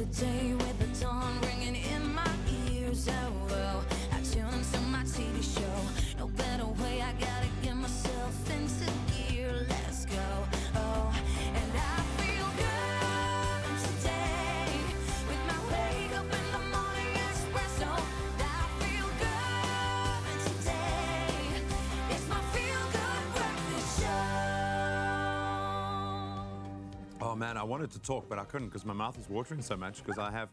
the day with the dawn ringing in my ears. Oh, well, I tune into my TV show. No better way, I gotta get myself into gear. Let's go. Oh, and I feel good today with my wake up in the morning espresso. I feel good today. It's my feel good breakfast show. Oh man, I wanted to talk, but I couldn't because my mouth is watering so much because I have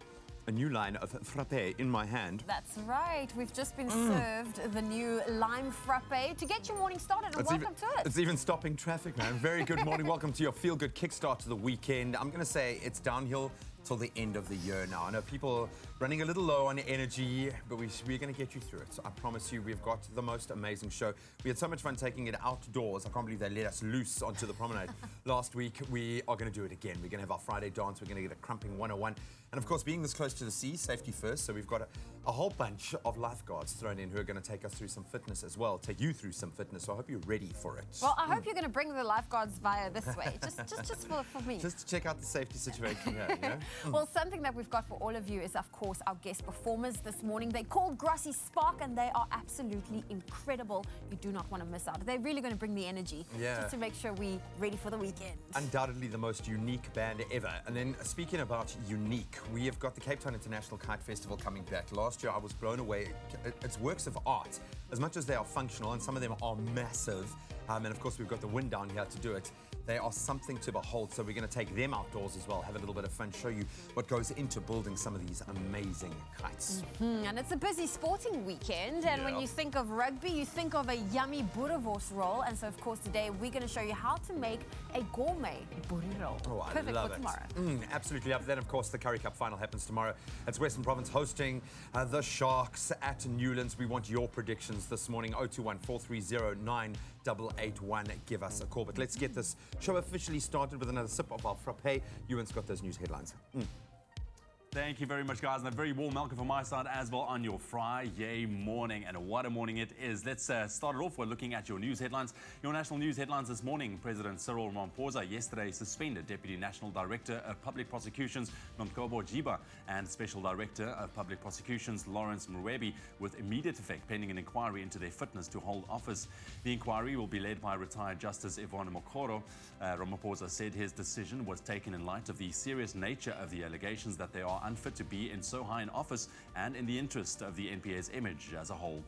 a new line of frappe in my hand. That's right. We've just been served the new lime frappe to get your morning started, and welcome to it. It's even stopping traffic, man. Very good morning. Welcome to your feel-good kickstart to the weekend. I'm going to say it's downhill till the end of the year now. I know people running a little low on energy, but we're going to get you through it. So I promise you, we've got the most amazing show. We had so much fun taking it outdoors. I can't believe they let us loose onto the promenade last week. We are going to do it again. We're going to have our Friday dance. We're going to get a crumping 101. And of course, being this close to the sea, safety first. So we've got a whole bunch of lifeguards thrown in who are going to take us through some fitness as well, take you through some fitness. So I hope you're ready for it. Well, I hope you're going to bring the lifeguards via this way, just for me. Just to check out the safety situation here, you know? Well, something that we've got for all of you is, of course, our guest performers this morning. They're called Grassy Spark, and they are absolutely incredible. You do not want to miss out. They're really going to bring the energy just to make sure we're ready for the weekend. Undoubtedly the most unique band ever. And then speaking about unique, we have got the Cape Town International Kite Festival coming back. Last year I was blown away. It's works of art, as much as they are functional, and some of them are massive. And of course we've got the wind down here to do it. They are something to behold, so we're going to take them outdoors as well, have a little bit of fun, show you what goes into building some of these amazing kites. And it's a busy sporting weekend, and when you think of rugby, you think of a yummy boerewors roll. And so, of course, today we're going to show you how to make a gourmet boerewors roll. Oh, I Perfect love for it. tomorrow. Absolutely love it. Then, of course, the Currie Cup final happens tomorrow. It's Western Province hosting the Sharks at Newlands. We want your predictions this morning. 021 430 9881. Give us a call. But let's get this show officially started with another sip of our frappe. Ewan's got those news headlines. Thank you very much, guys, and a very warm welcome from my side as well on your Friday morning. And what a morning it is. Let's start it off with looking at your news headlines. Your national news headlines this morning. President Cyril Ramaphosa yesterday suspended Deputy National Director of Public Prosecutions Nomkobo Jiba and Special Director of Public Prosecutions Lawrence Mrwebi with immediate effect, pending an inquiry into their fitness to hold office. The inquiry will be led by retired Justice Yvonne Mokoro. Ramaphosa said his decision was taken in light of the serious nature of the allegations that they are unfit to be in so high an office and in the interest of the NPA's image as a whole.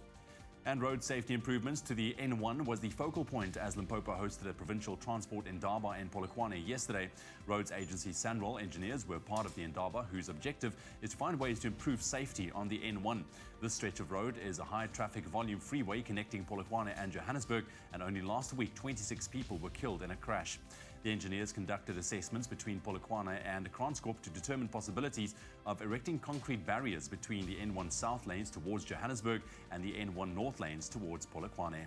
And road safety improvements to the N1 was the focal point as Limpopo hosted a provincial transport Indaba in Polokwane yesterday. Roads agency Sanral engineers were part of the Indaba, whose objective is to find ways to improve safety on the N1. This stretch of road is a high traffic volume freeway connecting Polokwane and Johannesburg, and only last week 26 people were killed in a crash. The engineers conducted assessments between Polokwane and Kranskop to determine possibilities of erecting concrete barriers between the N1 South lanes towards Johannesburg and the N1 North lanes towards Polokwane.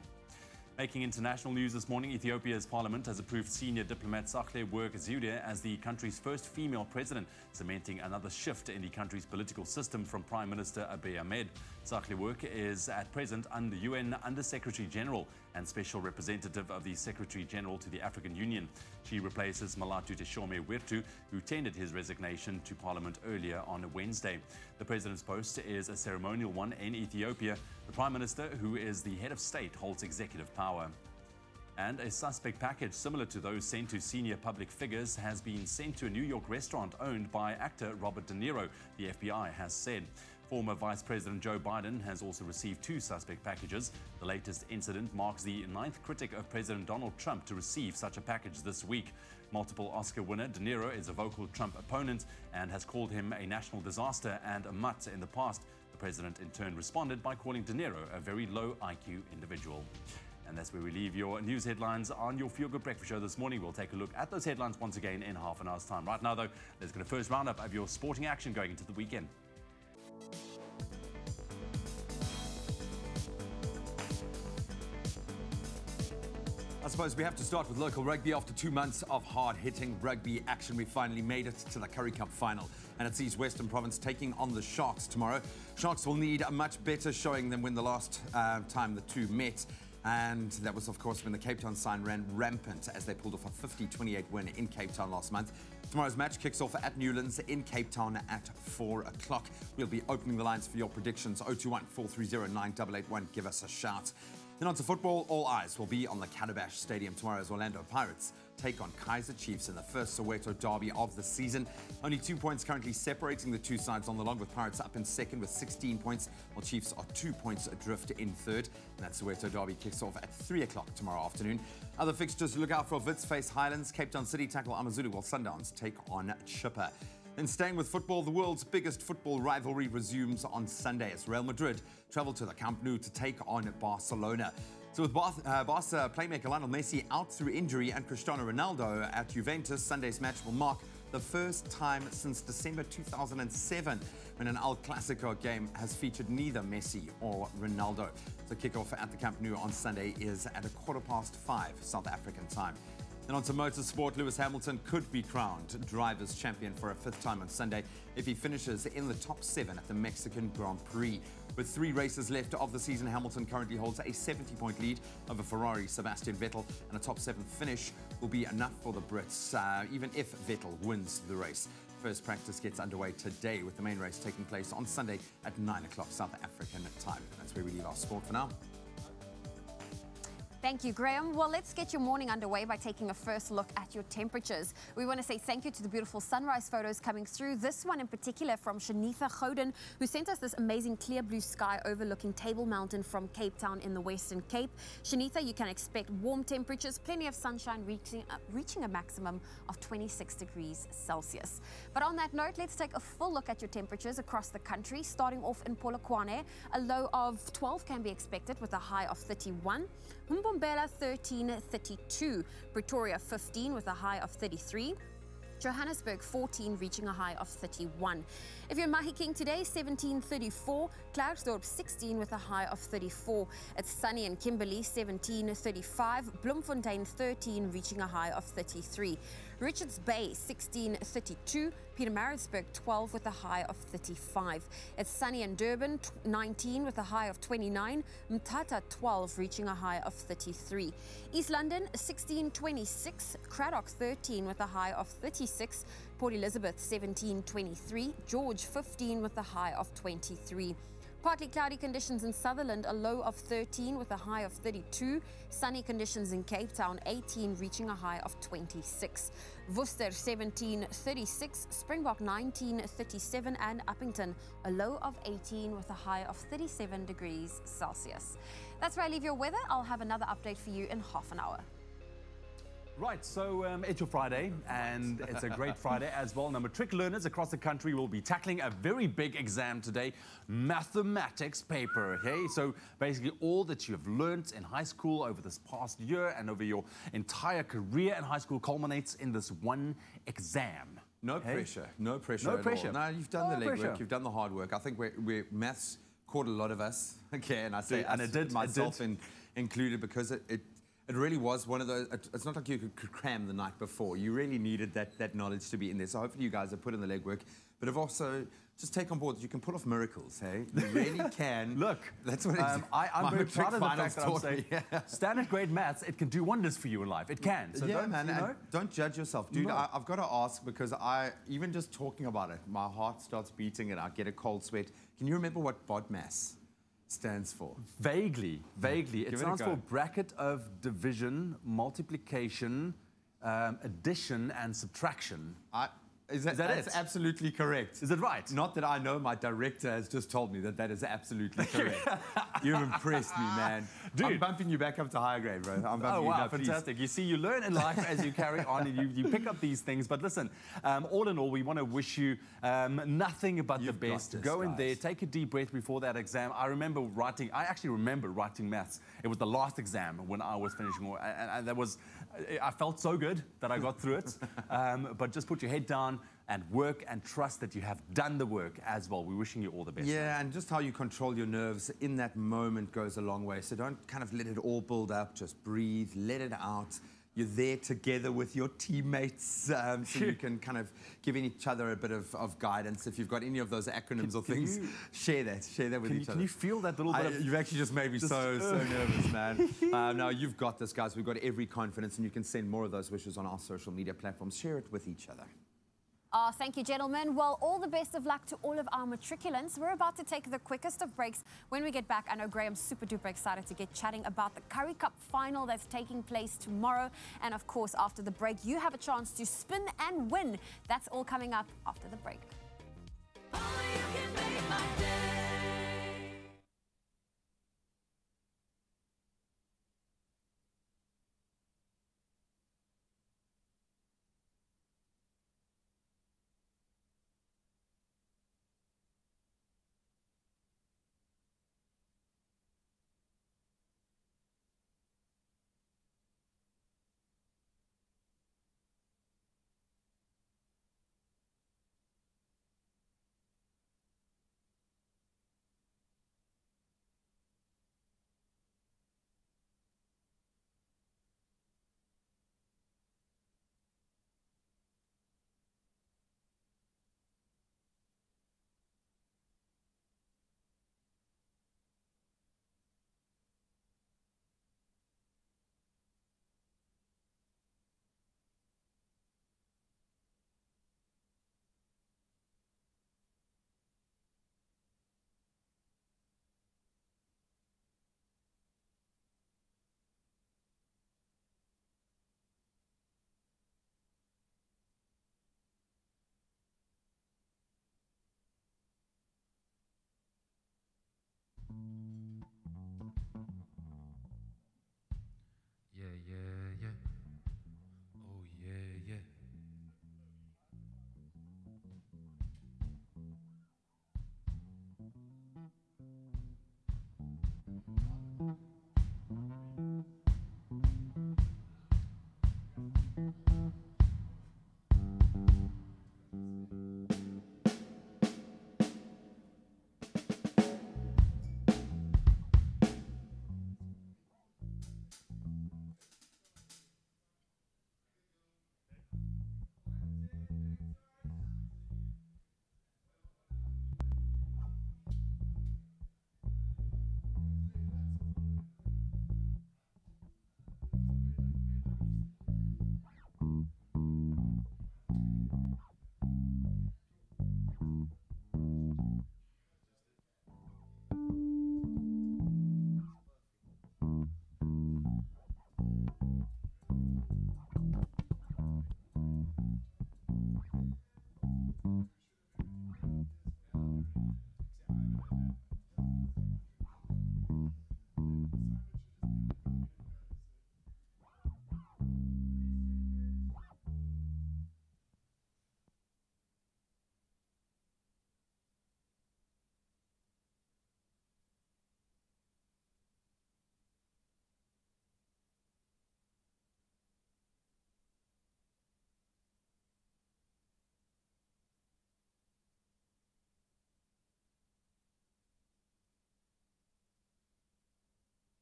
Making international news this morning, Ethiopia's parliament has approved senior diplomat Sahle-Work Zewde as the country's first female president, cementing another shift in the country's political system from Prime Minister Abiy Ahmed. Sahle-Work is at present under UN Under-Secretary General and Special Representative of the Secretary General to the African Union. She replaces Malatu Teshome Wirtu, who tendered his resignation to Parliament earlier on Wednesday. The president's post is a ceremonial one in Ethiopia. The Prime Minister, who is the head of state, holds executive power. And a suspect package similar to those sent to senior public figures has been sent to a New York restaurant owned by actor Robert De Niro, the FBI has said. Former Vice President Joe Biden has also received 2 suspect packages. The latest incident marks the 9th critic of President Donald Trump to receive such a package this week. Multiple Oscar winner De Niro is a vocal Trump opponent and has called him a national disaster and a mutt in the past. The president in turn responded by calling De Niro a very low IQ individual. And that's where we leave your news headlines on your Feel Good Breakfast Show this morning. We'll take a look at those headlines once again in half an hour's time. Right now, though, let's get a first roundup of your sporting action going into the weekend. I suppose we have to start with local rugby. After 2 months of hard-hitting rugby action, we finally made it to the Currie Cup final. And it sees Western Province taking on the Sharks tomorrow. Sharks will need a much better showing than when the last time the two met. And that was, of course, when the Cape Town sign ran rampant as they pulled off a 50-28 win in Cape Town last month. Tomorrow's match kicks off at Newlands in Cape Town at 4 o'clock. We'll be opening the lines for your predictions. 021-430-9881. Give us a shout. Then on to football. All eyes will be on the Calabash Stadium tomorrow as Orlando Pirates take on Kaizer Chiefs in the first Soweto derby of the season. Only 2 points currently separating the two sides on the long, with Pirates up in second with 16 points, while Chiefs are 2 points adrift in third. And that Soweto derby kicks off at 3 o'clock tomorrow afternoon. Other fixtures to look out for: Wits face Highlands, Cape Town City tackle Amazulu, while Sundowns take on Chipper. Then staying with football, the world's biggest football rivalry resumes on Sunday as Real Madrid travel to the Camp Nou to take on Barcelona. So with Barca playmaker Lionel Messi out through injury and Cristiano Ronaldo at Juventus, Sunday's match will mark the first time since December 2007 when an El Clasico game has featured neither Messi or Ronaldo. So kickoff at the Camp Nou on Sunday is at 5:15 South African time. And on to motorsport, Lewis Hamilton could be crowned Drivers' Champion for a 5th time on Sunday if he finishes in the top 7 at the Mexican Grand Prix. With 3 races left of the season, Hamilton currently holds a 70-point lead over Ferrari Sebastian Vettel, and a top 7 finish will be enough for the Brits, even if Vettel wins the race. First practice gets underway today, with the main race taking place on Sunday at 9 o'clock South African time. That's where we leave our sport for now. Thank you, Graham. Well, let's get your morning underway by taking a first look at your temperatures. We want to say thank you to the beautiful sunrise photos coming through. This one in particular from Shanitha Goden, who sent us this amazing clear blue sky overlooking Table Mountain from Cape Town in the Western Cape. Shanitha, you can expect warm temperatures, plenty of sunshine, reaching a maximum of 26 degrees Celsius. But on that note, let's take a full look at your temperatures across the country. Starting off in Polokwane, a low of 12 can be expected with a high of 31. Mbombela 13, 32. Pretoria 15 with a high of 33. Johannesburg 14, reaching a high of 31. If you're in Mahikeng today, 17, 34. Klerksdorp 16 with a high of 34. It's sunny in Kimberley, 17, 35. Bloemfontein 13, reaching a high of 33. Richards Bay 16, 32. Pietermaritzburg 12 with a high of 35. It's sunny in Durban, 19 with a high of 29. Mthatha 12, reaching a high of 33. East London 16, 26. Cradock 13 with a high of 36. Port Elizabeth 17, 23. George 15 with a high of 23. Partly cloudy conditions in Sutherland, a low of 13 with a high of 32. Sunny conditions in Cape Town, 18, reaching a high of 26. Worcester 17, 36. Springbok 19, 37. And Uppington, a low of 18 with a high of 37 degrees Celsius. That's where I leave your weather. I'll have another update for you in half an hour. Right, so it's your Friday, and it's a great Friday as well. Now, Matric learners across the country will be tackling a very big exam today, mathematics paper, okay? So basically all that you have learnt in high school over this past year and over your entire career in high school culminates in this one exam. No pressure, no pressure No at pressure. all. No, you've done the pressure. legwork, you've done the hard work. I think maths caught a lot of us, okay, and I say And it did, myself included, because it really was one of those. It's not like you could cram the night before. You really needed that knowledge to be in there. So hopefully you guys have put in the legwork, but have also just take on board that you can pull off miracles, hey? You really can. Look, that's what I'm very proud of the fact that I'm taught saying me. standard grade maths, it can do wonders for you in life. It can. So Yeah, don't, man, you know? and don't judge yourself. Dude, No. I've got to ask, because even just talking about it, my heart starts beating and I get a cold sweat. Can you remember what BODMAS stands for? Vaguely. It Give it a stands go. for bracket of division, multiplication, addition, and subtraction. Is that it? absolutely correct. Is it right? Not that I know, my director has just told me that is absolutely correct. You've impressed me, man. Dude. I'm bumping you back up to higher grade, bro. I'm bumping Oh, you wow, up, please. fantastic. You see, you learn in life as you carry on, and you pick up these things. But listen, all in all, we want to wish you nothing but You've the got best. this, Go in there, guys. take a deep breath before that exam. I actually remember writing maths. It was the last exam when I was finishing, and I felt so good that I got through it. But just put your head down and work and trust that you have done the work as well. We're wishing you all the best. Yeah, and just how you control your nerves in that moment goes a long way. So don't kind of let it all build up. Just breathe, let it out. you're there together with your teammates, so you can kind of give each other a bit of guidance. If you've got any of those acronyms or things, share that with each other. Can you feel that little bit of... You've actually just made me so nervous, man. No, you've got this, guys. We've got every confidence, and you can send more of those wishes on our social media platforms. Share it with each other. Oh, thank you, gentlemen. Well, all the best of luck to all of our matriculants. We're about to take the quickest of breaks. When we get back, I know Graham's super duper excited to get chatting about the Currie Cup final that's taking place tomorrow. And of course, after the break, you have a chance to spin and win. That's all coming up after the break.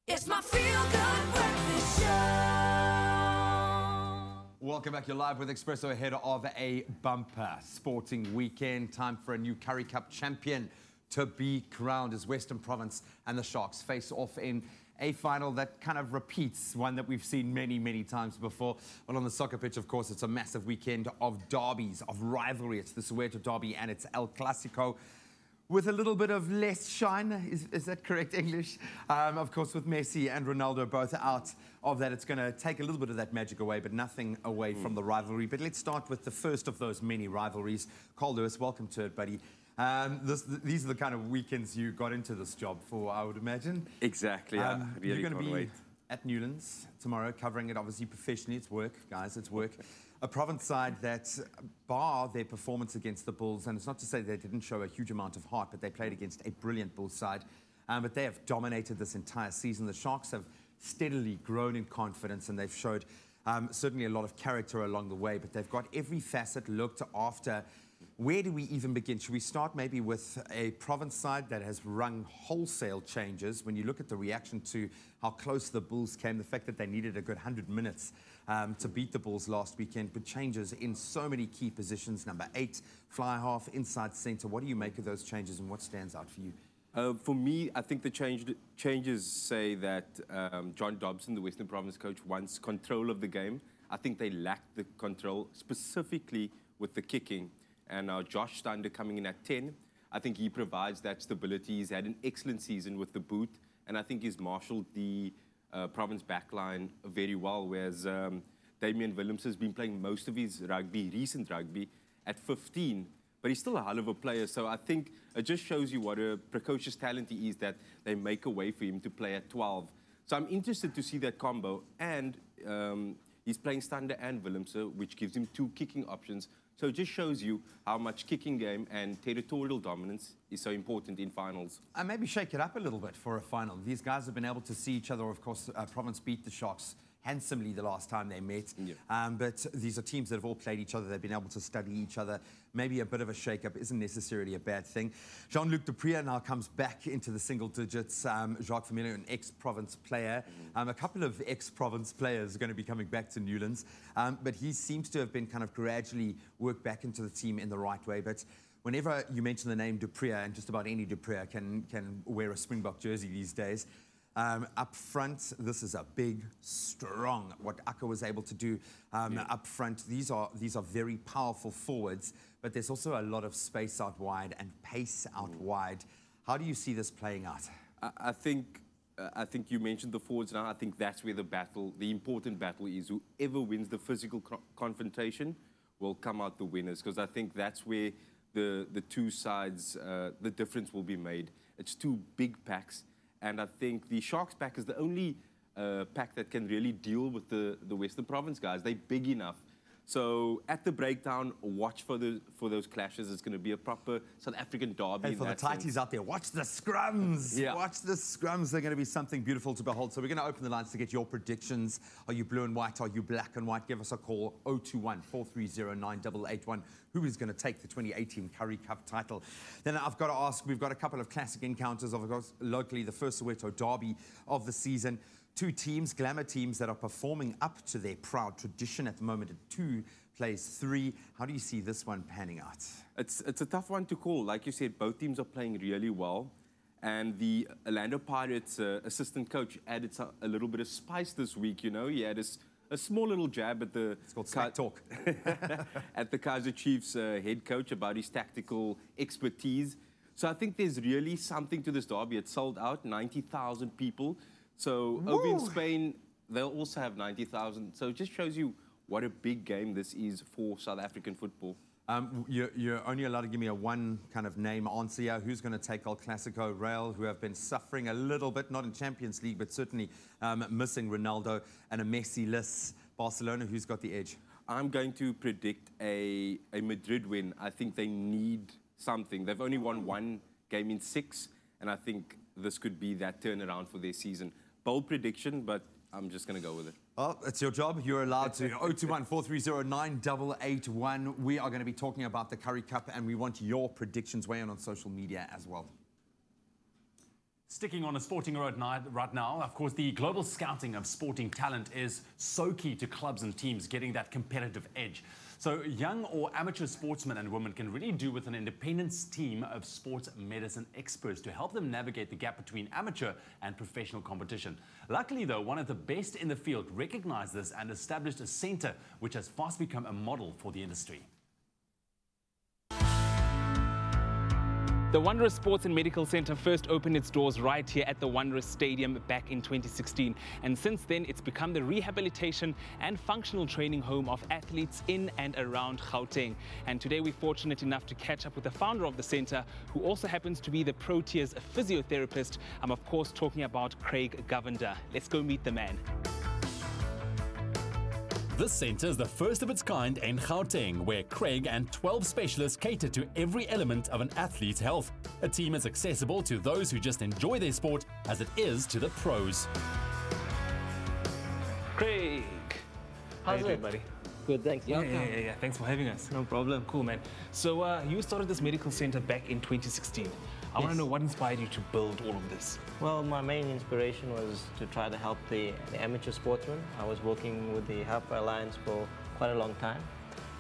It's my feel-good breakfast show. Welcome back. You're live with Expresso ahead of a bumper sporting weekend. Time for a new Currie Cup champion to be crowned as Western Province and the Sharks face off in a final that kind of repeats one that we've seen many, many times before. Well, on the soccer pitch, of course, it's a massive weekend of derbies, of rivalry. It's the Soweto derby and it's El Clasico, with a little bit of less shine. Is that correct English? Of course, with Messi and Ronaldo both out of that, it's going to take a little bit of that magic away, but nothing away from the rivalry. But let's start with the first of those many rivalries. Carl Lewis, welcome to it, buddy. These are the kind of weekends you got into this job for, I would imagine. Exactly. I really you're going to be wait. at Newlands tomorrow, covering it obviously professionally. It's work, guys, it's work. A Province side that, bar their performance against the Bulls, and it's not to say they didn't show a huge amount of heart, but they played against a brilliant Bulls side. But they have dominated this entire season. The Sharks have steadily grown in confidence, and they've showed certainly a lot of character along the way, but they've got every facet looked after where do we even begin? Should we start maybe with a province side that has rung wholesale changes? When you look at the reaction to how close the Bulls came, the fact that they needed a good 100 minutes to beat the Bulls last weekend, but changes in so many key positions. Number 8, fly half, inside centre. What do you make of those changes and what stands out for you? For me, I think the changes say that John Dobson, the Western Province coach, wants control of the game. I think they lacked the control, specifically with the kicking. And now Josh Stander coming in at 10, I think he provides that stability. He's had an excellent season with the boot, and I think he's marshalled the province backline very well, whereas Damian Willems has been playing most of his rugby, recent rugby, at 15. But he's still a hell of a player, so I think it just shows you what a precocious talent he is that they make a way for him to play at 12. So I'm interested to see that combo, and he's playing Stander and Willems, which gives him 2 kicking options. So it just shows you how much kicking game and territorial dominance is so important in finals. And maybe shake it up a little bit for a final. These guys have been able to see each other. Of course, Province beat the Sharks handsomely the last time they met. Yeah. But these are teams that have all played each other. They've been able to study each other. Maybe a bit of a shake-up isn't necessarily a bad thing. Jean-Luc Duprier now comes back into the single digits. Jacques Familier, an ex-Province player. A couple of ex-Province players are going to be coming back to Newlands. But he seems to have been kind of gradually worked back into the team in the right way. But whenever you mention the name Duprier, and just about any Duprier can wear a Springbok jersey these days, up front, this is a big, strong, what Akka was able to do up front. These are very powerful forwards, but there's also a lot of space out wide and pace out wide. How do you see this playing out? I think you mentioned the forwards now. I think that's where the important battle is. Whoever wins the physical confrontation will come out the winners, because I think that's where the two sides, the difference will be made. It's 2 big packs. And I think the Sharks pack is the only pack that can really deal with the Western Province guys. They're big enough. So at the breakdown, watch for those clashes. It's going to be a proper South African derby. Hey, for the tighties out there, watch the scrums. Yeah. Watch the scrums. They're going to be something beautiful to behold. So we're going to open the lines to get your predictions. Are you blue and white? Are you black and white? Give us a call, 021-430-9881. Who is going to take the 2018 Currie Cup title? Then I've got to ask, we've got a couple of classic encounters, of course, locally, the first Soweto derby of the season. 2 teams, glamour teams, that are performing up to their proud tradition at the moment. At 2 plays 3. How do you see this one panning out? It's a tough one to call. Like you said, both teams are playing really well. And the Orlando Pirates assistant coach added a little bit of spice this week, you know. He had a small little jab at the... It's called smack talk. at the Kaizer Chiefs head coach about his tactical expertise. So I think there's really something to this derby. It sold out, 90,000 people. So over in Spain, they'll also have 90,000. So it just shows you what a big game this is for South African football. You're only allowed to give me a one kind of name answer here. Who's going to take El Clasico? Real, who have been suffering a little bit, not in Champions League, but certainly missing Ronaldo, and a Messi-less Barcelona. Who's got the edge? I'm going to predict a Madrid win. I think they need something. They've only won 1 game in 6, and I think this could be that turnaround for their season. Bold prediction, but I'm just going to go with it. Well, it's your job. You're allowed to. 021-430-9881. We are going to be talking about the Currie Cup, and we want your predictions. Weigh in on social media as well. Sticking on a sporting road right now, of course, the global scouting of sporting talent is so key to clubs and teams getting that competitive edge. So young or amateur sportsmen and women can really do with an independent team of sports medicine experts to help them navigate the gap between amateur and professional competition. Luckily, though, one of the best in the field recognized this and established a center which has fast become a model for the industry. The Wanderers Sports and Medical Centre first opened its doors right here at the Wanderers Stadium back in 2016. And since then, it's become the rehabilitation and functional training home of athletes in and around Gauteng. And today, we're fortunate enough to catch up with the founder of the centre, who also happens to be the Proteas physiotherapist. I'm, of course, talking about Craig Govender. Let's go meet the man. This centre is the first of its kind in Gauteng, where Craig and 12 specialists cater to every element of an athlete's health. A team as accessible to those who just enjoy their sport as it is to the pros. Craig, how's it, buddy? Good, thanks. Yeah. Thanks for having us. No problem. Cool, man. So you started this medical center back in 2016. I want to know what inspired you to build all of this. Well, my main inspiration was to try to help the amateur sportsmen. I was working with the Halfway Alliance for quite a long time.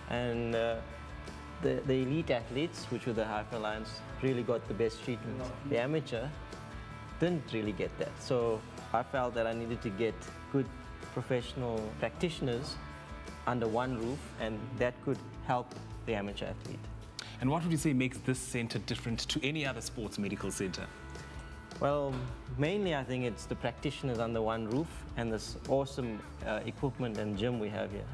And the elite athletes, which were the Halfway Alliance, really got the best treatment. The amateur didn't really get that. So I felt that I needed to get good professional practitioners under one roof, and that could help the amateur athlete. And what would you say makes this center different to any other sports medical center? Well, mainly I think it's the practitioners under one roof and this awesome equipment and gym we have here.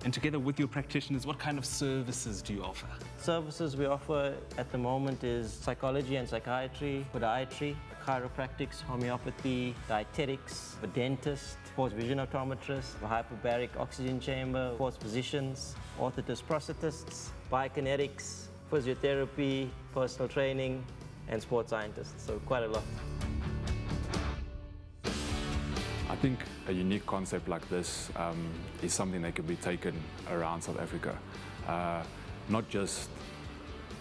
And together with your practitioners, what kind of services do you offer? Services we offer at the moment is psychology and psychiatry, podiatry, chiropractics, homeopathy, dietetics, a dentist, sports vision optometrist, a hyperbaric oxygen chamber, sports physicians, orthotists, prosthetists, biokinetics, physiotherapy, personal training, and sports scientists, so quite a lot. I think a unique concept like this is something that could be taken around South Africa, not just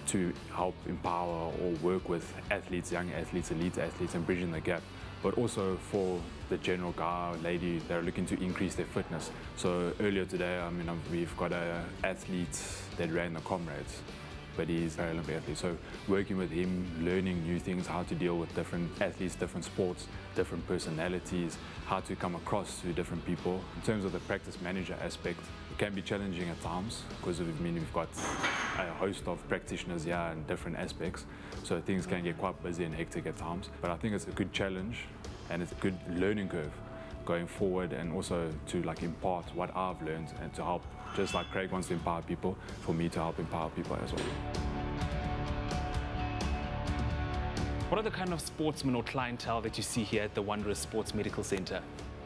to help empower or work with athletes, young athletes, elite athletes, and bridging the gap, but also for the general guy or lady that are looking to increase their fitness. So earlier today, we've got an athlete that ran the Comrades, but he's an Paralympic athlete. So working with him, learning new things, how to deal with different athletes, different sports, different personalities, how to come across to different people. In terms of the practice manager aspect, it can be challenging at times because we've got a host of practitioners here in different aspects. So things can get quite busy and hectic at times. But I think it's a good challenge and it's a good learning curve going forward, and also to impart what I've learned and to help, just like Craig wants to empower people, for me to help empower people as well. What are the kind of sportsmen or clientele that you see here at the Wondrous Sports Medical Center?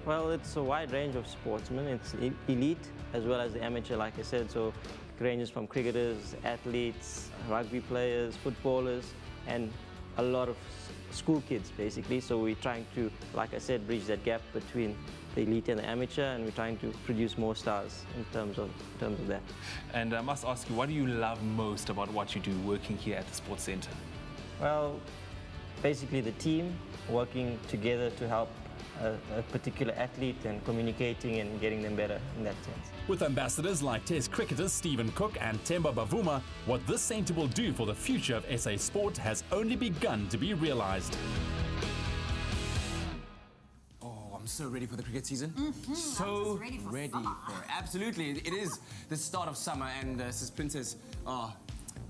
Well, it's a wide range of sportsmen. It's elite as well as the amateur, like I said. So it ranges from cricketers, athletes, rugby players, footballers, and a lot of school kids, basically. So we're trying to, like I said, bridge that gap between the elite and the amateur, and we're trying to produce more stars in terms of that. And I must ask you, what do you love most about what you do working here at the Sports Center? Well, basically the team working together to help a particular athlete and communicating and getting them better in that sense. With ambassadors like Test cricketers Stephen Cook and Temba Bavuma, what this centre will do for the future of SA sport has only begun to be realised. I'm so ready for the cricket season. So ready for it. Absolutely. It is the start of summer, and Sis Princess,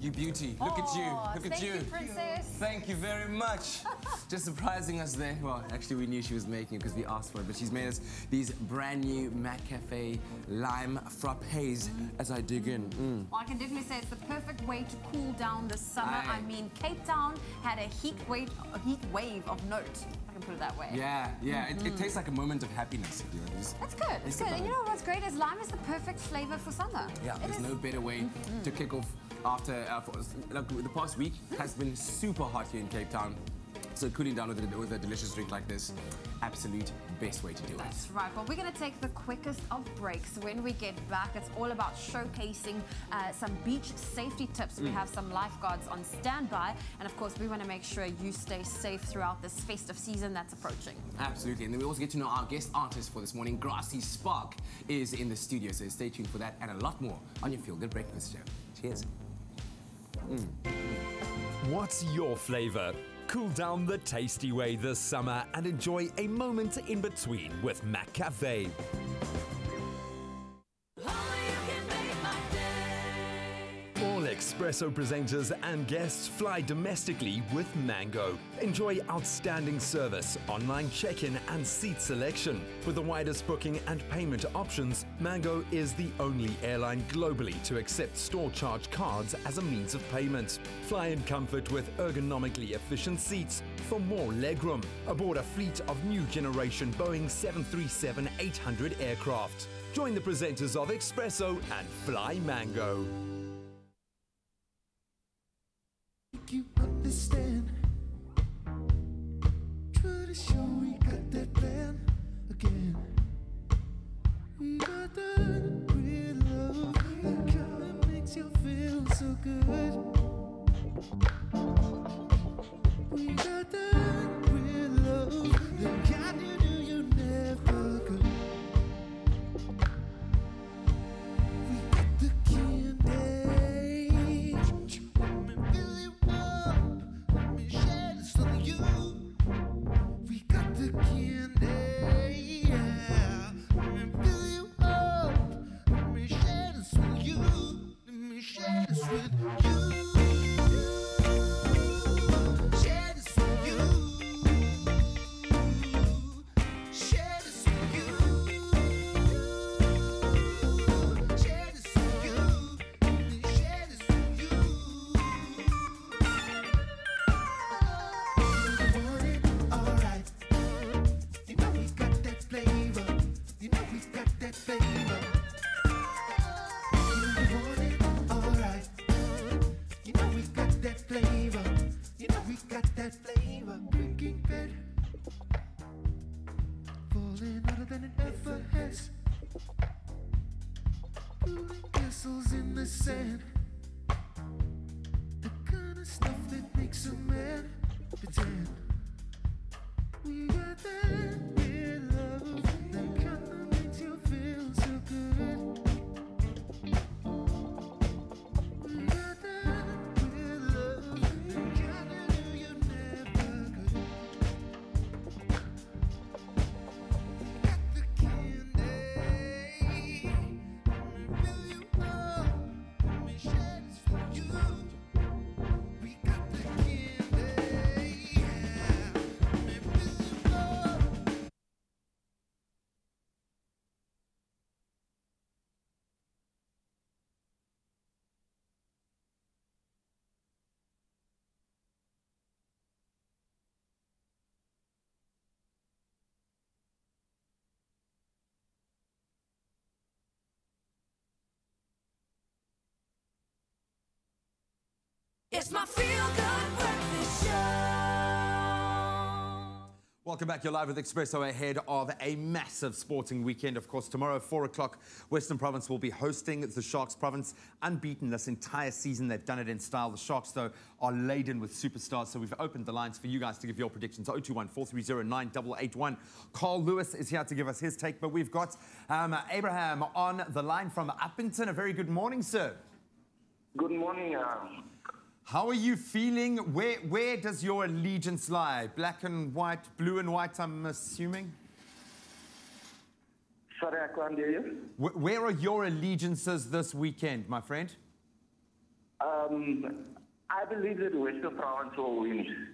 you beauty. Look at you. Look at you. Thank you, Princess. Thank you very much. Just surprising us there. Well, actually, we knew she was making it because we asked for it, but she's made us these brand new Mac Cafe lime frappes as I dig in. Well, I can definitely say it's the perfect way to cool down this summer. I mean, Cape Town had a heat wave of note. I can put it that way. Yeah. It tastes like a moment of happiness. That's good. It's good. And you know what's great is lime is the perfect flavor for summer. Yeah, there's no better way to kick off after the past week has been super hot here in Cape Town. So cooling down with a delicious drink like this, absolute best way to do it. That's right. Well, we're going to take the quickest of breaks. When we get back, it's all about showcasing some beach safety tips. We have some lifeguards on standby. And of course, we want to make sure you stay safe throughout this festive season that's approaching. Absolutely. And then we also get to know our guest artist for this morning. Grassy Spark is in the studio. So stay tuned for that and a lot more on your Feel Good Breakfast Show. Cheers. What's your flavour? Cool down the tasty way this summer and enjoy a moment in between with Mac Cafe. All Expresso presenters and guests fly domestically with Mango. Enjoy outstanding service, online check-in and seat selection. With the widest booking and payment options, Mango is the only airline globally to accept store charge cards as a means of payment. Fly in comfort with ergonomically efficient seats for more legroom aboard a fleet of new generation Boeing 737-800 aircraft. Join the presenters of Expresso and fly Mango. You understand? Try to show we got that plan again. We got that real love. good. We got that real love, the kind you knew you never could. We got the candy. Let me fill you up. Let me share this with you. We got the candy. Yeah. Let me fill you up. Let me share this with you. Let me share this with you. Share this with you. Share this with you. Share this with you. Let me share this with you. You want it? Alright. You know we got that flavor. You know we got that flavor. You want it? Alright. You know we got that flavor. You know we got that flavor. Drinking bed. Falling harder than it ever has. Pulling castles in the sand. The kind of stuff that makes a man pretend. We got that real love, that kind that makes you feel so good. We got that real love, that kind that knew you never could. We got the candy. Let me fill you up. Let me share this with you. We got the candy. Yeah. Let me fill you up. It's my feel-good breakfast show. Welcome back. You're live with Expresso ahead of a massive sporting weekend. Of course, tomorrow, 4 o'clock, Western Province will be hosting the Sharks Province. Unbeaten this entire season. They've done it in style. The Sharks, though, are laden with superstars. So we've opened the lines for you guys to give your predictions. 021-430-9881. Carl Lewis is here to give us his take. But we've got Abraham on the line from Upington. A very good morning, sir. Good morning. How are you feeling? Where does your allegiance lie? Black and white, blue and white, I'm assuming? Sorry, I can't hear you. Where are your allegiances this weekend, my friend? I believe that Western Province will win.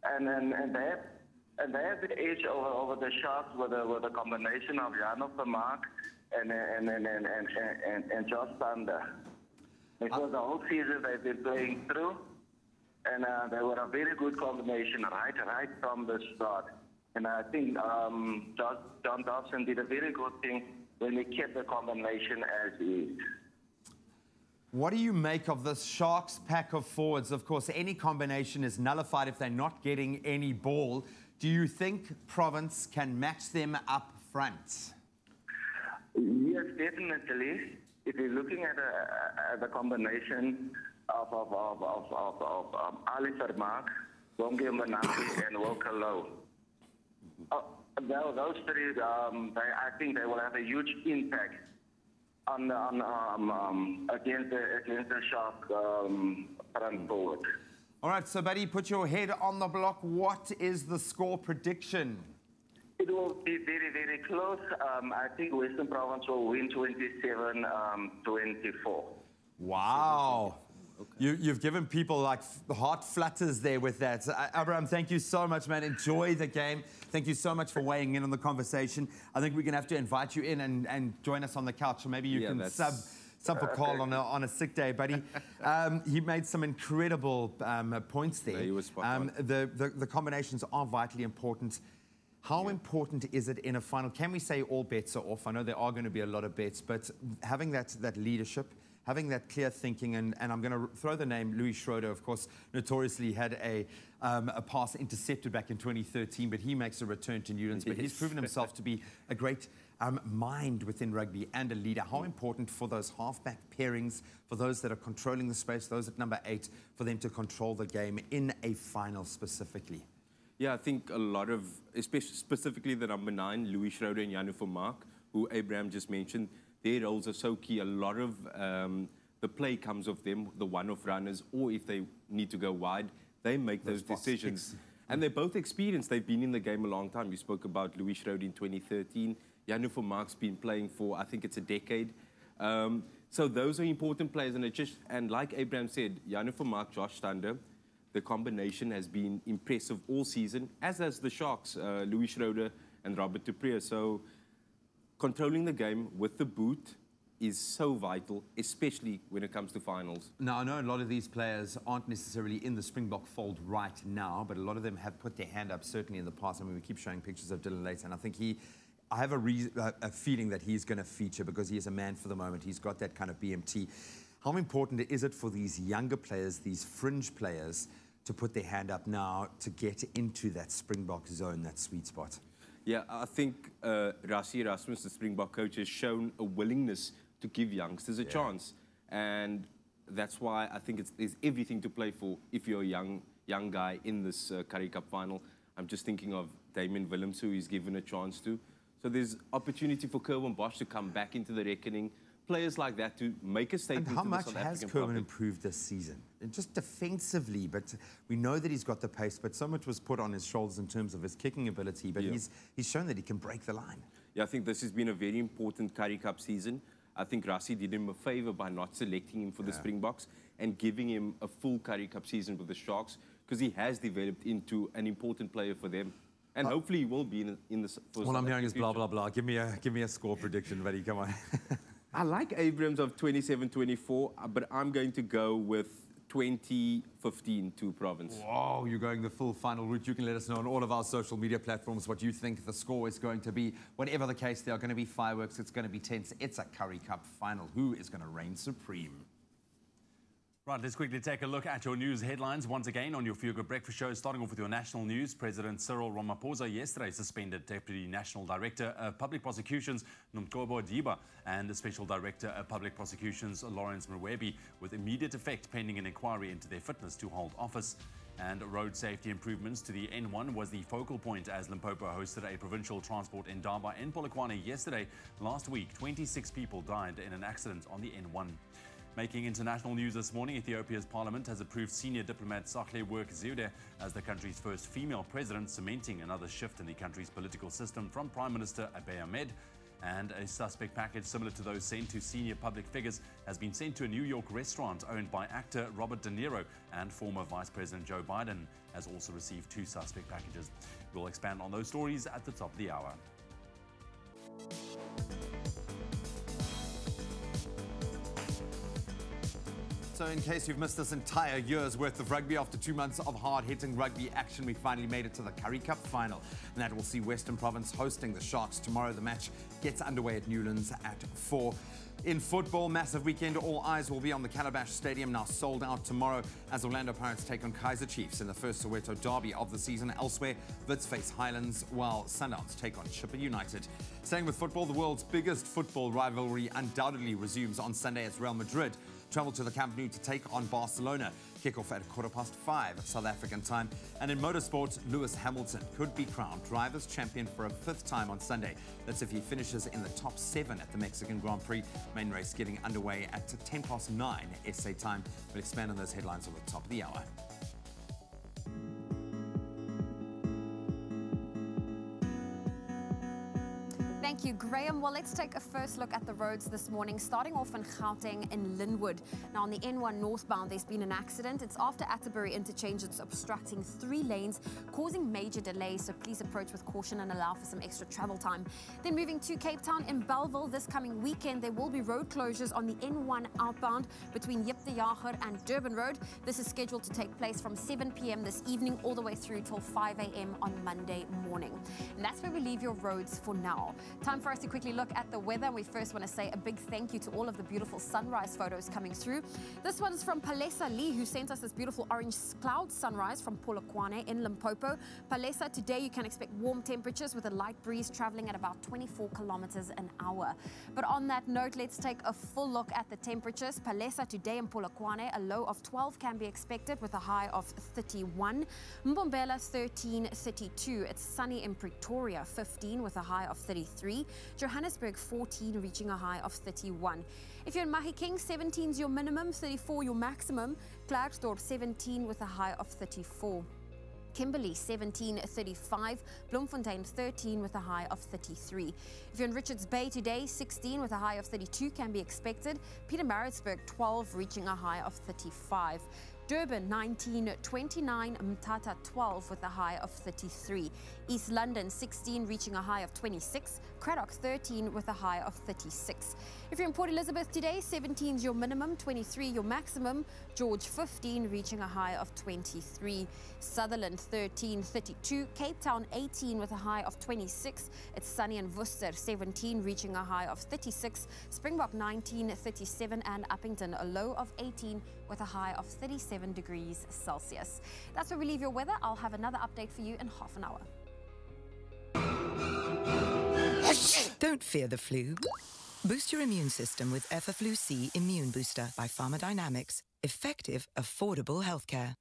And they have the edge over the Sharks with a combination of Jan of the Mark and Josh Thunder. Because the whole season they've been playing through, and they were a very good combination right from the start. And I think John Dobson did a very good thing when he kept the combination as is. What do you make of this Sharks pack of forwards? Of course, any combination is nullified if they're not getting any ball. Do you think Province can match them up front? Yes, definitely. If you're looking at the combination of Ali Vermaak, Bongi Mbanaki, and Walker Lowe, those three, I think they will have a huge impact against the Shark front forward. All right, so buddy, put your head on the block. What is the score prediction? It will be very, very close. I think Western Province will win 27-24. Wow. Okay. You've given people like heart flutters there with that. Abraham, thank you so much, man. Enjoy the game. Thank you so much for weighing in on the conversation. I think we're going to have to invite you in and join us on the couch, or maybe you can sub for Carl on a sick day, buddy. He made some incredible points there. Yeah, he was spot on. The combinations are vitally important. How important is it in a final? Can we say all bets are off? I know there are going to be a lot of bets, but having that leadership, having that clear thinking, and I'm going to throw the name Louis Schroeder, of course, notoriously had a pass intercepted back in 2013, but he makes a return to Newlands. But he's proven himself to be a great mind within rugby and a leader. How important for those halfback pairings, for those that are controlling the space, those at number 8, for them to control the game in a final specifically? Yeah, I think a lot of, especially specifically the number 9, Louis Schroeder and Janu Vermaak, who Abraham just mentioned, their roles are so key. A lot of the play comes off them, the one-off runners, or if they need to go wide, they make those decisions. And they're both experienced. They've been in the game a long time. You spoke about Louis Schroeder in 2013. Janu Vermaak's been playing for, I think it's a decade. So those are important players. And like Abraham said, Janu Vermaak, Josh Thunder, the combination has been impressive all season, as has the Sharks, Louis Schroeder and Robert Dupree. So controlling the game with the boot is so vital, especially when it comes to finals. Now, I know a lot of these players aren't necessarily in the Springbok fold right now, but a lot of them have put their hand up, certainly in the past. I mean, we keep showing pictures of Dylan Later, and I think I have a feeling that he's going to feature because he is a man for the moment. He's got that kind of BMT. How important is it for these younger players, these fringe players, to put their hand up now to get into that Springbok zone, that sweet spot? Yeah, I think Rassie Erasmus, the Springbok coach, has shown a willingness to give youngsters a chance. And that's why I think there's everything to play for if you're a young guy in this Currie Cup final. I'm just thinking of Damien Willems, who he's given a chance to. So there's opportunity for Kerwin Bosch to come back into the reckoning. Players like that to make a statement. And how to much the South has African Kerwin public. improved this season? Just defensively, but we know that he's got the pace, but so much was put on his shoulders in terms of his kicking ability, but he's shown that he can break the line. Yeah, I think this has been a very important Currie Cup season. I think Rassie did him a favour by not selecting him for the Springboks and giving him a full Currie Cup season with the Sharks, because he has developed into an important player for them. And hopefully he will be in the first. All I'm hearing is blah, blah, blah. Give me a score prediction, buddy. Come on. I like Abrams of 27-24, but I'm going to go with 20-15 to Province. Whoa, you're going the full final route. You can let us know on all of our social media platforms what you think the score is going to be. Whatever the case, there are going to be fireworks. It's going to be tense. It's a Currie Cup final. Who is going to reign supreme? Right, let's quickly take a look at your news headlines once again on your Feel Good Breakfast Show. Starting off with your national news, President Cyril Ramaphosa yesterday suspended Deputy National Director of Public Prosecutions Nomgcobo Diba and the Special Director of Public Prosecutions Lawrence Mrwebi with immediate effect pending an inquiry into their fitness to hold office. And road safety improvements to the N1 was the focal point as Limpopo hosted a provincial transport indaba in Polokwane yesterday. Last week, 26 people died in an accident on the N1. Making international news this morning, Ethiopia's parliament has approved senior diplomat Sahle-Work Zewde as the country's first female president, cementing another shift in the country's political system from Prime Minister Abiy Ahmed. And a suspect package similar to those sent to senior public figures has been sent to a New York restaurant owned by actor Robert De Niro, and former Vice President Joe Biden has also received 2 suspect packages. We'll expand on those stories at the top of the hour. So in case you've missed this entire year's worth of rugby, after 2 months of hard-hitting rugby action, we finally made it to the Currie Cup final. And that will see Western Province hosting the Sharks tomorrow. The match gets underway at Newlands at 4. In football, massive weekend. All eyes will be on the Calabash Stadium, now sold out tomorrow, as Orlando Pirates take on Kaizer Chiefs in the first Soweto derby of the season. Elsewhere, Wits face Highlands, while Sundowns take on Chippa United. Staying with football, the world's biggest football rivalry undoubtedly resumes on Sunday as Real Madrid travel to the Camp Nou to take on Barcelona. Kickoff at 5:15 South African time. And in motorsport, Lewis Hamilton could be crowned drivers' champion for a 5th time on Sunday. That's if he finishes in the top 7 at the Mexican Grand Prix. Main race getting underway at 9:10 SA time. We'll expand on those headlines at the top of the hour. Thank you, Graham. Well, let's take a first look at the roads this morning, starting off in Gauteng in Linwood. Now, on the N1 northbound, there's been an accident. It's after Atterbury interchange. It's obstructing 3 lanes, causing major delays, so please approach with caution and allow for some extra travel time. Then moving to Cape Town in Bellville, this coming weekend, there will be road closures on the N1 outbound between Jip de Jager and Durban Road. This is scheduled to take place from 7 p.m. this evening all the way through till 5 a.m. on Monday morning. And that's where we leave your roads for now. Time for us to quickly look at the weather. We first want to say a big thank you to all of the beautiful sunrise photos coming through. This one's from Palesa Lee, who sent us this beautiful orange cloud sunrise from Polo in Limpopo. Palesa, today you can expect warm temperatures with a light breeze traveling at about 24 kilometers an hour. But on that note, let's take a full look at the temperatures. Palesa today in Polokwane, a low of 12 can be expected with a high of 31. Mbombela 13, 32. It's sunny in Pretoria, 15 with a high of 33. Johannesburg 14, reaching a high of 31. If you're in Mahikeng, 17 is your minimum, 34 your maximum. Klerksdorp 17 with a high of 34. Kimberley 17, 35. Bloemfontein 13 with a high of 33. If you're in Richards Bay today, 16 with a high of 32 can be expected. Pietermaritzburg 12, reaching a high of 35. Durban 19, 29, Mthatha 12 with a high of 33. East London 16, reaching a high of 26. Cradock 13 with a high of 36. If you're in Port Elizabeth today, 17 is your minimum, 23 your maximum. George 15, reaching a high of 23. Sutherland 13, 32. Cape Town 18 with a high of 26. It's sunny in Worcester 17, reaching a high of 36. Springbok 19, 37, and Uppington a low of 18 with a high of 37 degrees Celsius. That's where we leave your weather. I'll have another update for you in half an hour. Don't fear the flu. Boost your immune system with Effaflu C Immune Booster by Pharmadynamics. Effective, affordable healthcare.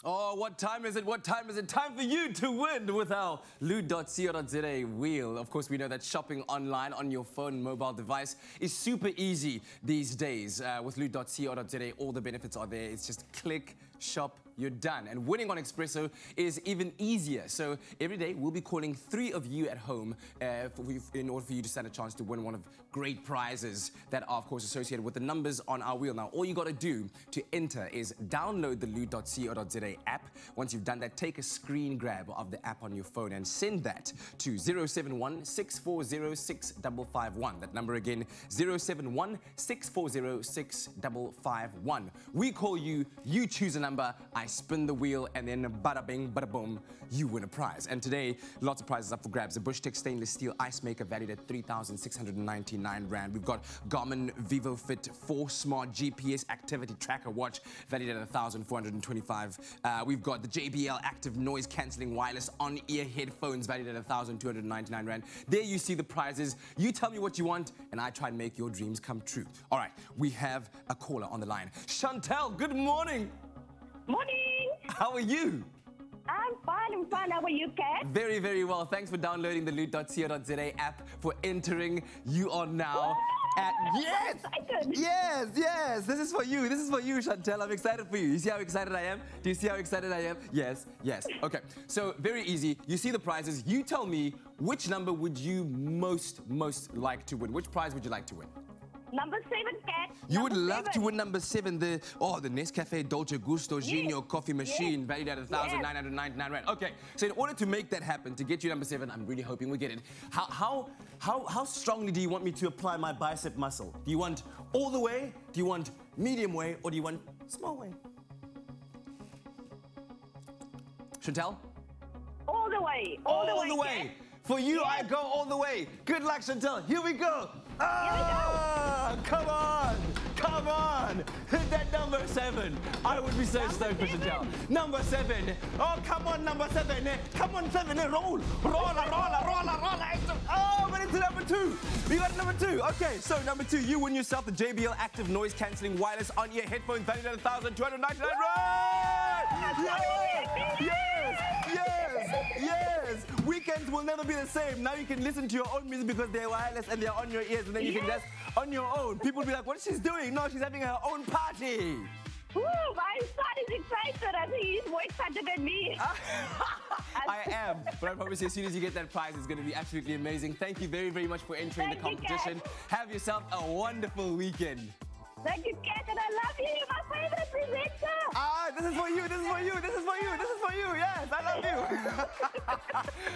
Oh, what time is it? What time is it? Time for you to win with our loot.co.za wheel. Of course, we know that shopping online on your phone, mobile device is super easy these days. With loot.co.za, all the benefits are there. It's just click, shop, you're done. And winning on Expresso is even easier. So every day, we'll be calling 3 of you at home in order for you to stand a chance to win one of great prizes that are, of course, associated with the numbers on our wheel. Now, all you got to do to enter is download the loot.co.za app. Once you've done that, take a screen grab of the app on your phone and send that to 071 640 6551. That number again, 071 640 6551. We call you, you choose a number, I spin the wheel, and then bada bing, bada boom, you win a prize. And today, lots of prizes up for grabs. A Bushtec stainless steel ice maker valued at 3,699 Rand. We've got Garmin VivoFit 4 Smart GPS Activity Tracker Watch valued at 1,425. We've got the JBL Active Noise Cancelling Wireless On-Ear Headphones valued at 1,299 Rand. There you see the prizes. You tell me what you want, and I try and make your dreams come true. All right, we have a caller on the line. Chantel, good morning. Morning. How are you? I'm fine. How are you, Kat? Very, very well. Thanks for downloading the loot.co.za app, for entering. You are now at... Yes! Yes, yes! This is for you. This is for you, Chantel. I'm excited for you. You see how excited I am? Do you see how excited I am? Yes, yes. Okay, so very easy. You see the prizes. You tell me, which number would you most like to win? Which prize would you like to win? Number 7, Kat. You would love to win number 7, the Nescafe Dolce Gusto Genio coffee machine, valued at 1,999 Rand. Okay, so in order to make that happen, to get you number 7, I'm really hoping we get it. How strongly do you want me to apply my bicep muscle? Do you want all the way? Do you want medium way? Or do you want small way? Chantel? All the way. All the way. For you, yes. I go all the way. Good luck, Chantel. Here we go. Ah, come on. Come on. Hit that number 7. I would be so stoked for Chantel. Number 7. Oh, come on, number 7. Come on, 7. Roll. Roller. Oh, but it's number 2. We got number 2. Okay, so number 2, you win yourself the JBL Active Noise Cancelling Wireless On-Ear Headphones valued at 1,299 Rand. Yes. Weekends will never be the same. Now you can listen to your own music because they're wireless and they're on your ears, and then you can just on your own. People will be like, what's she doing? No, she's having her own party. Ooh, my son is excited. I think he's more excited than me. I am. But I promise you, as soon as you get that prize, it's going to be absolutely amazing. Thank you very, very much for entering the competition. Have yourself a wonderful weekend. Thank you, Kat, and I love you. You're my favorite presenter. This is for you, this is for you, this is for you, this is for you. Yes, I love you.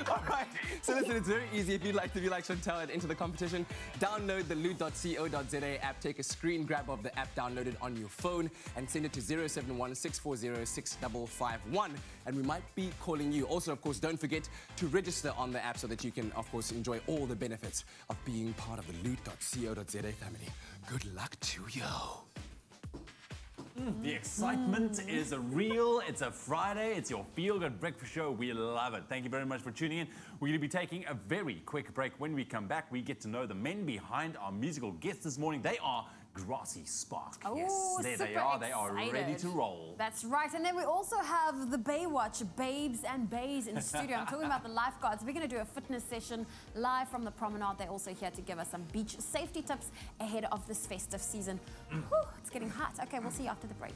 All right. So listen, it's very easy. If you'd like to be like Chantal and enter the competition, download the loot.co.za app, take a screen grab of the app downloaded on your phone and send it to 071-640-6551. And we might be calling you. Also, of course, don't forget to register on the app so that you can, of course, enjoy all the benefits of being part of the loot.co.za family. Good luck to you. The excitement is real. It's a Friday. It's your Feel Good Breakfast Show. We love it. Thank you very much for tuning in. We're going to be taking a very quick break. When we come back, we get to know the men behind our musical guests this morning. They are Grassy Spark. Oh, yes, there they are. They are ready to roll. That's right. And then we also have the Baywatch babes and bays in the studio. I'm talking about the lifeguards. We're going to do a fitness session live from the Promenade. They're also here to give us some beach safety tips ahead of this festive season. Whew, it's getting hot. Okay, we'll see you after the break.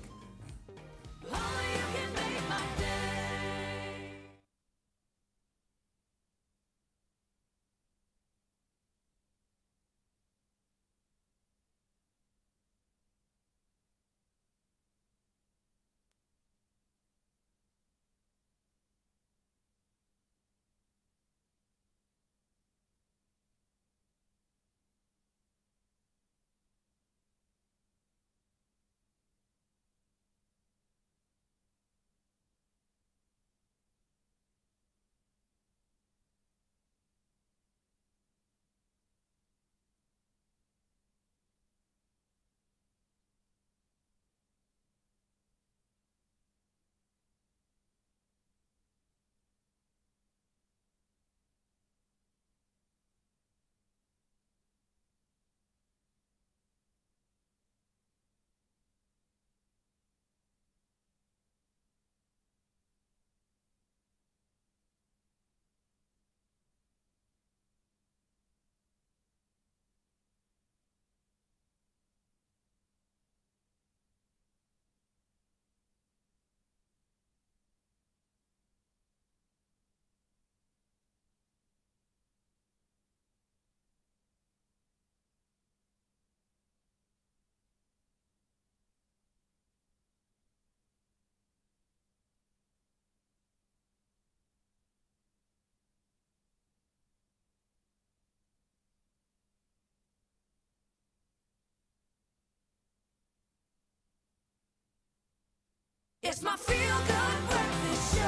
It's my Feel Good Breakfast Show.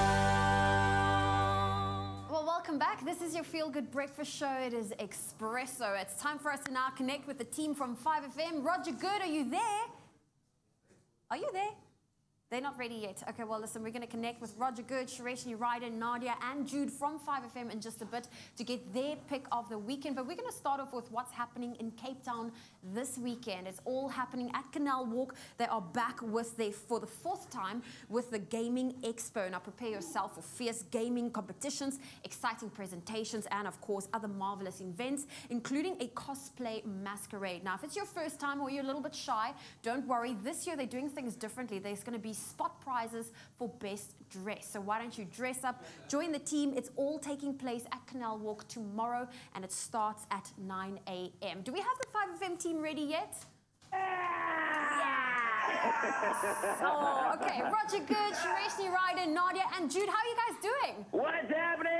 Well, welcome back. This is your Feel Good Breakfast Show. It is Expresso. It's time for us to now connect with the team from 5FM. Roger Good, are you there? Are you there? They're not ready yet. Okay, well, listen, we're going to connect with Roger Good, Shareshni, Ryden, Nadia, and Jude from 5FM in just a bit to get their pick of the weekend. But we're going to start off with what's happening in Cape Town this weekend. It's all happening at Canal Walk. They are back with for the fourth time with the Gaming Expo. Now, prepare yourself for fierce gaming competitions, exciting presentations, and, of course, other marvelous events, including a cosplay masquerade. Now, if it's your first time or you're a little bit shy, don't worry. This year, they're doing things differently. There's going to be spot prizes for best dress. So why don't you dress up, join the team. It's all taking place at Canal Walk tomorrow, and it starts at 9 a.m. Do we have the 5FM team ready yet? Oh, okay. Roger Good, Shareshni, Ryden, Nadia, and Jude. How are you guys doing? What's happening,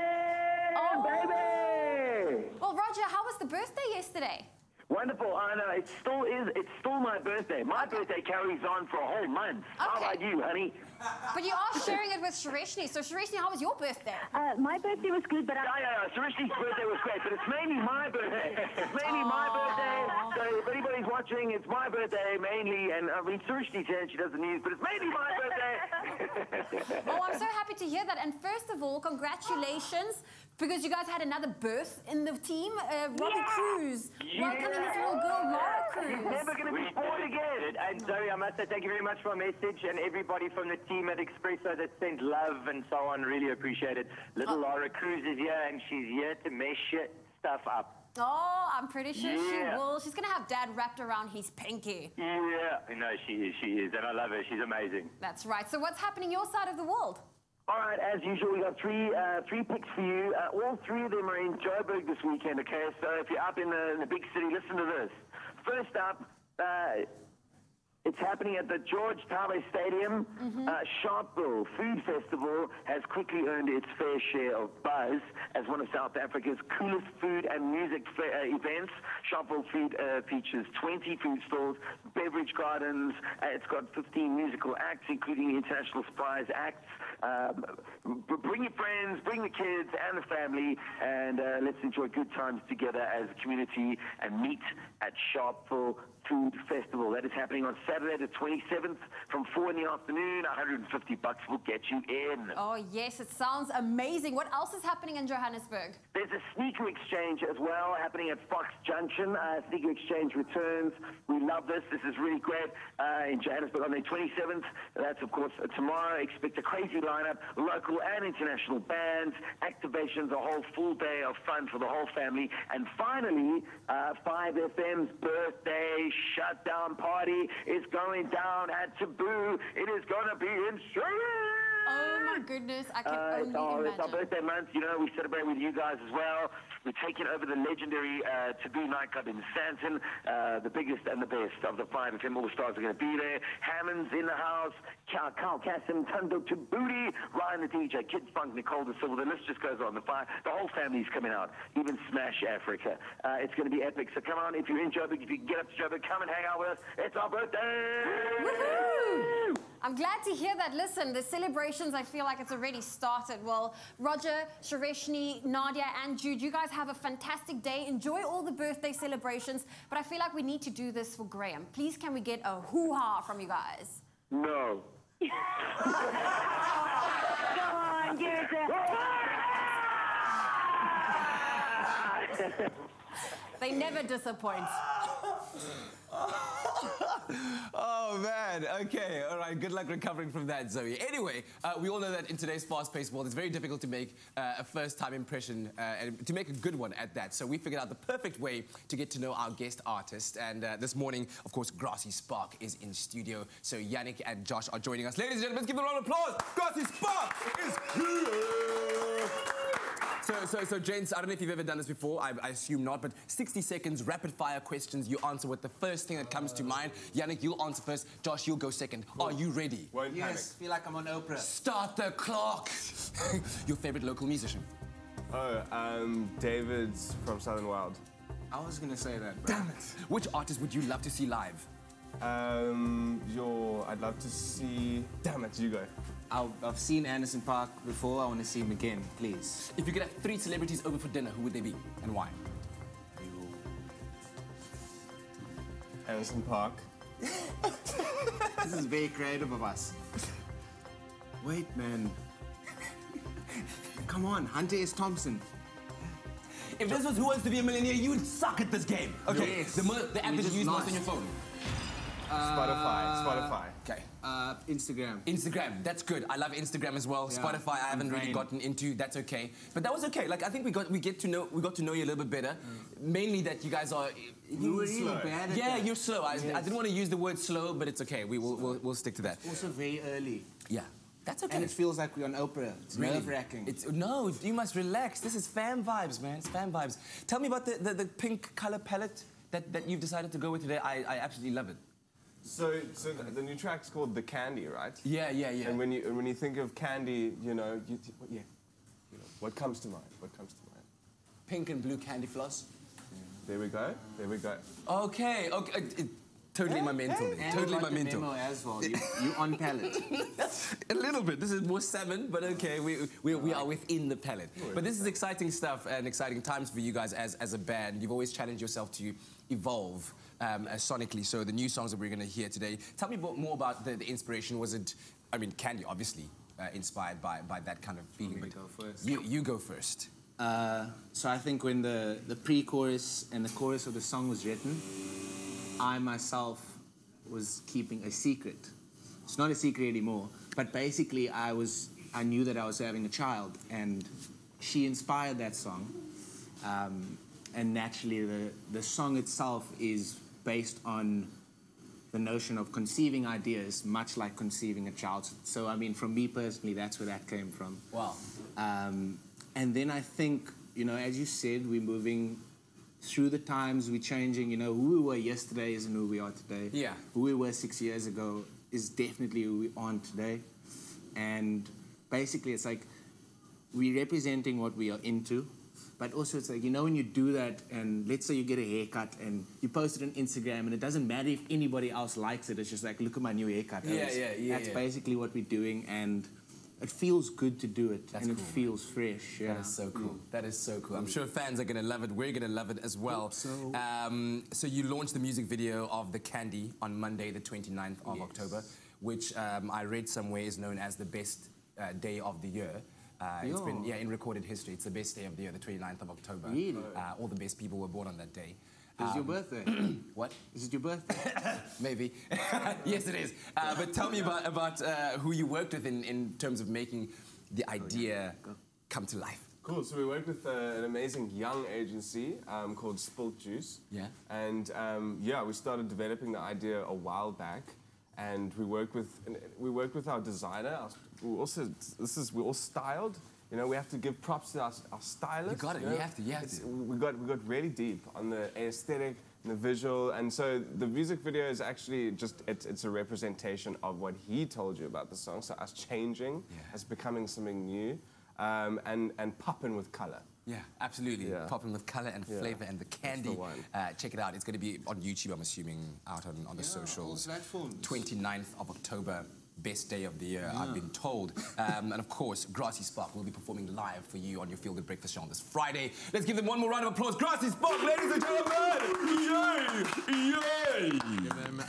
baby? Well, Roger, how was the birthday yesterday? Wonderful. I know it's still my birthday. My birthday carries on for a whole month. How about you, honey? But you are sharing it with Shareshni. So, Shareshni, how was your birthday? My birthday was good, but Shareshni's birthday was great, but it's mainly my birthday. It's mainly my birthday. So if anybody's watching, it's my birthday mainly. And I mean, Shareshni said she does the news, but it's mainly my birthday. Oh, I'm so happy to hear that. And first of all, congratulations, because you guys had another birth in the team. Robbie Cruz, welcoming this little girl, Laura Cruz. She's never going to be born again. And Zoe, I must say thank you very much for my message, and everybody from the team at Expresso that sent love and so on. Really appreciate it. Little Laura Cruz is here, and she's here to mess stuff up. Oh, I'm pretty sure she will. She's going to have Dad wrapped around his pinky. Yeah, no, she is, and I love her. She's amazing. That's right. So what's happening your side of the world? All right, as usual, we got three picks for you. All three of them are in Joburg this weekend, okay? So if you're up in the big city, listen to this. First up, It's happening at the George Tabe Stadium. Sharpeville Food Festival has quickly earned its fair share of buzz as one of South Africa's coolest food and music events. Sharpeville Food features 20 food stalls, beverage gardens. It's got 15 musical acts, including the international surprise acts. Bring your friends, bring the kids and the family, and let's enjoy good times together as a community and meet at Sharpeville Food Festival. That is happening on Saturday the 27th from 4 in the afternoon. $150 will get you in. Oh, yes, it sounds amazing. What else is happening in Johannesburg? There's a sneaker exchange as well happening at Fox Junction. Sneaker exchange returns. We love this. This is really great in Johannesburg on the 27th. That's, of course, tomorrow. Expect a crazy lineup, local and international bands, activations, a whole full day of fun for the whole family. And finally, 5FM's birthday shutdown party is going down at Taboo. It is going to be insane. Oh my goodness, I can only imagine. It's our birthday month, you know, we celebrate with you guys as well. We're taking over the legendary Taboo nightclub in Sandton. The biggest and the best of the 5FM All-Stars are going to be there. Hammond's in the house, Carl Cassim, Tundo Taboody, Ryan the DJ, Kid Funk, Nicole the Silver. The list just goes on. The whole family's coming out, even Smash Africa. It's going to be epic. So come on, if you're in Joburg, if you can get up to Joburg, come and hang out with us. It's our birthday! Woohoo! I'm glad to hear that. Listen, the celebrations, I feel like it's already started. Well, Roger, Shareshni, Nadia, and Jude, you guys have a fantastic day. Enjoy all the birthday celebrations. But I feel like we need to do this for Graham. Please, can we get a hoo-ha from you guys? No. Come on, give it They never disappoint. Oh, man. Okay. All right. Good luck recovering from that, Zoe. Anyway, we all know that in today's fast-paced world, it's very difficult to make a first-time impression and to make a good one at that. So we figured out the perfect way to get to know our guest artist. And this morning, of course, Grassy Spark is in studio. So Yannick and Josh are joining us. Ladies and gentlemen, let's give them a round of applause. Grassy Spark is here. So, gents, I don't know if you've ever done this before. I assume not, but 60 seconds, rapid-fire questions. You answer with the first thing that comes to mind. Yannick, you'll answer first. Josh, you'll go second. Are you ready? Won't panic. Feel like I'm on Oprah. Start the clock. Your favorite local musician? Oh, David's from Southern Wild. I was going to say that, bro. Damn it. Which artist would you love to see live? I'd love to see... Damn it, you go. I've seen Anderson Park before. I want to see him again, please. If you could have 3 celebrities over for dinner, who would they be and why? Anderson Park. This is very creative of us. Wait, man. Come on, Hunter S. Thompson. If this was Who Wants to Be a Millionaire, you would suck at this game. Okay, yes. The app that you use most on your phone. Spotify. Okay. Instagram. Instagram, that's good. I love Instagram as well. Yeah, Spotify, I haven't really gotten into. That's okay. But that was okay. Like I think we got to know you a little bit better. Mainly that you guys are. You were really bad at that. You're slow. I didn't want to use the word slow, but it's okay. We'll stick to that. Also very early. Yeah. That's okay. And it feels like we're on Oprah. It's really nerve-wracking. No, you must relax. This is fam vibes, man. It's fam vibes. Tell me about the pink color palette that you've decided to go with today. I absolutely love it. So the new track's called The Candy, right? Yeah. And when you think of candy, what comes to mind? Pink and blue candy floss. There we go. Okay. Totally my mental. Totally my mental. Memo as well. You on palette. A little bit. This is more 7, but okay, we are within the palette. But this is exciting stuff and exciting times for you guys as a band. You've always challenged yourself to evolve sonically. So the new songs that we're going to hear today. Tell me more about the inspiration. Was it? I mean, Candy obviously inspired by that kind of feeling. But go first. You go first. So I think when the pre-chorus and the chorus of the song was written, I myself was keeping a secret. It's not a secret anymore, but basically I knew that I was having a child, and she inspired that song. And naturally the song itself is based on the notion of conceiving ideas, much like conceiving a child. So I mean, from me personally, that's where that came from. Wow. And then I think, as you said, we're moving through the times we're changing. You know, who we were yesterday isn't who we are today. Yeah. Who we were 6 years ago is definitely who we aren't today. And basically, it's like we're representing what we are into. But also, it's like, you know, when you do that, and let's say you get a haircut and you post it on Instagram, and it doesn't matter if anybody else likes it. It's just like, look at my new haircut. That's basically what we're doing, and it feels good to do it, and it feels fresh. Yeah. That is so cool. That is so cool. I'm sure fans are going to love it. We're going to love it as well. So you launched the music video of The Candy on Monday, the 29th of October, which I read somewhere is known as the best day of the year. It's been, in recorded history, it's the best day of the year, the 29th of October. Really? All the best people were born on that day. Is it your birthday? What? Is it your birthday? Maybe. Yes, it is. But tell me about who you worked with in terms of making the idea come to life. Cool, so we worked with an amazing young agency called Spilt Juice. Yeah. And we started developing the idea a while back. And we worked with our designer. We're all styled. You know, we have to give props to our stylist. You got it. You have to. We got really deep on the aesthetic and the visual, and so the music video is actually just it's a representation of what he told you about the song. So us changing, us becoming something new, and popping with color. Yeah, absolutely. Popping with color and flavor and The Candy. Check it out. It's going to be on YouTube, I'm assuming, out on the socials. 29th of October. Best day of the year, I've been told. And of course, Grassy Spark will be performing live for you on your Feel Good Breakfast show on this Friday. Let's give them one more round of applause. Grassy Spark, ladies and gentlemen! Yay! Yay!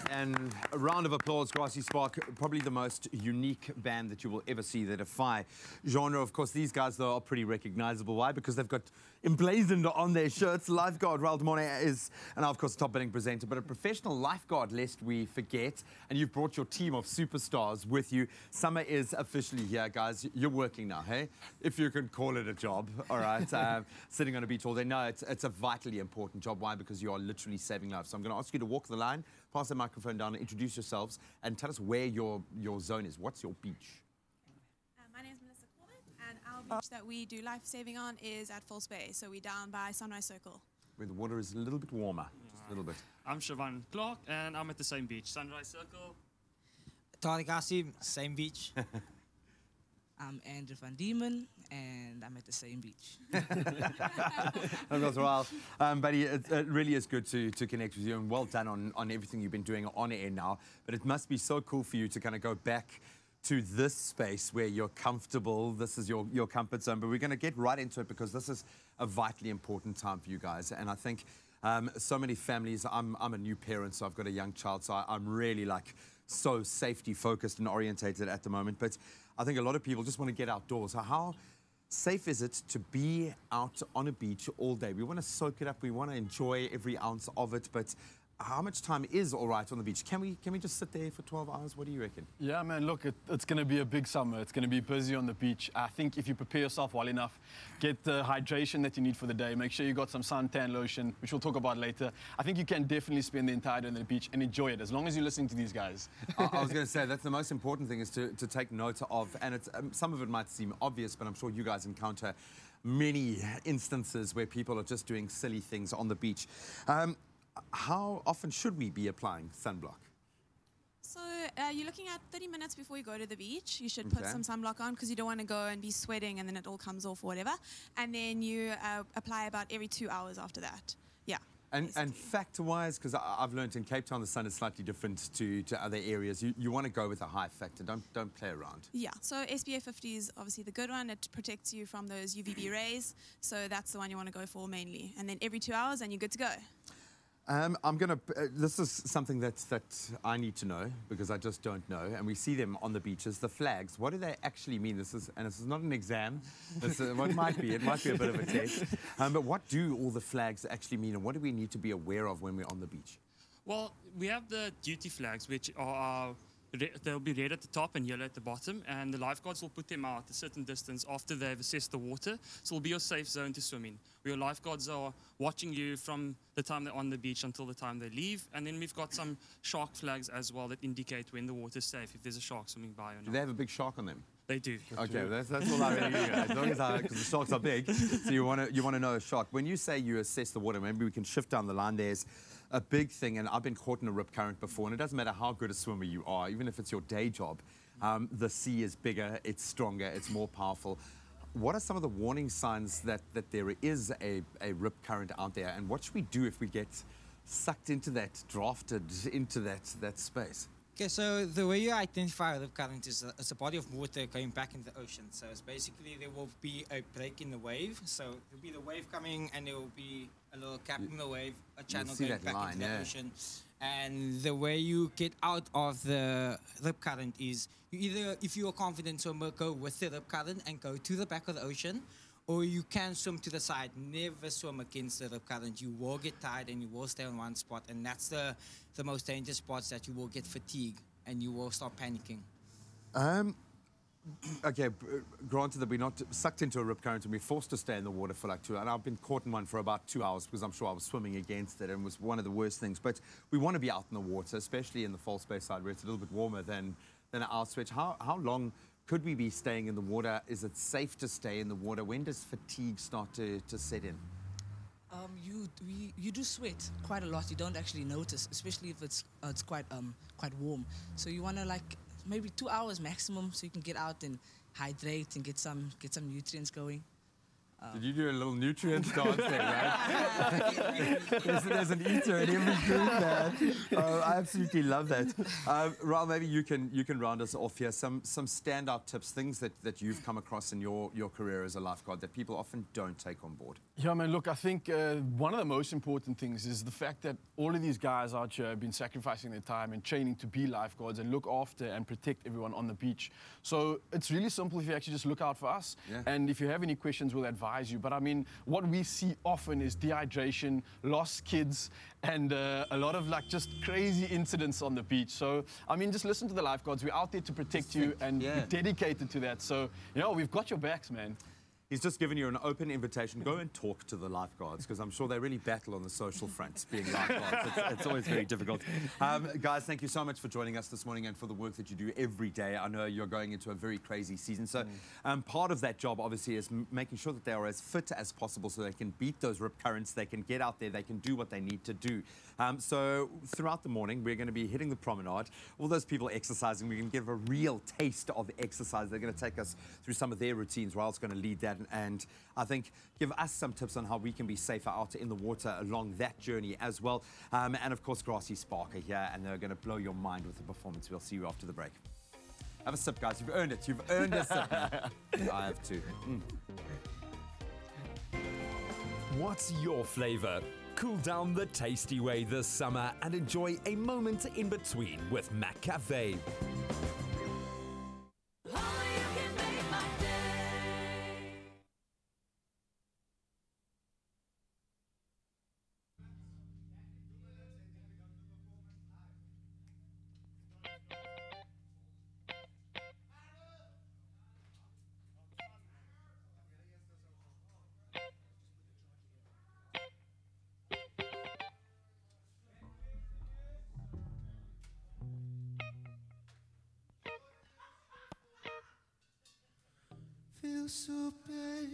And a round of applause, Grassy Spark, probably the most unique band that you will ever see. They defy genre. Of course, these guys, though, are pretty recognizable. Why? Because they've got emblazoned on their shirts. Lifeguard Raul Demone is, and of course, top billing presenter, but a professional lifeguard, lest we forget. And you've brought your team of superstars with you. Summer is officially here, guys. You're working now, hey? If you can call it a job, all right? Sitting on a beach all day. No, it's a vitally important job. Why? Because you are literally saving lives. So I'm going to ask you to walk the line, pass the microphone down, introduce yourselves, and tell us where your zone is. What's your beach? My name is Melissa Corbett, and our beach that we do life-saving on is at False Bay. So we're down by Sunrise Circle. Where the water is a little bit warmer, just a little bit. I'm Siobhan Clark, and I'm at the same beach, Sunrise Circle. Tariq Asim, same beach. I'm Andrew van Diemen, and I'm at the same beach. That goes well. Buddy, it really is good to connect with you, and well done on everything you've been doing on air now. But it must be so cool for you to kind of go back to this space where you're comfortable. This is your comfort zone. But we're going to get right into it because this is a vitally important time for you guys. And I think so many families, I'm a new parent, so I've got a young child, so I'm really like so safety focused and orientated at the moment. But I think a lot of people just want to get outdoors. So how safe is it to be out on a beach all day? We want to soak it up. We want to enjoy every ounce of it. But how much time is all right on the beach? Can we just sit there for 12 hours? What do you reckon? Yeah, man, look, it's going to be a big summer. It's going to be busy on the beach. I think if you prepare yourself well enough, get the hydration that you need for the day, make sure you got some suntan lotion, which we'll talk about later. I think you can definitely spend the entire day on the beach and enjoy it, as long as you're listening to these guys. I was going to say, that's the most important thing, is to take note of, and it's, some of it might seem obvious, but I'm sure you guys encounter many instances where people are just doing silly things on the beach. How often should we be applying sunblock? So you're looking at 30 minutes before you go to the beach. You should put some sunblock on because you don't want to go and be sweating and then it all comes off or whatever. And then you apply about every 2 hours after that. Yeah. And factor-wise, because I've learned in Cape Town the sun is slightly different to other areas. You want to go with a high factor. Don't play around. Yeah. So SPF 50 is obviously the good one. It protects you from those UVB rays. So that's the one you want to go for mainly. And then every 2 hours and you're good to go. I'm going to... this is something that I need to know, because I just don't know. And we see them on the beaches, the flags. What do they actually mean? This is not an exam. This is, well, it might be a bit of a test. But what do all the flags actually mean, and what do we need to be aware of when we're on the beach? Well, we have the duty flags, which are... they'll be red at the top and yellow at the bottom, and the lifeguards will put them out a certain distance after they've assessed the water. So it'll be your safe zone to swim in, where your lifeguards are watching you from the time they're on the beach until the time they leave. And then we've got some shark flags as well that indicate when the water's safe, if there's a shark swimming by or not. Do they have a big shark on them? They do. Okay, that's all I really need. As long as because the sharks are big, so you want to know a shark. When you say you assess the water, maybe we can shift down the line. There's a big thing, and I've been caught in a rip current before, and it doesn't matter how good a swimmer you are, even if it's your day job, the sea is bigger, it's stronger, it's more powerful. What are some of the warning signs that there is a rip current out there, and what should we do if we get sucked into that, drafted into that space? Okay, so the way you identify a rip current is it's a body of water going back into the ocean. So it's basically there will be a break in the wave. So there'll be the wave coming, and there will be a little cap in the wave, a channel going back into the ocean. And the way you get out of the rip current is you either, if you are confident swimmer, go with the rip current and go to the back of the ocean, or you can swim to the side. Never swim against the rip current. You will get tired and you will stay on one spot, and that's the most dangerous spots that you will get fatigue and you will start panicking. Okay, granted that we're not sucked into a rip current and we're forced to stay in the water for like 2 hours. And I've been caught in one for about 2 hours because I'm sure I was swimming against it and it was one of the worst things. But we want to be out in the water, especially in the false bay side where it's a little bit warmer than our switch. How long could we be staying in the water? Is it safe to stay in the water? When does fatigue start to set in? You do sweat quite a lot. You don't actually notice, especially if it's quite warm. So you want to like maybe 2 hours maximum, so you can get out and hydrate and get some nutrients going. Did you do a little nutrient dance there, right? there's an eater in every group, man. I absolutely love that. Raul, maybe you can round us off here. Some standout tips, things that you've come across in your career as a lifeguard that people often don't take on board. Yeah, man, look, I think one of the most important things is the fact that all of these guys out here have been sacrificing their time and training to be lifeguards and look after and protect everyone on the beach. So it's really simple if you actually just look out for us. Yeah. And if you have any questions, we'll advise you. But I mean, what we see often is dehydration, lost kids, and a lot of like just crazy incidents on the beach. So, I mean, just listen to the lifeguards. We're out there to protect you, and we're dedicated to that. So, you know, we've got your backs, man. He's just given you an open invitation. Go and talk to the lifeguards, because I'm sure they really battle on the social front, being lifeguards. It's always very difficult. Guys, thank you so much for joining us this morning and for the work that you do every day. I know you're going into a very crazy season. So part of that job, obviously, is making sure that they are as fit as possible so they can beat those rip currents, they can get out there, they can do what they need to do. So throughout the morning, we're going to be hitting the promenade. All those people exercising, we're going to give a real taste of exercise. They're going to take us through some of their routines. Raul's going to lead that. And I think give us some tips on how we can be safer out in the water along that journey as well. And of course, Grassy Spark are here, and they're going to blow your mind with the performance. We'll see you after the break. Have a sip, guys. You've earned it. You've earned a sip. I have too. What's your flavor? Cool down the tasty way this summer and enjoy a moment in between with Mac Cafe. Feels so bad.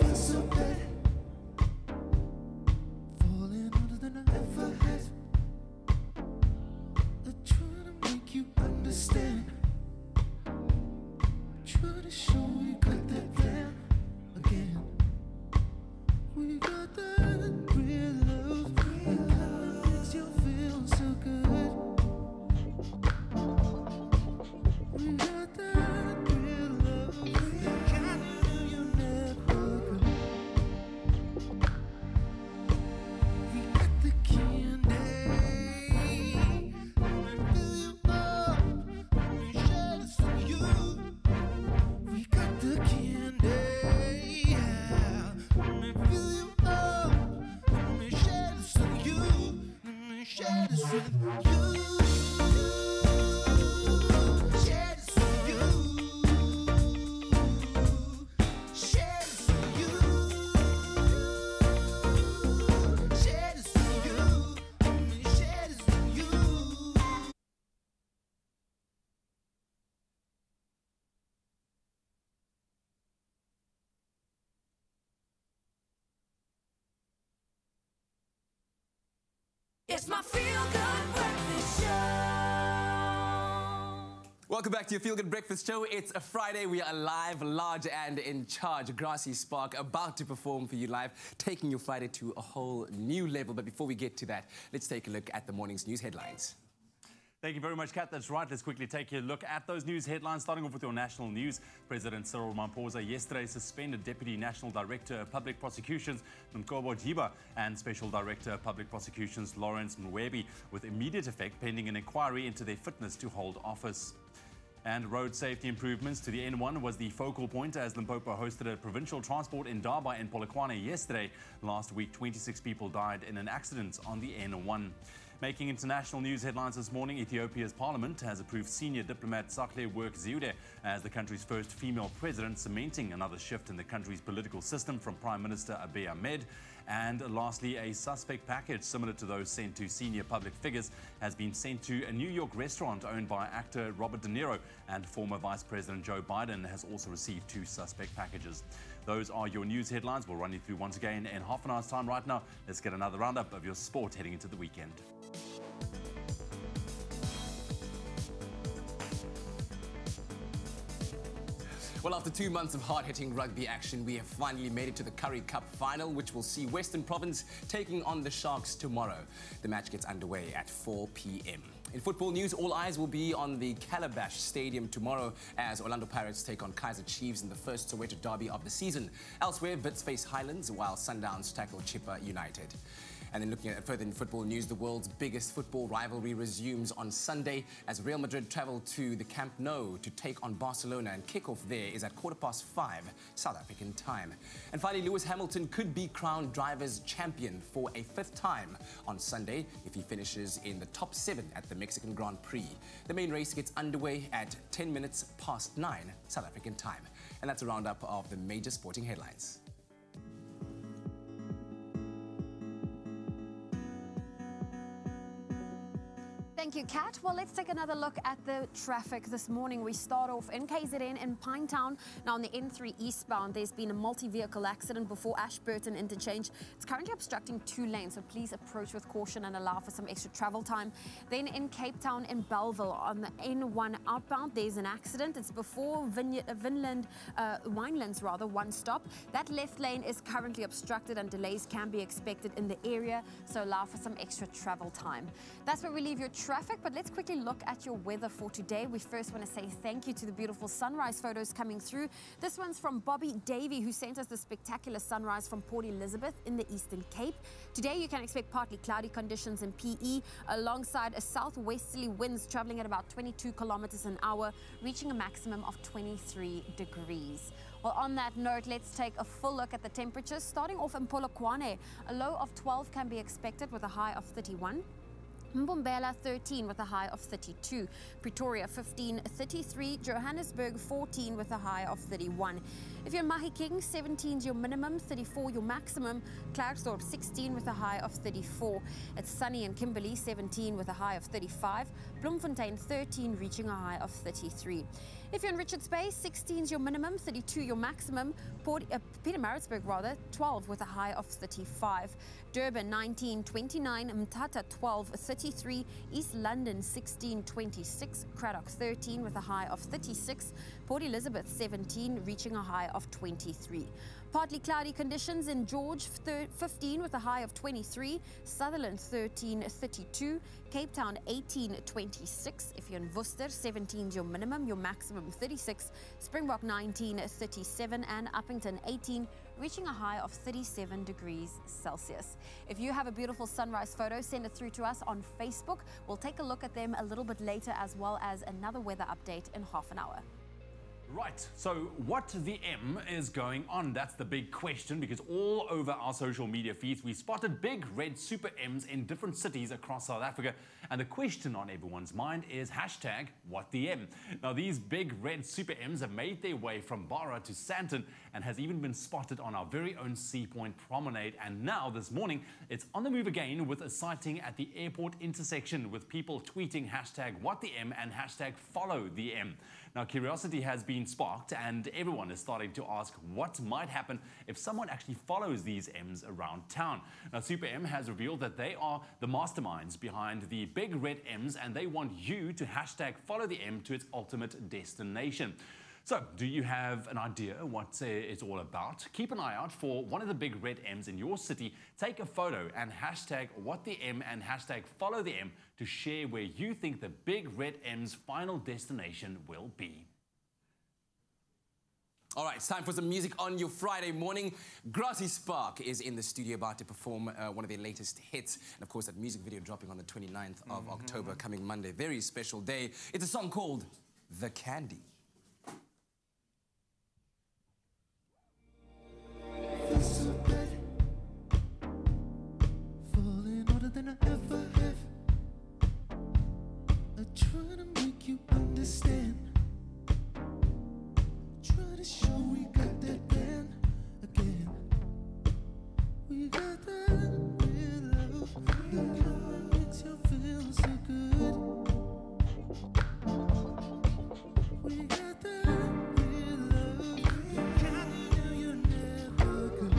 Feels so bad. Falling under the knife I had. I'm trying to make you understand. Trying to show you got that plan again. We got that real love. You feel so good. We got that real love, the kind you never could. We got the candy. Let me fill you up. Let me share this with you. We got It's my feel-good breakfast show. Welcome back to your Feel Good Breakfast Show. It's a Friday. We are alive, large, and in charge. Grassy Spark about to perform for you live, taking your Friday to a whole new level. But before we get to that, let's take a look at the morning's news headlines. Thank you very much, Kat. That's right. Let's quickly take a look at those news headlines. Starting off with your national news. President Cyril Ramaphosa yesterday suspended Deputy National Director of Public Prosecutions Mkobo Jiba and Special Director of Public Prosecutions Lawrence Mwebi with immediate effect pending an inquiry into their fitness to hold office. And road safety improvements to the N1 was the focal point as Limpopo hosted a provincial transport in Durban and Polokwane yesterday. Last week, 26 people died in an accident on the N1. Making international news headlines this morning, Ethiopia's parliament has approved senior diplomat Sahle Work Zewde as the country's first female president, cementing another shift in the country's political system from Prime Minister Abiy Ahmed. And lastly, a suspect package similar to those sent to senior public figures has been sent to a New York restaurant owned by actor Robert De Niro, and former Vice President Joe Biden has also received 2 suspect packages. Those are your news headlines. We'll run you through once again in half an hour's time. Right now, let's get another roundup of your sport heading into the weekend. Well, after 2 months of hard-hitting rugby action, we have finally made it to the Currie Cup final, which will see Western Province taking on the Sharks tomorrow. The match gets underway at 4 p.m. In football news, all eyes will be on the Calabash Stadium tomorrow as Orlando Pirates take on Kaizer Chiefs in the first Soweto derby of the season. Elsewhere, Wits face Highlands, while Sundowns tackle Chippa United. And then looking at further in football news, the world's biggest football rivalry resumes on Sunday as Real Madrid travel to the Camp Nou to take on Barcelona, and kickoff there is at 5:15 South African time. And finally, Lewis Hamilton could be crowned drivers' champion for a 5th time on Sunday if he finishes in the top 7 at the Mexican Grand Prix. The main race gets underway at 9 South African time. And that's a roundup of the major sporting headlines. Thank you, Kat. Well, let's take another look at the traffic this morning. We start off in KZN in Pinetown. Now, on the N3 eastbound, there's been a multi-vehicle accident before Ashburton interchange. It's currently obstructing 2 lanes, so please approach with caution and allow for some extra travel time. Then in Cape Town in Bellville, on the N1 outbound, there's an accident. It's before Winelands, one stop. That left lane is currently obstructed and delays can be expected in the area, so allow for some extra travel time. That's where we leave your traffic, but let's quickly look at your weather for today. We first want to say thank you to the beautiful sunrise photos coming through. This one's from Bobby Davey, who sent us the spectacular sunrise from Port Elizabeth in the Eastern Cape. Today you can expect partly cloudy conditions in PE alongside a southwesterly winds traveling at about 22 kilometers an hour, reaching a maximum of 23 degrees. Well, on that note, let's take a full look at the temperatures. Starting off in Polokwane, a low of 12 can be expected with a high of 31. Mbombela 13 with a high of 32, Pretoria 15, 33, Johannesburg 14 with a high of 31. If you're in Mahikeng, 17 is your minimum, 34 your maximum, Klerksdorp 16 with a high of 34. It's sunny in Kimberley, 17 with a high of 35, Bloemfontein 13 reaching a high of 33. If you're in Richards Bay, 16 is your minimum, 32 your maximum, Pietermaritzburg 12 with a high of 35. Durban 19, 29, Mthatha 12, 33, East London 16, 26, Cradock 13 with a high of 36, Port Elizabeth 17 reaching a high of 23. Partly cloudy conditions in George 15 with a high of 23, Sutherland 13, 32, Cape Town 18, 26. If you're in Worcester, 17 is your minimum, your maximum 36, Springbok 19, 37, and Uppington 18 reaching a high of 37 degrees Celsius. If you have a beautiful sunrise photo, send it through to us on Facebook. We'll take a look at them a little bit later, as well as another weather update in half an hour. Right, so what the M is going on? That's the big question, because all over our social media feeds, we spotted big red super M's in different cities across South Africa. And the question on everyone's mind is hashtag what the M. Now, these big red super M's have made their way from Barra to Sandton and has even been spotted on our very own Sea Point promenade. And now this morning, it's on the move again with a sighting at the airport intersection, with people tweeting hashtag what the M and hashtag follow the M. Now, curiosity has been sparked and everyone is starting to ask what might happen if someone actually follows these M's around town. Now, Super M has revealed that they are the masterminds behind the big red M's and they want you to hashtag follow the M to its ultimate destination. So, do you have an idea what it's all about? Keep an eye out for one of the big red M's in your city. Take a photo and hashtag what the M and hashtag follow the M to share where you think the big red M's final destination will be. All right, it's time for some music on your Friday morning. Grassy Spark is in the studio about to perform one of their latest hits. And of course, that music video dropping on the 29th of October, coming Monday. Very special day. It's a song called The Candy. So good, falling harder than I ever have. I try to make you understand. Try to show we got that plan again. We got that real love. The kind that makes you feel so good. We got that real love. The kind you know you never could.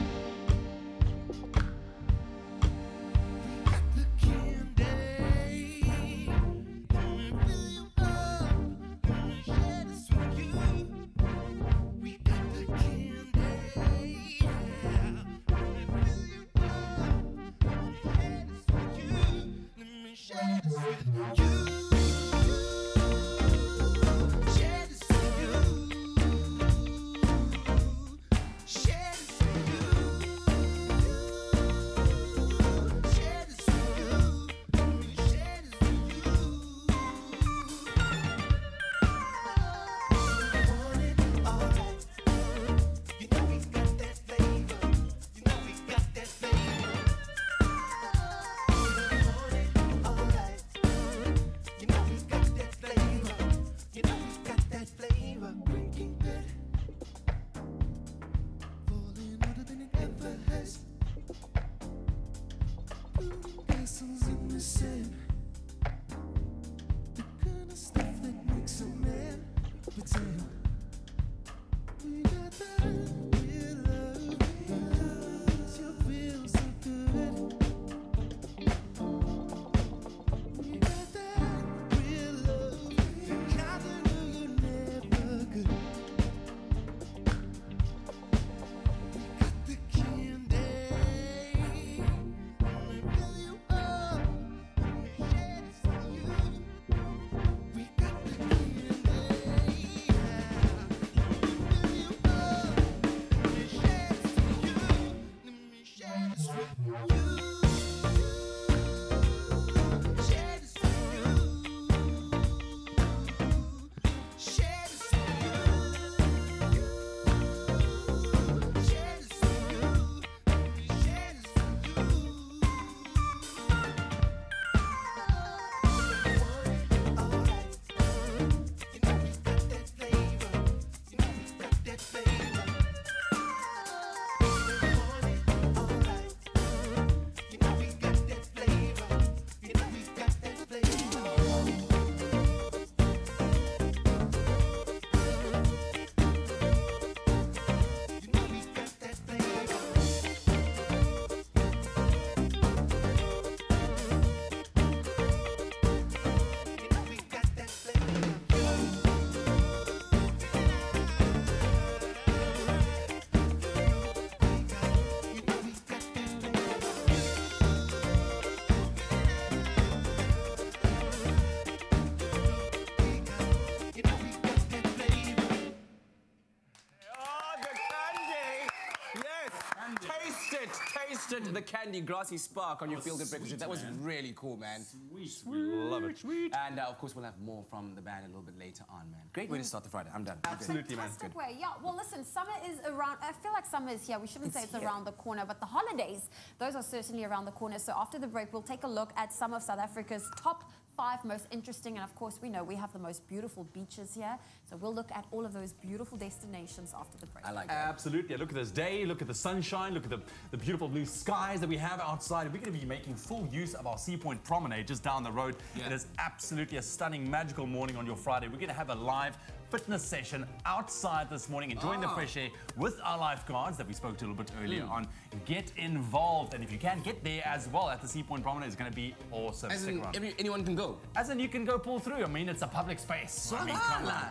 The Candy Grassy Spark on your Feel Good Breakfast. That was really cool, man. Sweet. We love it. Sweet. And of course, we'll have more from the band a little bit later on, man. Great way to start the Friday. I'm done. Absolutely, man. Fantastic way. Yeah, well, listen, summer is around. I feel like summer is here. We shouldn't say it's around the corner, but the holidays, those are certainly around the corner. So after the break, we'll take a look at some of South Africa's top 5 most interesting, and of course we know we have the most beautiful beaches here, so we'll look at all of those beautiful destinations after the break. I like that. Absolutely. Look at this day, look at the sunshine, look at the beautiful blue skies that we have outside. We're going to be making full use of our Sea Point Promenade just down the road. It is absolutely a stunning, magical morning on your Friday. We're going to have a live fitness session outside this morning, enjoying the fresh air with our lifeguards that we spoke to a little bit earlier on. Get involved, and if you can, get there as well at the Sea Point Promenade. It's going to be awesome. As in, anyone can go? As in, you can go pull through. I mean, it's a public space. I mean, come on.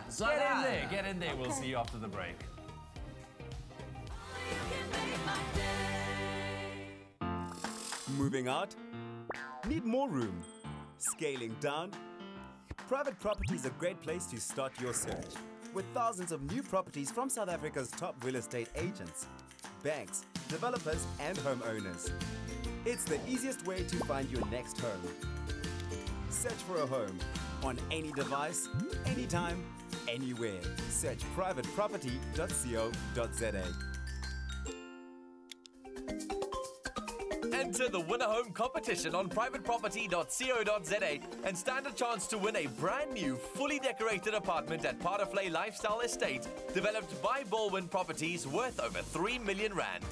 Get in there. We'll see you after the break. Moving out? Need more room? Scaling down? Private property is a great place to start your search. With thousands of new properties from South Africa's top real estate agents, banks, developers and homeowners. It's the easiest way to find your next home. Search for a home on any device, anytime, anywhere. Search privateproperty.co.za. Enter the Win a Home competition on privateproperty.co.za and stand a chance to win a brand new, fully decorated apartment at Paraflay Lifestyle Estate, developed by Baldwin Properties, worth over 3 million rand.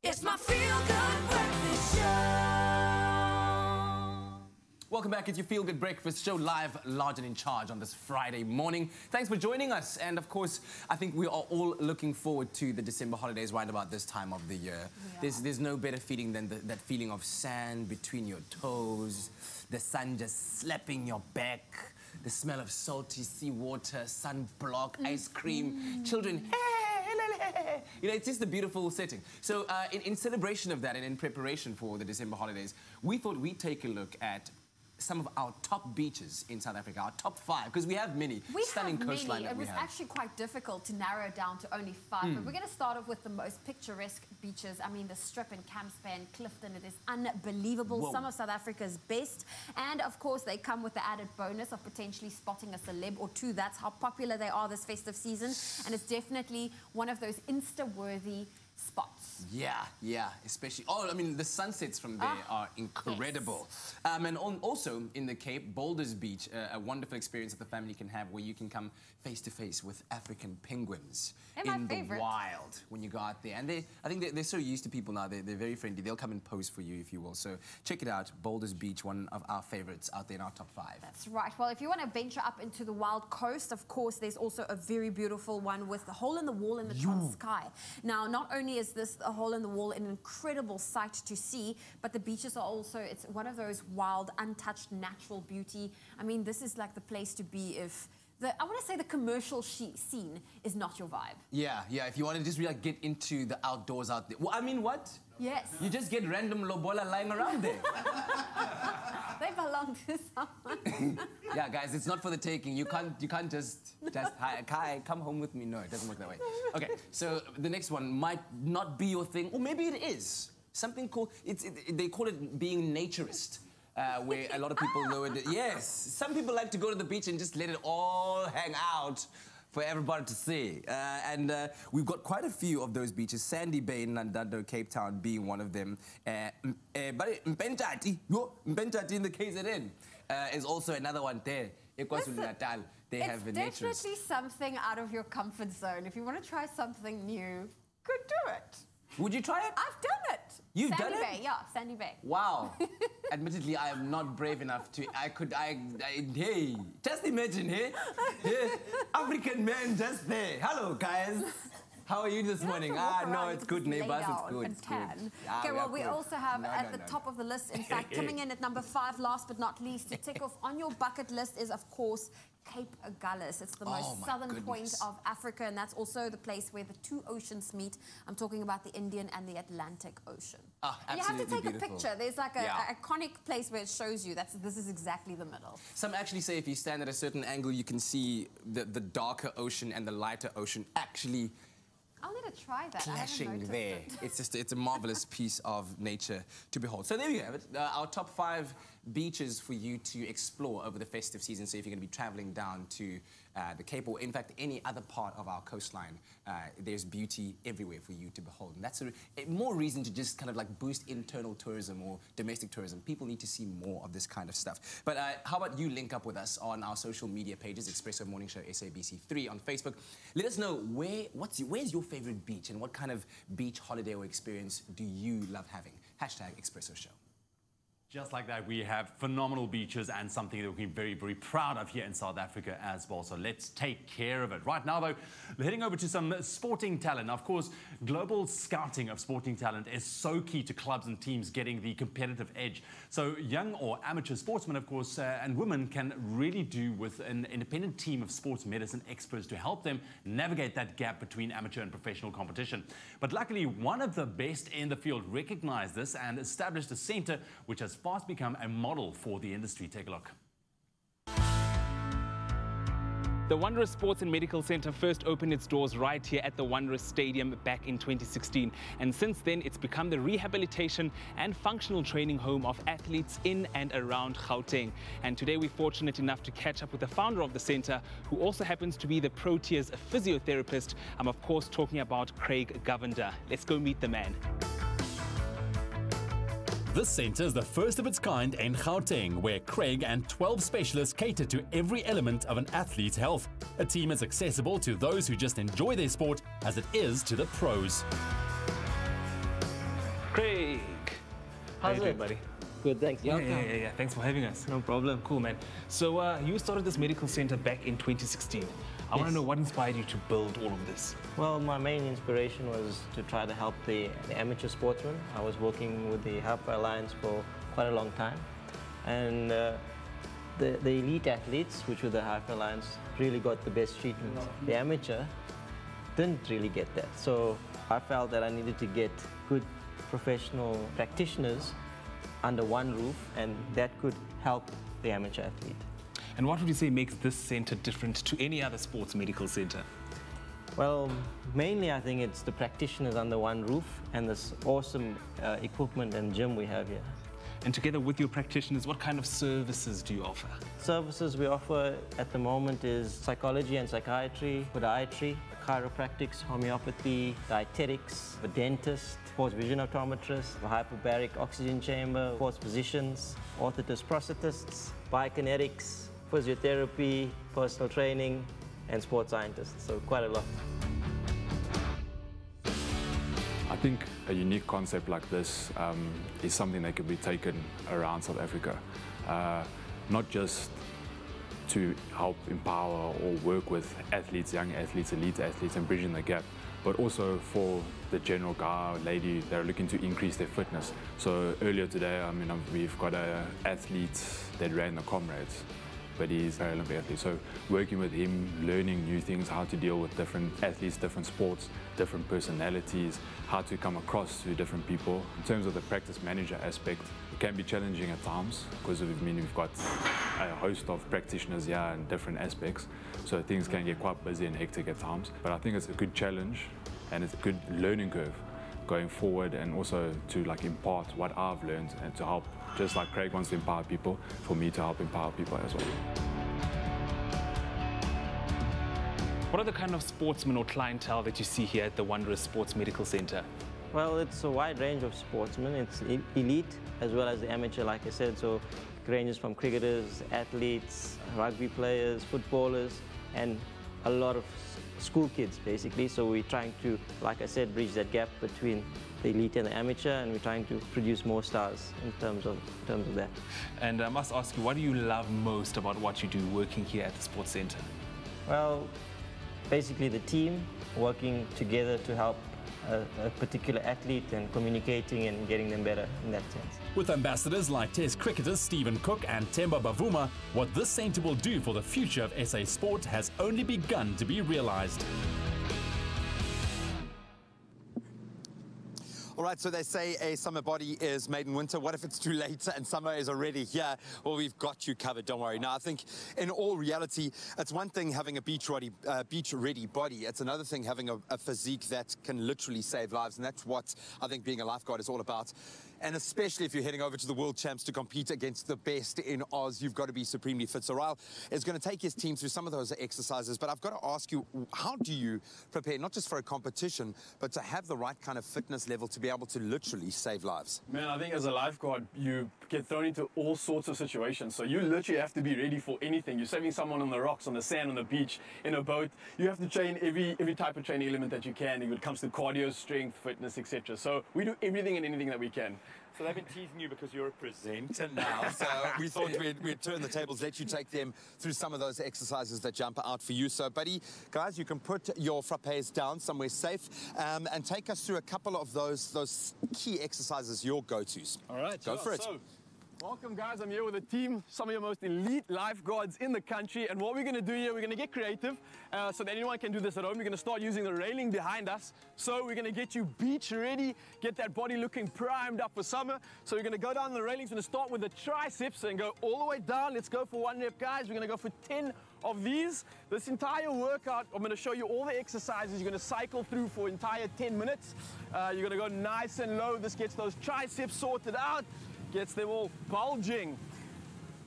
It's my feel-good breakfast show. Welcome back. It's your Feel Good Breakfast Show, live, large and in charge on this Friday morning. Thanks for joining us. And of course, I think we are all looking forward to the December holidays right about this time of the year. Yeah. There's no better feeling than that feeling of sand between your toes, the sun just slapping your back, the smell of salty seawater, sunblock, ice cream, children, you know, it's just a beautiful setting. So in celebration of that and in preparation for the December holidays, we thought we'd take a look at some of our top beaches in South Africa, our top 5, because we have many. Stunning coastline that we have. It was actually quite difficult to narrow it down to only 5, but we're going to start off with the most picturesque beaches. I mean, the Strip in Campspan, Clifton, it is unbelievable. Whoa. Some of South Africa's best. And of course, they come with the added bonus of potentially spotting a celeb or two. That's how popular they are this festive season. And it's definitely one of those Insta-worthy spots. Yeah, especially. Oh, I mean, the sunsets from there are incredible. Yes. And also in the Cape, Boulders Beach, a wonderful experience that the family can have where you can come face to face with African penguins in the wild when you go out there. And I think they're so used to people now. They're very friendly. They'll come and pose for you if you will. So check it out. Boulders Beach, one of our favorites out there in our top 5. That's right. Well, if you want to venture up into the wild coast, of course, there's also a very beautiful one with the hole in the wall in the Transkei. Now, not only is this a hole in the wall, an incredible sight to see, but the beaches are also, it's one of those wild, untouched, natural beauty. I mean, this is like the place to be if I want to say the commercial scene is not your vibe. Yeah, if you want to just really get into the outdoors out there. Well, I mean, what? Yes. You just get random lobola lying around there. They belong to someone. Yeah, guys, it's not for the taking. You can't just hi, come home with me. No, it doesn't work that way. Okay, so the next one might not be your thing, or maybe it is. Something called, they call it being naturist. Where a lot of people know it. Yes, some people like to go to the beach and just let it all hang out for everybody to see. And we've got quite a few of those beaches. Sandy Bay in London, Cape Town being one of them. But Mpentati in the KZN is also another one there. KwaZulu-Natal, they have a naturist. It's definitely something out of your comfort zone. If you want to try something new, go do it. Would you try it? I've done it. You've done it? Sandy Bay, yeah, Sandy Bay. Wow. Admittedly, I am not brave enough to. Hey, just imagine, hey? African man just there. Hello, guys. How are you this morning? No, it's good, neighbors. It's good. It's good. Okay, well, we also have at the top of the list, in fact, coming in at number 5, last but not least, to tick off on your bucket list is, of course, Cape Agulhas. It's the most southern point of Africa, and that's also the place where the 2 oceans meet. I'm talking about the Indian and the Atlantic Ocean. You have to take a picture. There's like an iconic place where it shows you this is exactly the middle. Some actually say if you stand at a certain angle, you can see the darker ocean and the lighter ocean actually I'll need to try that. clashing there. It's a marvelous piece of nature to behold. So there we have it. Our top 5 beaches for you to explore over the festive season. So if you're going to be traveling down to the Cape or in fact any other part of our coastline, there's beauty everywhere for you to behold. And that's more reason to just kind of like boost internal tourism or domestic tourism. People need to see more of this kind of stuff. But how about you link up with us on our social media pages, Expresso Morning Show SABC3 on Facebook. Let us know where's your favorite beach and what kind of beach holiday or experience do you love having? #Expresso Show. Just like that, we have phenomenal beaches and something that we're very, very proud of here in South Africa as well. So let's take care of it. Right now, though, we're heading over to some sporting talent. Now, of course, global scouting of sporting talent is so key to clubs and teams getting the competitive edge. So young or amateur sportsmen, of course, and women can really do with an independent team of sports medicine experts to help them navigate that gap between amateur and professional competition. But luckily, one of the best in the field recognized this and established a center which has fast become a model for the industry. Take a look. The Wanderers Sports and Medical Centre first opened its doors right here at the Wanderers Stadium back in 2016. And since then, it's become the rehabilitation and functional training home of athletes in and around Gauteng. And today we're fortunate enough to catch up with the founder of the centre, who also happens to be the Proteas physiotherapist. I'm of course talking about Craig Govender. Let's go meet the man. This centre is the first of its kind in Gauteng, where Craig and 12 specialists cater to every element of an athlete's health. A team as accessible to those who just enjoy their sport as it is to the pros. Craig, how's it, buddy? Good, thanks. Yeah. Thanks for having us. No problem. Cool, man. So you started this medical centre back in 2016. I want to know what inspired you to build all of this. Well, my main inspiration was to try to help the amateur sportsmen. I was working with the Halfway Alliance for quite a long time. And the elite athletes, which were the Halfway Alliance, really got the best treatment. The amateur didn't really get that. So I felt that I needed to get good professional practitioners under one roof, and that could help the amateur athlete. And what would you say makes this centre different to any other sports medical centre? Well, mainly I think it's the practitioners under one roof and this awesome equipment and gym we have here. And together with your practitioners, what kind of services do you offer? Services we offer at the moment is psychology and psychiatry, podiatry, chiropractics, homeopathy, dietetics, a dentist, sports vision optometrist, a hyperbaric oxygen chamber, sports physicians, orthotists, prosthetists, biokinetics, physiotherapy, personal training, and sports scientists, so quite a lot. I think a unique concept like this is something that could be taken around South Africa, not just to help empower or work with athletes, young athletes, elite athletes, and bridging the gap, but also for the general guy or lady that are looking to increase their fitness. So earlier today, we've got an athlete that ran the Comrades, but he's an Paralympic athlete. So working with him, learning new things, how to deal with different athletes, different sports, different personalities, how to come across to different people. In terms of the practice manager aspect, it can be challenging at times because we've got a host of practitioners here in different aspects. So things can get quite busy and hectic at times. But I think it's a good challenge and it's a good learning curve going forward, and also to impart what I've learned and to help, just like Craig wants to empower people, for me to help empower people as well. What are the kind of sportsmen or clientele that you see here at the Wanderers Sports Medical Centre? Well, it's a wide range of sportsmen. It's elite as well as the amateur, like I said, so it ranges from cricketers, athletes, rugby players, footballers, and a lot of school kids, basically. So we're trying to, like I said, bridge that gap between the elite and the amateur, and we're trying to produce more stars in terms of that. And I must ask you, what do you love most about what you do working here at the Sports Centre? Well, basically the team working together to help a particular athlete and communicating and getting them better in that sense. With ambassadors like Test cricketers Stephen Cook and Themba Bavuma, what this centre will do for the future of SA sport has only begun to be realised. All right, so they say a summer body is made in winter. What if it's too late and summer is already here? Well, we've got you covered, don't worry. Now, I think in all reality, it's one thing having a beach-ready body. It's another thing having a physique that can literally save lives, and that's what I think being a lifeguard is all about. And especially if you're heading over to the World Champs to compete against the best in Oz, you've got to be supremely fit. So Ryle is going to take his team through some of those exercises, but I've got to ask you, how do you prepare, not just for a competition, but to have the right kind of fitness level to be able to literally save lives? Man, I think as a lifeguard, you get thrown into all sorts of situations. So you literally have to be ready for anything. You're saving someone on the rocks, on the sand, on the beach, in a boat. You have to train every type of training element that you can when it comes to cardio, strength, fitness, etc. So we do everything and anything that we can. So they've been teasing you because you're a presenter now. So we thought we'd turn the tables, let you take them through some of those exercises that jump out for you. So, buddy, guys, you can put your frappes down somewhere safe and take us through a couple of those key exercises, your go-tos. All right, go for it. So, welcome, guys. I'm here with a team, some of your most elite lifeguards in the country. And what we're going to do here, we're going to get creative so that anyone can do this at home. We're going to start using the railing behind us. So we're going to get you beach ready, get that body looking primed up for summer. So we're going to go down the railings. We're going to start with the triceps and go all the way down. Let's go for 1 rep, guys. We're going to go for 10 of these. This entire workout, I'm going to show you all the exercises you're going to cycle through for an entire 10 minutes. You're going to go nice and low. This gets those triceps sorted out. Gets them all bulging.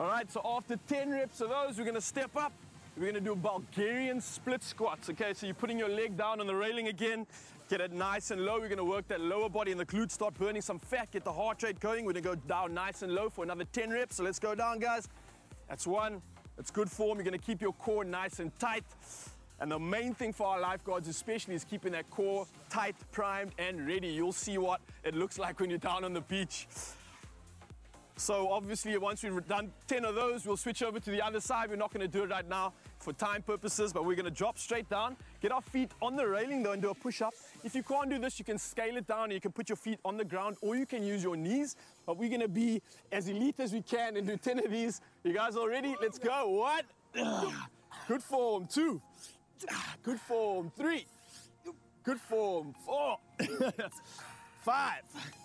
All right, so after 10 reps of those, we're going to step up. We're going to do Bulgarian split squats. Okay, so you're putting your leg down on the railing again. Get it nice and low. We're going to work that lower body and the glutes, start burning some fat, get the heart rate going. We're going to go down nice and low for another 10 reps. So let's go down, guys. That's one. That's good form. You're going to keep your core nice and tight. And the main thing for our lifeguards especially is keeping that core tight, primed, and ready. You'll see what it looks like when you're down on the beach. So obviously once we've done 10 of those, we'll switch over to the other side. We're not going to do it right now for time purposes, but we're going to drop straight down, get our feet on the railing though and do a push-up. If you can't do this, you can scale it down and you can put your feet on the ground or you can use your knees, but we're going to be as elite as we can and do 10 of these. You guys all ready? Let's go. 1. Good form. 2. Good form. 3. Good form. 4. 5.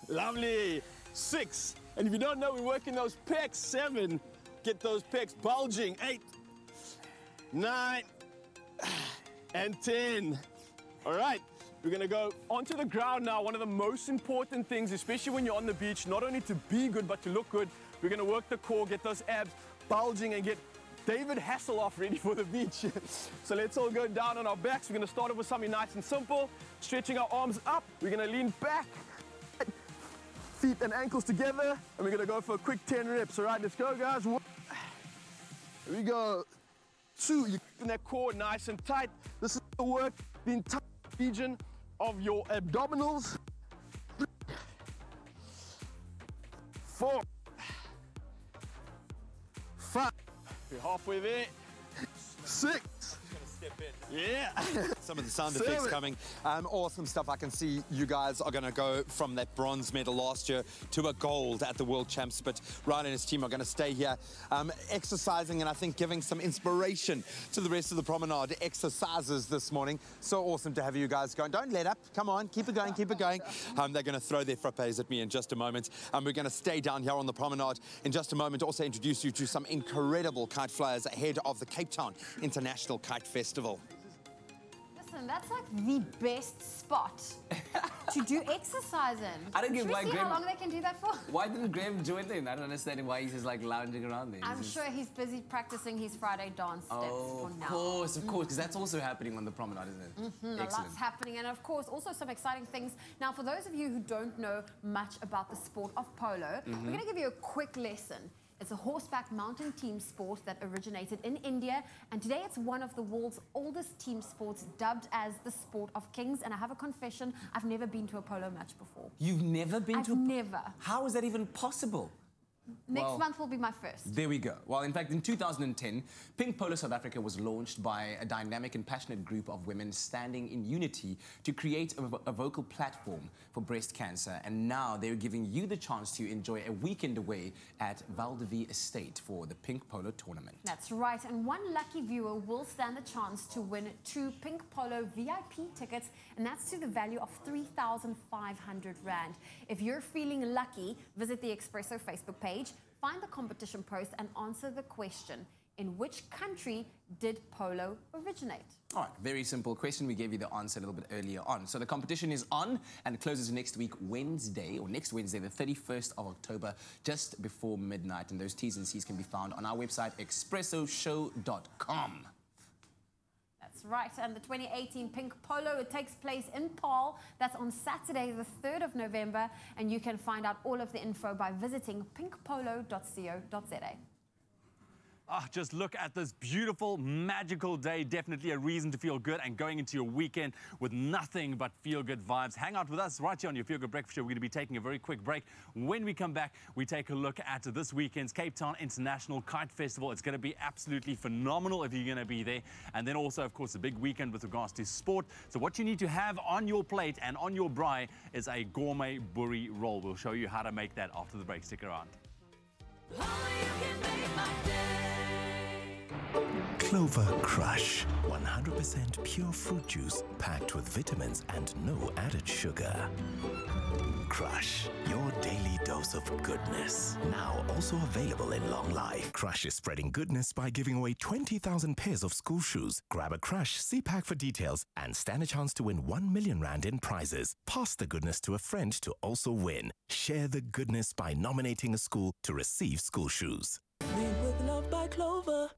Lovely. 6. And if you don't know, we're working those pecs. 7. Get those pecs bulging. 8. 9. And 10. All right. We're going to go onto the ground now. One of the most important things, especially when you're on the beach, not only to be good, but to look good, we're going to work the core, get those abs bulging and get David Hasselhoff ready for the beach. So let's all go down on our backs. We're going to start off with something nice and simple. Stretching our arms up. We're going to lean back. Feet and ankles together. And we're going to go for a quick 10 reps. All right, let's go, guys. 1. Here we go. 2. You're keeping that core nice and tight. This is the work, the entire region of your abdominals. 3. 4. 5. We're halfway there. 6. Yeah. Some of the sound effects coming. Awesome stuff. I can see you guys are going to go from that bronze medal last year to a gold at the World Champs, but Ryan and his team are going to stay here exercising and I think giving some inspiration to the rest of the promenade exercises this morning. So awesome to have you guys going. Don't let up. Come on, keep it going, keep it going. They're going to throw their frappes at me in just a moment. We're going to stay down here on the promenade in just a moment. Also introduce you to some incredible kite flyers ahead of the Cape Town International Kite Festival. Listen, that's like the best spot to do exercise in. I don't get why see Graham... how long they can do that for? Why didn't Graham join in? I don't understand why he's just like lounging around there. I'm sure he's busy practicing his Friday dance steps for now. Of course, because that's also happening on the promenade, isn't it? A lot's happening, and of course, also some exciting things. Now, for those of you who don't know much about the sport of polo, we're going to give you a quick lesson. It's a horseback mountain team sport that originated in India, and today it's one of the world's oldest team sports, dubbed as the sport of kings. And I have a confession, I've never been to a polo match before. You've never been to a... Never. How is that even possible? Next month will be my first. There we go. Well, in fact, in 2010, Pink Polo South Africa was launched by a dynamic and passionate group of women standing in unity to create a vocal platform for breast cancer. And now they're giving you the chance to enjoy a weekend away at Valdevie Estate for the Pink Polo tournament. That's right. And one lucky viewer will stand the chance to win 2 Pink Polo VIP tickets, and that's to the value of 3,500 Rand. If you're feeling lucky, visit the Expresso Facebook page, find the competition post and answer the question: in which country did polo originate? All right, very simple question. We gave you the answer a little bit earlier on. So the competition is on and it closes next week, Wednesday, or next Wednesday, the 31st of October, just before midnight. And those T's and C's can be found on our website, expressoshow.com. That's right, and the 2018 Pink Polo, it takes place in Paarl. That's on Saturday, the 3rd of November, and you can find out all of the info by visiting pinkpolo.co.za. Just look at this beautiful, magical day. Definitely a reason to feel good and going into your weekend with nothing but feel-good vibes. Hang out with us right here on your Feel Good Breakfast Show. We're going to be taking a very quick break. When we come back, we take a look at this weekend's Cape Town International Kite Festival. It's going to be absolutely phenomenal if you're going to be there. And then also, of course, a big weekend with regards to sport. So what you need to have on your plate and on your braai is a gourmet boerie roll. We'll show you how to make that after the break. Stick around. Clover Crush, 100% pure fruit juice packed with vitamins and no added sugar. Crush, your daily dose of goodness. Now also available in long life. Crush is spreading goodness by giving away 20,000 pairs of school shoes. Grab a Crush, see pack for details, and stand a chance to win 1 million Rand in prizes. Pass the goodness to a friend to also win. Share the goodness by nominating a school to receive school shoes. Made with love by Clover.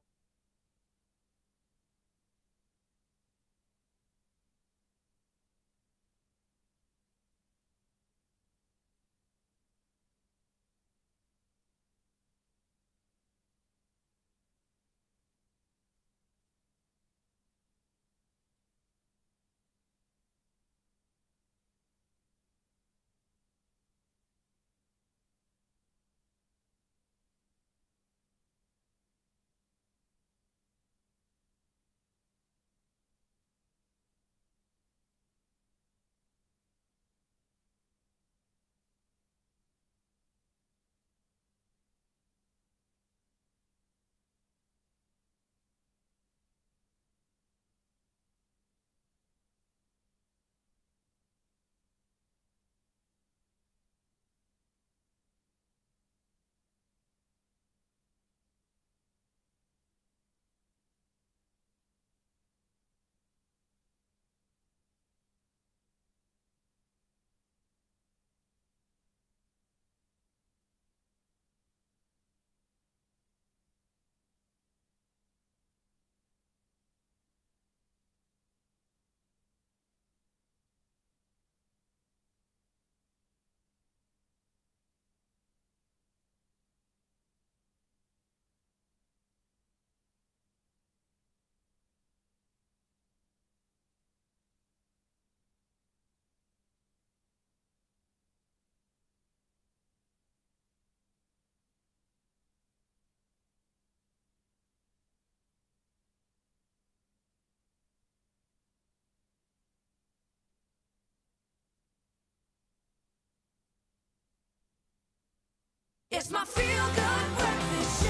It's my feel-good breakfast show.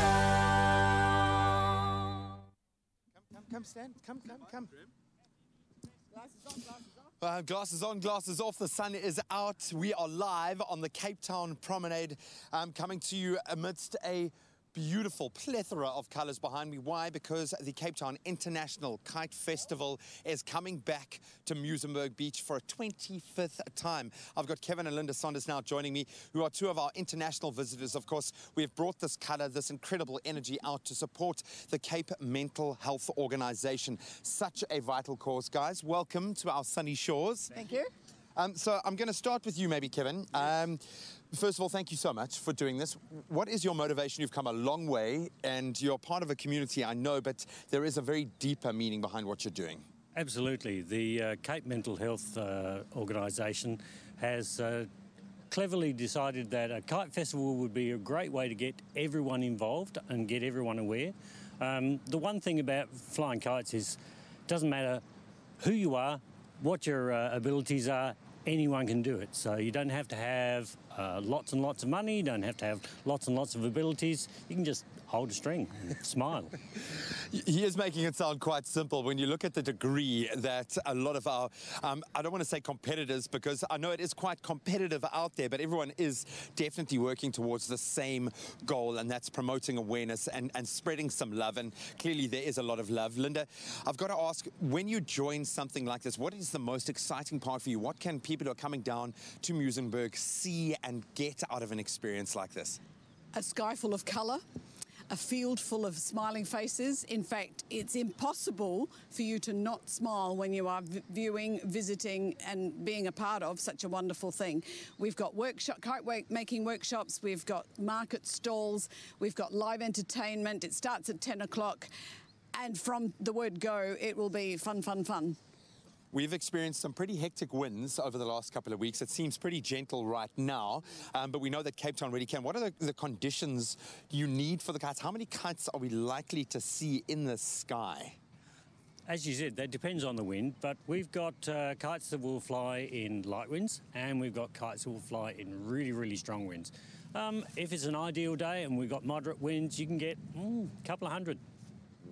Come, Stan. Come. Glasses on, glasses off. The sun is out. We are live on the Cape Town Promenade, coming to you amidst a beautiful plethora of colours behind me. Why? Because the Cape Town International Kite Festival is coming back to Muizenberg Beach for a 25th time. I've got Kevin and Linda Saunders now joining me, who are two of our international visitors. Of course, we've brought this colour, this incredible energy out to support the Cape Mental Health Organisation. Such a vital cause. Guys, welcome to our sunny shores. Thank you. So I'm going to start with you maybe, Kevin. First of all, thank you so much for doing this. What is your motivation? You've come a long way and you're part of a community, I know, but there is a very deeper meaning behind what you're doing. Absolutely. The Cape Mental Health Organisation has cleverly decided that a kite festival would be a great way to get everyone involved and get everyone aware. The one thing about flying kites is it doesn't matter who you are, what your abilities are, anyone can do it. So you don't have to have lots and lots of money, you don't have to have lots and lots of abilities. You can just hold a string and smile. He is making it sound quite simple when you look at the degree that a lot of our, I don't want to say competitors, because I know it is quite competitive out there, but everyone is definitely working towards the same goal, and that's promoting awareness and spreading some love, and clearly there is a lot of love. Linda, I've got to ask, when you join something like this, what is the most exciting part for you? What can people who are coming down to Muizenberg see and get out of an experience like this? A sky full of colour, a field full of smiling faces. In fact, it's impossible for you to not smile when you are viewing, visiting and being a part of such a wonderful thing. We've got kite making workshops, we've got market stalls, we've got live entertainment. It starts at 10 o'clock and from the word go, it will be fun, fun, fun. We've experienced some pretty hectic winds over the last couple of weeks. It seems pretty gentle right now, but we know that Cape Town really can. What are the conditions you need for the kites? How many kites are we likely to see in the sky? As you said, that depends on the wind, but we've got kites that will fly in light winds, and we've got kites that will fly in really, really strong winds. If it's an ideal day and we've got moderate winds, you can get a couple of hundred.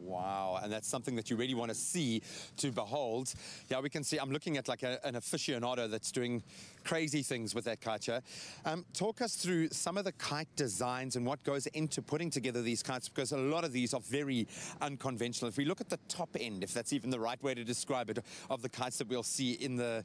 Wow, and that's something that you really want to see, to behold. Yeah, we can see, I'm looking at like an aficionado that's doing crazy things with that kite here. Talk us through some of the kite designs and what goes into putting together these kites, because a lot of these are very unconventional. If we look at the top end, if that's even the right way to describe it, of the kites that we'll see in the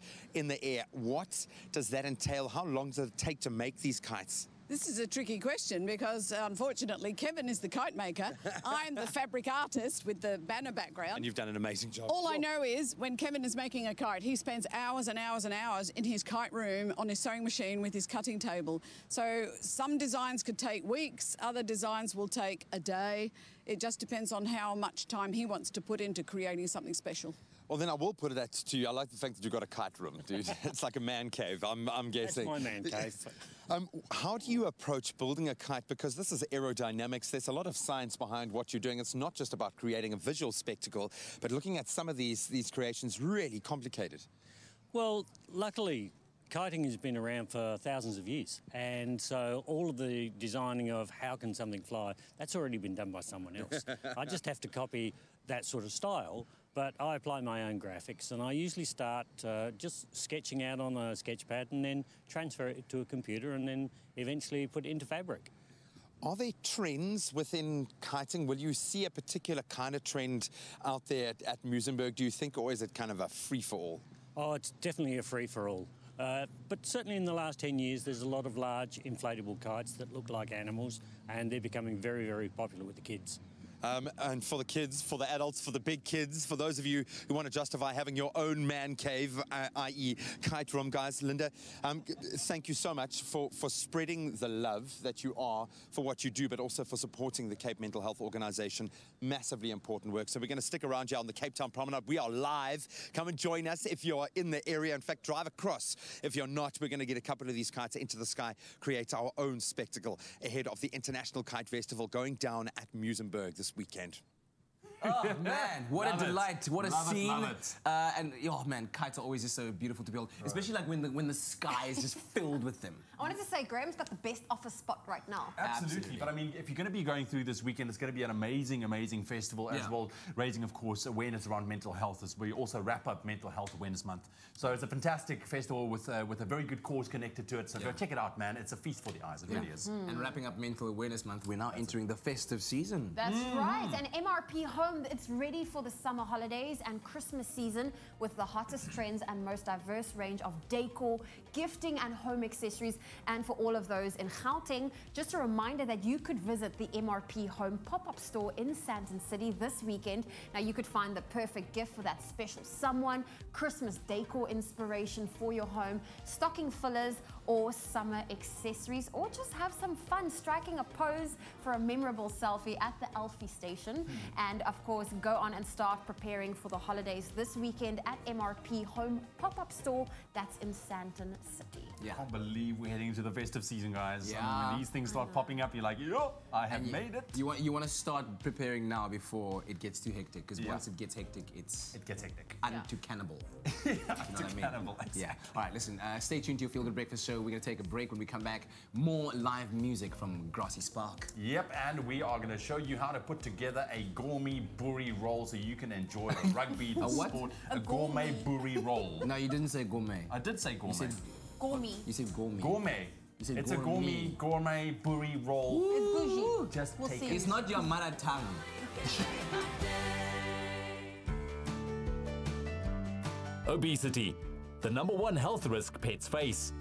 air, what does that entail? How long does it take to make these kites? This is a tricky question because, unfortunately, Kevin is the kite maker. I'm the fabric artist with the banner background. And you've done an amazing job. All I know is when Kevin is making a kite, he spends hours and hours and hours in his kite room on his sewing machine with his cutting table. So some designs could take weeks, other designs will take a day. It just depends on how much time he wants to put into creating something special. Well, then I will put it to you. I like the fact that you've got a kite room, dude. It's like a man cave, I'm guessing. That's my man cave. How do you approach building a kite? Because this is aerodynamics. There's a lot of science behind what you're doing. It's not just about creating a visual spectacle, but looking at some of these creations really complicated. Well, luckily, kiting has been around for thousands of years, and so all of the designing of how can something fly, that's already been done by someone else. I just have to copy that sort of style, but I apply my own graphics, and I usually start just sketching out on a sketch pad and then transfer it to a computer and then eventually put it into fabric. Are there trends within kiting? Will you see a particular kind of trend out there at Muizenberg, do you think, or is it kind of a free-for-all? Oh, it's definitely a free-for-all. But certainly in the last 10 years, there's a lot of large inflatable kites that look like animals, and they're becoming very, very popular with the kids. And for the kids, for the adults, for the big kids, for those of you who want to justify having your own man cave, i.e. kite room, guys, Linda, thank you so much for spreading the love that you are for what you do, but also for supporting the Cape Mental Health Organisation. Massively important work. So we're going to stick around here on the Cape Town Promenade. We are live. Come and join us if you're in the area. In fact, drive across. If you're not, we're going to get a couple of these kites into the sky, create our own spectacle ahead of the International Kite Festival going down at Muizenberg this weekend. Oh, man, what Love a it. delight. What a Love it, scene. love it. And, oh, man, kites are always just so beautiful to build, especially like when the sky is just filled with them. I wanted to say, Graham's got the best office spot right now. Absolutely. But I mean, if you're going to be going through this weekend, it's going to be an amazing, amazing festival as well, raising, of course, awareness around mental health as we also wrap up Mental Health Awareness Month. So it's a fantastic festival with a very good cause connected to it. So go check it out, man. It's a feast for the eyes. It really is. And wrapping up Mental Awareness Month, we're now entering the festive season. That's right. And MRP Home, it's ready for the summer holidays and Christmas season with the hottest trends and most diverse range of decor, gifting and home accessories. And for all of those in Gauteng, just a reminder that you could visit the MRP Home pop-up store in Sandton City this weekend. Now you could find the perfect gift for that special someone, Christmas decor inspiration for your home, stocking fillers or summer accessories, or just have some fun striking a pose for a memorable selfie at the Elfie station. And of course, go on and start preparing for the holidays this weekend at MRP Home pop-up store that's in Sandton City. I can't believe we're heading into the festive season, guys. I mean, Yeah. when these things start popping up, you're like, yo, I have made it. You want to start preparing now before it gets too hectic, because once it gets hectic, it gets hectic. To cannibal. You know what I mean? Cannibal. Yeah. All right, listen, stay tuned to your Feel Good Breakfast show. We're going to take a break. When we come back, more live music from Grassy Spark. Yep, and we are going to show you how to put together a gourmet bourrie roll so you can enjoy the rugby A what? sport. A gourmet bourrie roll. No, you didn't say gourmet. I did say gourmet. You said gourmet. You said gourmet. Gourmet. You said It's a gourmet bourrie roll. It's bougie. Just We'll take see. it. It's not your mother tongue. Obesity, the #1 health risk pets face.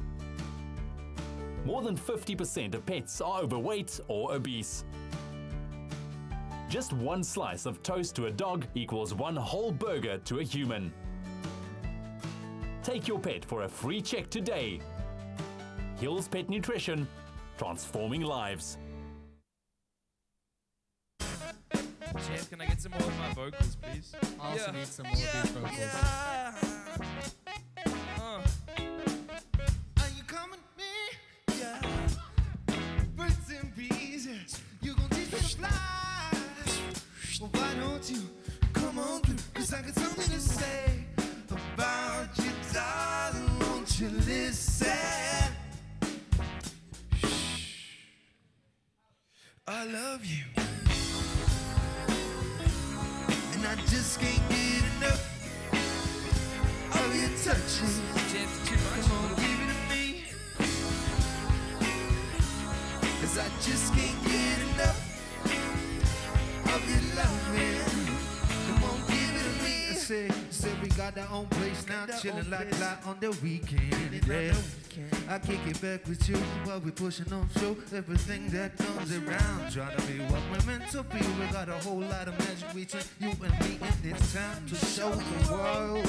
More than 50% of pets are overweight or obese. Just one slice of toast to a dog equals one whole burger to a human. Take your pet for a free check today. Hills Pet Nutrition, transforming lives. Chef, can I get some more of my vocals, please? I also need some more of these vocals. Are you coming with me? Yeah. Birds and bees, you gon' teach me to fly. Well, why don't you come on through? 'Cause I got something to say about you, darling. Won't you listen? Shh. I love you. And I just can't get enough of your touches. Come on, give it to me. 'Cause I just can't get enough of your loving. Come on, give it to me. I said we got our own place now, chilling like fly on the weekend. Yeah. I kick it back with you while we pushing on show everything that comes around. Trying to be what we're meant to be. We got a whole lot of magic between you and me, and it's time to show the world.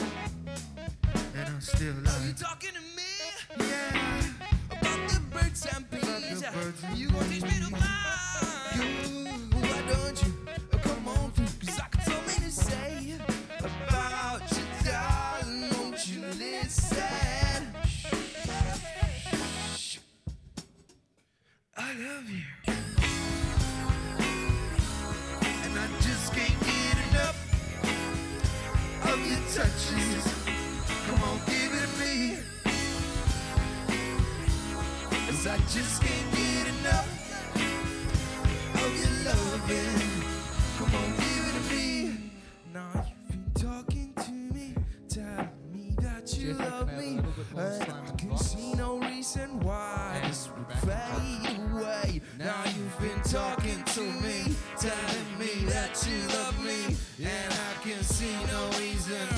And I'm still like, are you talking to me? Yeah. About the birds and bees. You gon' teach me to fly. Why don't you come on through? 'Cause I got something to say about you, darling. Won't you listen? Shh. I love you. And I just can't get enough of your touches. Come on, give it to me. 'Cause I just can't get enough of your loving. Come on, give it to me. Now you've been talking to me, telling me that you love me. I can see no reason why this would fade away. Now you've been talking to me, telling me that you love me, and I can see no reason.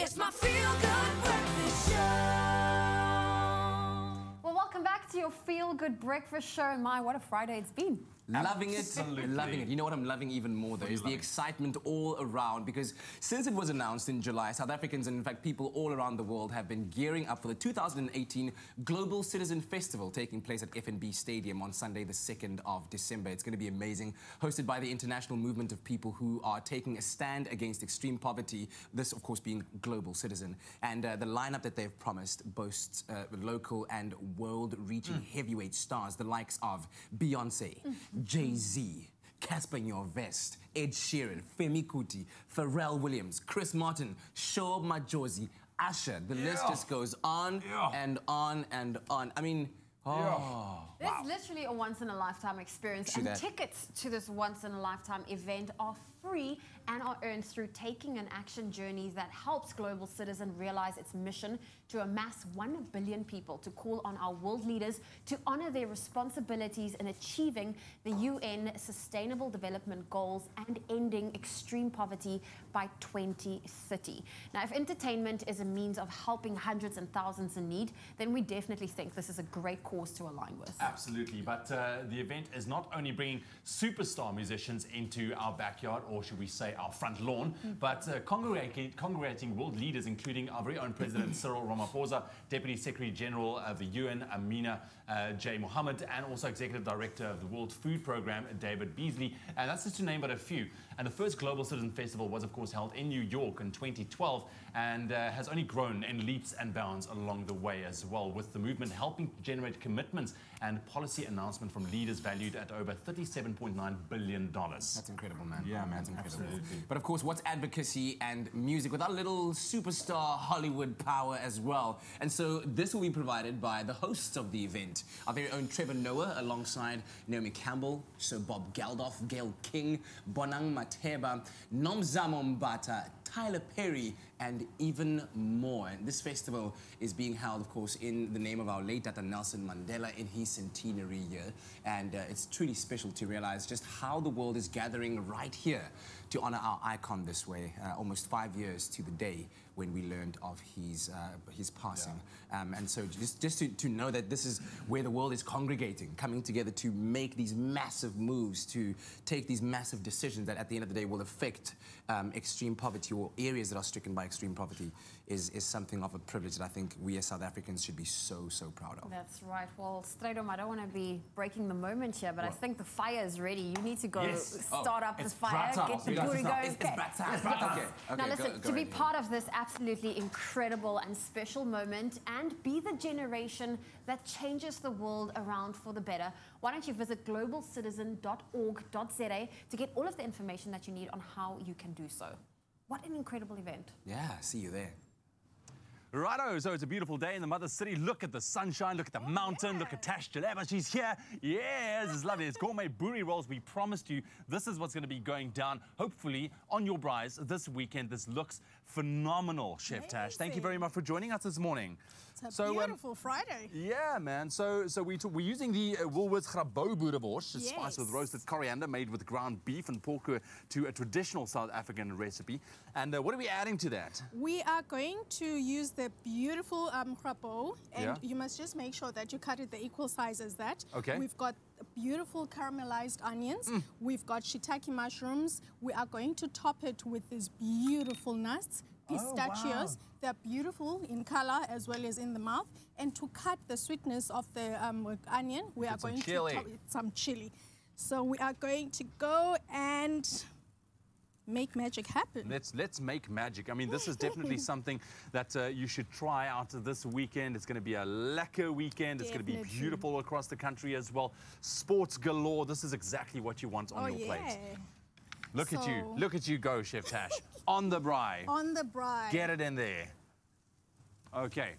It's my feel-good breakfast show. Well, welcome back to your Feel Good Breakfast show. And my, what a Friday it's been. Loving it, Absolutely. loving it. You know what I'm loving even more though is the excitement all around, because since it was announced in July, South Africans and in fact people all around the world have been gearing up for the 2018 Global Citizen Festival taking place at FNB Stadium on Sunday the 2nd of December. It's going to be amazing, hosted by the international movement of people who are taking a stand against extreme poverty, this of course being Global Citizen. And the lineup that they've promised boasts local and world-reaching heavyweight stars, the likes of Beyonce, Jay-Z, Casper Nyovest, Ed Sheeran, Femi Kuti, Pharrell Williams, Chris Martin, Shoaib Majozi, Usher. The list just goes on and on and on. I mean, This is literally a once-in-a-lifetime experience, and tickets to this once-in-a-lifetime event are free and are earned through taking an action journey that helps Global Citizen realize its mission to amass 1 billion people, to call on our world leaders to honor their responsibilities in achieving the UN Sustainable Development Goals and ending extreme poverty by 2030. Now, if entertainment is a means of helping hundreds and thousands in need, then we definitely think this is a great cause to align with. Absolutely, but the event is not only bringing superstar musicians into our backyard, or should we say our front lawn, but congregating world leaders, including our very own President Cyril Ramaphosa, Deputy Secretary General of the UN, Amina J. Mohammed, and also Executive Director of the World Food Programme, David Beasley. And that's just to name but a few. And the first Global Citizen Festival was, of course, held in New York in 2012 and has only grown in leaps and bounds along the way as well, with the movement helping generate commitments and policy announcement from leaders valued at over $37.9 billion. That's incredible, man. Yeah, man, that's incredible. absolutely. But of course, what's advocacy and music without a little superstar Hollywood power as well? And so this will be provided by the hosts of the event, our very own Trevor Noah, alongside Naomi Campbell, Sir Bob Geldof, Gail King, Bonang Mateba, Nomzamo Mbata, Tyler Perry, and even more. And this festival is being held, of course, in the name of our late Dr. Nelson Mandela in his centenary year. And it's truly special to realize just how the world is gathering right here to honor our icon this way, almost 5 years to the day when we learned of his passing. And so just to know that this is where the world is congregating, coming together to make these massive moves, to take these massive decisions that at the end of the day will affect extreme poverty or areas that are stricken by extreme poverty is something of a privilege that I think we as South Africans should be so proud of. That's right. Well, Straydom, I don't want to be breaking the moment here, but I think the fire is ready. You need to go start up this fire, get the booty going. Now listen, to be part of this absolutely incredible and special moment and be the generation that changes the world around for the better, why don't you visit globalcitizen.org.za to get all of the information that you need on how you can do so. What an incredible event. Yeah, see you there. Righto, so it's a beautiful day in the Mother City. Look at the sunshine, look at the mountain, look at Tash Jalaba, she's here. Yes, this is lovely. It's gourmet buri rolls. We promised you this is what's going to be going down, hopefully, on your braais this weekend. This looks phenomenal, Chef Tash. Thank you very much for joining us this morning. It's a beautiful Friday. Yeah, man. So we're using the Woolworths Grabo boerewors, spiced with roasted coriander, made with ground beef and pork to a traditional South African recipe. And what are we adding to that? We are going to use the beautiful grabo, and you must just make sure that you cut it the equal size as that. Okay. We've got beautiful caramelized onions. We've got shiitake mushrooms. We are going to top it with these beautiful nuts. Pistachios, they're beautiful in color as well as in the mouth. And to cut the sweetness of the onion, we are going to top it some chili. So we are going to go and make magic happen. Let's make magic. I mean, this is definitely something that you should try out this weekend. It's going to be a lekker weekend. It's going to be beautiful across the country as well. Sports galore. This is exactly what you want on your plate. Look at you. Look at you go, Chef Tash. On the braai. On the braai. Get it in there. Okay.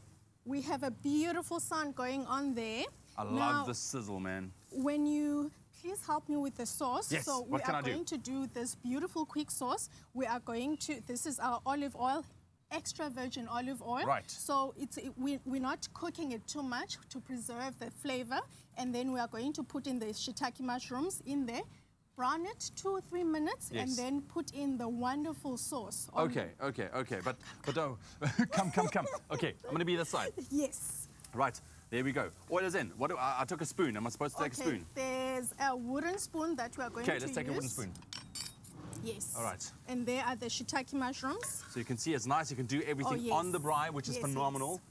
We have a beautiful sun going on there. I love the sizzle, man. When you... Please help me with the sauce. Yes, so we are going to do this beautiful quick sauce. We are going to... This is our olive oil. Extra virgin olive oil. Right. So we're not cooking it too much to preserve the flavor. And then we are going to put in the shiitake mushrooms in there. Brown it 2 or 3 minutes, and then put in the wonderful sauce. Okay. But don't come. Okay, I'm gonna be this side. Yes. Right, there we go. Oil is in. I took a spoon. Am I supposed to take a spoon? There's a wooden spoon that we are going to use. Okay, let's take a wooden spoon. Yes. All right. And there are the shiitake mushrooms. So you can see it's nice. You can do everything on the braai, which is phenomenal.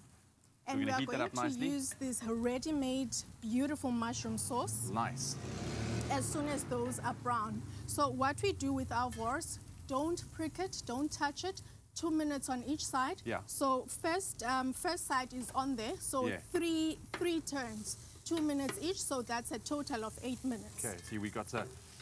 And we're we are heat that going up to nicely. use this ready-made, beautiful mushroom sauce. Nice. As soon as those are brown. So what we do with our wors, don't prick it, don't touch it. 2 minutes on each side. Yeah. So first side is on there. So three turns, 2 minutes each. So that's a total of 8 minutes. Okay, see we got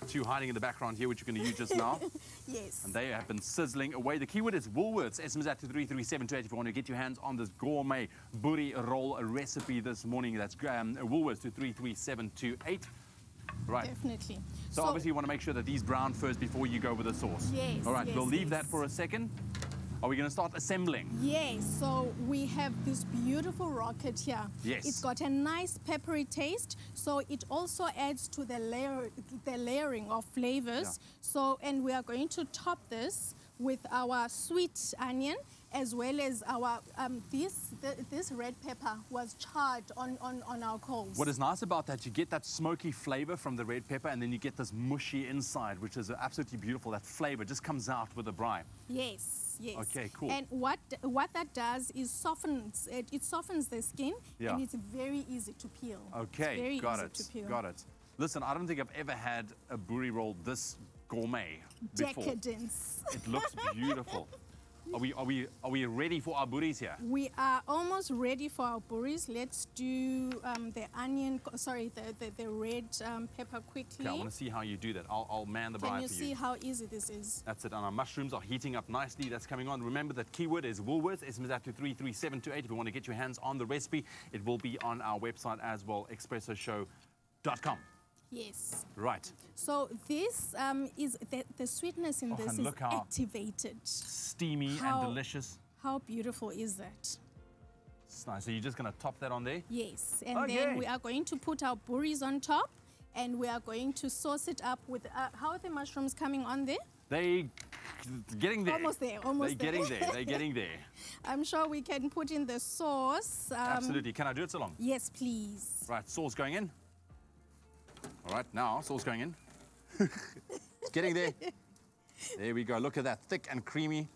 two hiding in the background here, which you're going to use just now. Yes. And they have been sizzling away. The keyword is Woolworths. SMS at 33728 if you want to get your hands on this gourmet buri roll recipe this morning. That's Woolworths to 33728. Right. Definitely. So obviously you want to make sure that these brown first before you go with the sauce. Yes. All right, yes, we'll leave yes. that for a second. Are we going to start assembling? Yes, so we have this beautiful rocket here. Yes. It's got a nice peppery taste, so it also adds to the layering of flavors. Yeah. So, and we are going to top this with our sweet onion, as well as our, this red pepper was charred on our coals. What is nice about that, you get that smoky flavor from the red pepper, and then you get this mushy inside, which is absolutely beautiful. That flavor just comes out with the braai. Yes. Yes. Okay, cool. And what that does is softens it softens the skin, and it's very easy to peel. Okay, it's very got easy it. to peel. Got it. Listen, I don't think I've ever had a buri roll this gourmet before. Decadence. It looks beautiful. Are we ready for our buris here? We are almost ready for our buris. Let's do the onion, sorry, the red pepper quickly. Okay, I want to see how you do that. I'll man the braai for you. Can you see how easy this is? That's it, and our mushrooms are heating up nicely. That's coming on. Remember that keyword is Woolworths. SMS out to 33728 if you want to get your hands on the recipe. It will be on our website as well, expressoshow.com. Yes. Right. So this is the sweetness in this is activated. Steamy and delicious. How beautiful is that? It's nice. So you're just going to top that on there? Yes. And then we are going to put our buris on top, and we are going to sauce it up with, how are the mushrooms coming on there? They getting there. Almost there, almost They're getting there. They're getting there. I'm sure we can put in the sauce. Absolutely. Can I do it so long? Yes, please. Right, sauce going in. All right, now sauce going in. It's getting there. There we go. Look at that, thick and creamy.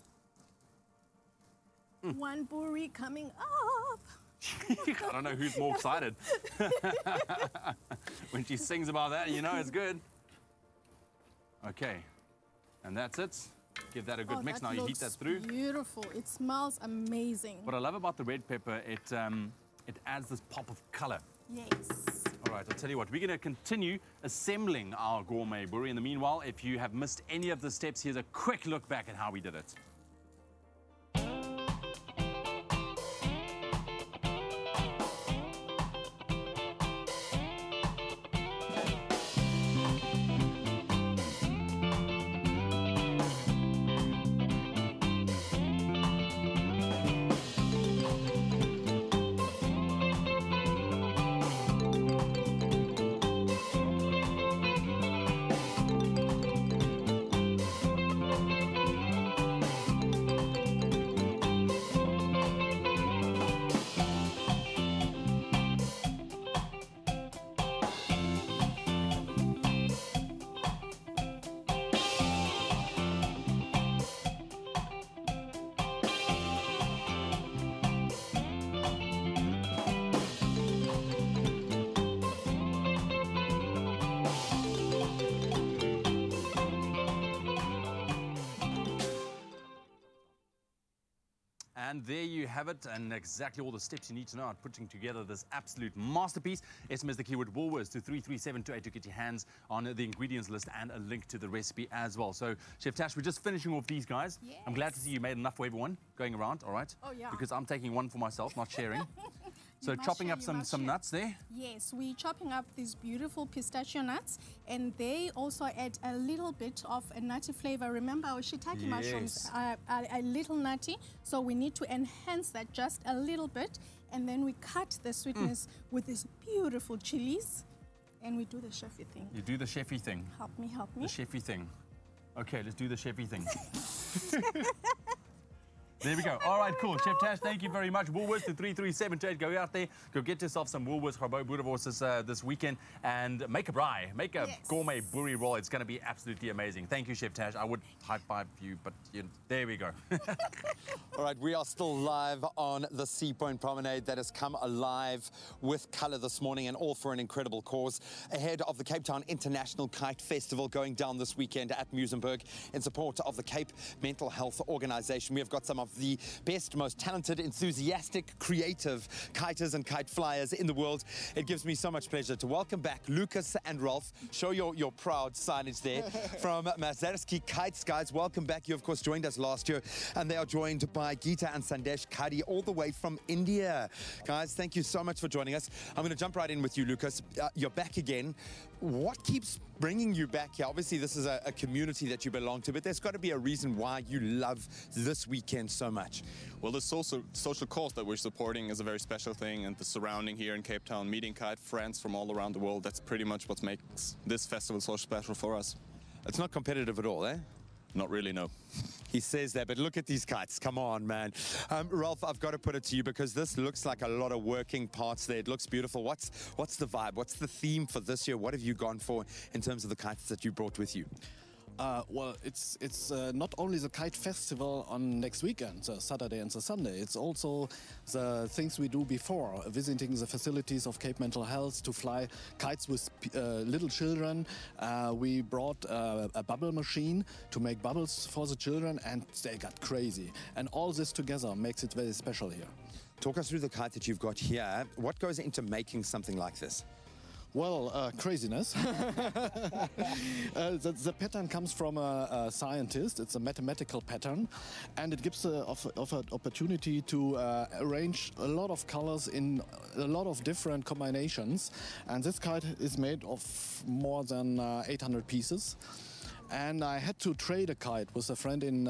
One buri coming up. I don't know who's more excited. When she sings about that, you know it's good. Okay, and that's it. Give that a good mix. Now you heat that through. Beautiful. It smells amazing. What I love about the red pepper, it adds this pop of color. Yes. All right, I'll tell you what, we're going to continue assembling our gourmet buri. In the meanwhile, if you have missed any of the steps, here's a quick look back at how we did it. And there you have it, and exactly all the steps you need to know at putting together this absolute masterpiece. SMS the keyword Woolworths to 33728 to get your hands on the ingredients list and a link to the recipe as well. So, Chef Tash, we're just finishing off these guys. Yes. I'm glad to see you made enough for everyone going around, all right? Oh, yeah. Because I'm taking one for myself, not sharing. So chopping up some nuts there? Yes, we're chopping up these beautiful pistachio nuts, and they also add a little bit of a nutty flavor. Remember, our shiitake mushrooms are a little nutty, so we need to enhance that just a little bit, and then we cut the sweetness with these beautiful chilies, and we do the chefy thing. You do the chefy thing. Help me, help me. The chefy thing. Okay, let's do the chefy thing. There we go. All right, cool. Chef Tash, thank you very much. Woolworths to 3378. Go out there, go get yourself some Woolworths Rabo boerewors this weekend and make a braai. Make a gourmet boerie roll. It's going to be absolutely amazing. Thank you, Chef Tash. I would high-five you, but there we go. All right, we are still live on the Sea Point Promenade that has come alive with colour this morning, and all for an incredible cause. Ahead of the Cape Town International Kite Festival going down this weekend at Muizenberg in support of the Cape Mental Health Organisation. We have got some of the best, most talented, enthusiastic, creative kiters and kite flyers in the world. It gives me so much pleasure to welcome back Lucas and Ralph. Show your proud signage there from Matric Kites. Guys, welcome back. You, of course, joined us last year, and they are joined by Geeta and Sandesh Kadi all the way from India. Guys, thank you so much for joining us. I'm going to jump right in with you, Lucas. You're back again. What keeps bringing you back here? Obviously, this is a community that you belong to, but there's got to be a reason why you love this weekend so much. Well, the social cause that we're supporting is a very special thing, and the surrounding here in Cape Town, meeting kite friends from all around the world, that's pretty much what makes this festival so special for us. It's not competitive at all, eh? Not really, no. He says that, but look at these kites. Come on, man. Ralph, I've got to put it to you because this looks like a lot of working parts there. It looks beautiful. What's the vibe? What's the theme for this year? What have you gone for in terms of the kites that you brought with you? Well, it's not only the kite festival on next weekend, the Saturday and the Sunday. It's also the things we do before, visiting the facilities of Cape Mental Health to fly kites with little children. We brought a bubble machine to make bubbles for the children, and they got crazy. And all this together makes it very special here. Talk us through the kite that you've got here. What goes into making something like this? Well, craziness. The pattern comes from a scientist. It's a mathematical pattern, and it gives an opportunity to arrange a lot of colors in a lot of different combinations. And this kite is made of more than 800 pieces. And I had to trade a kite with a friend in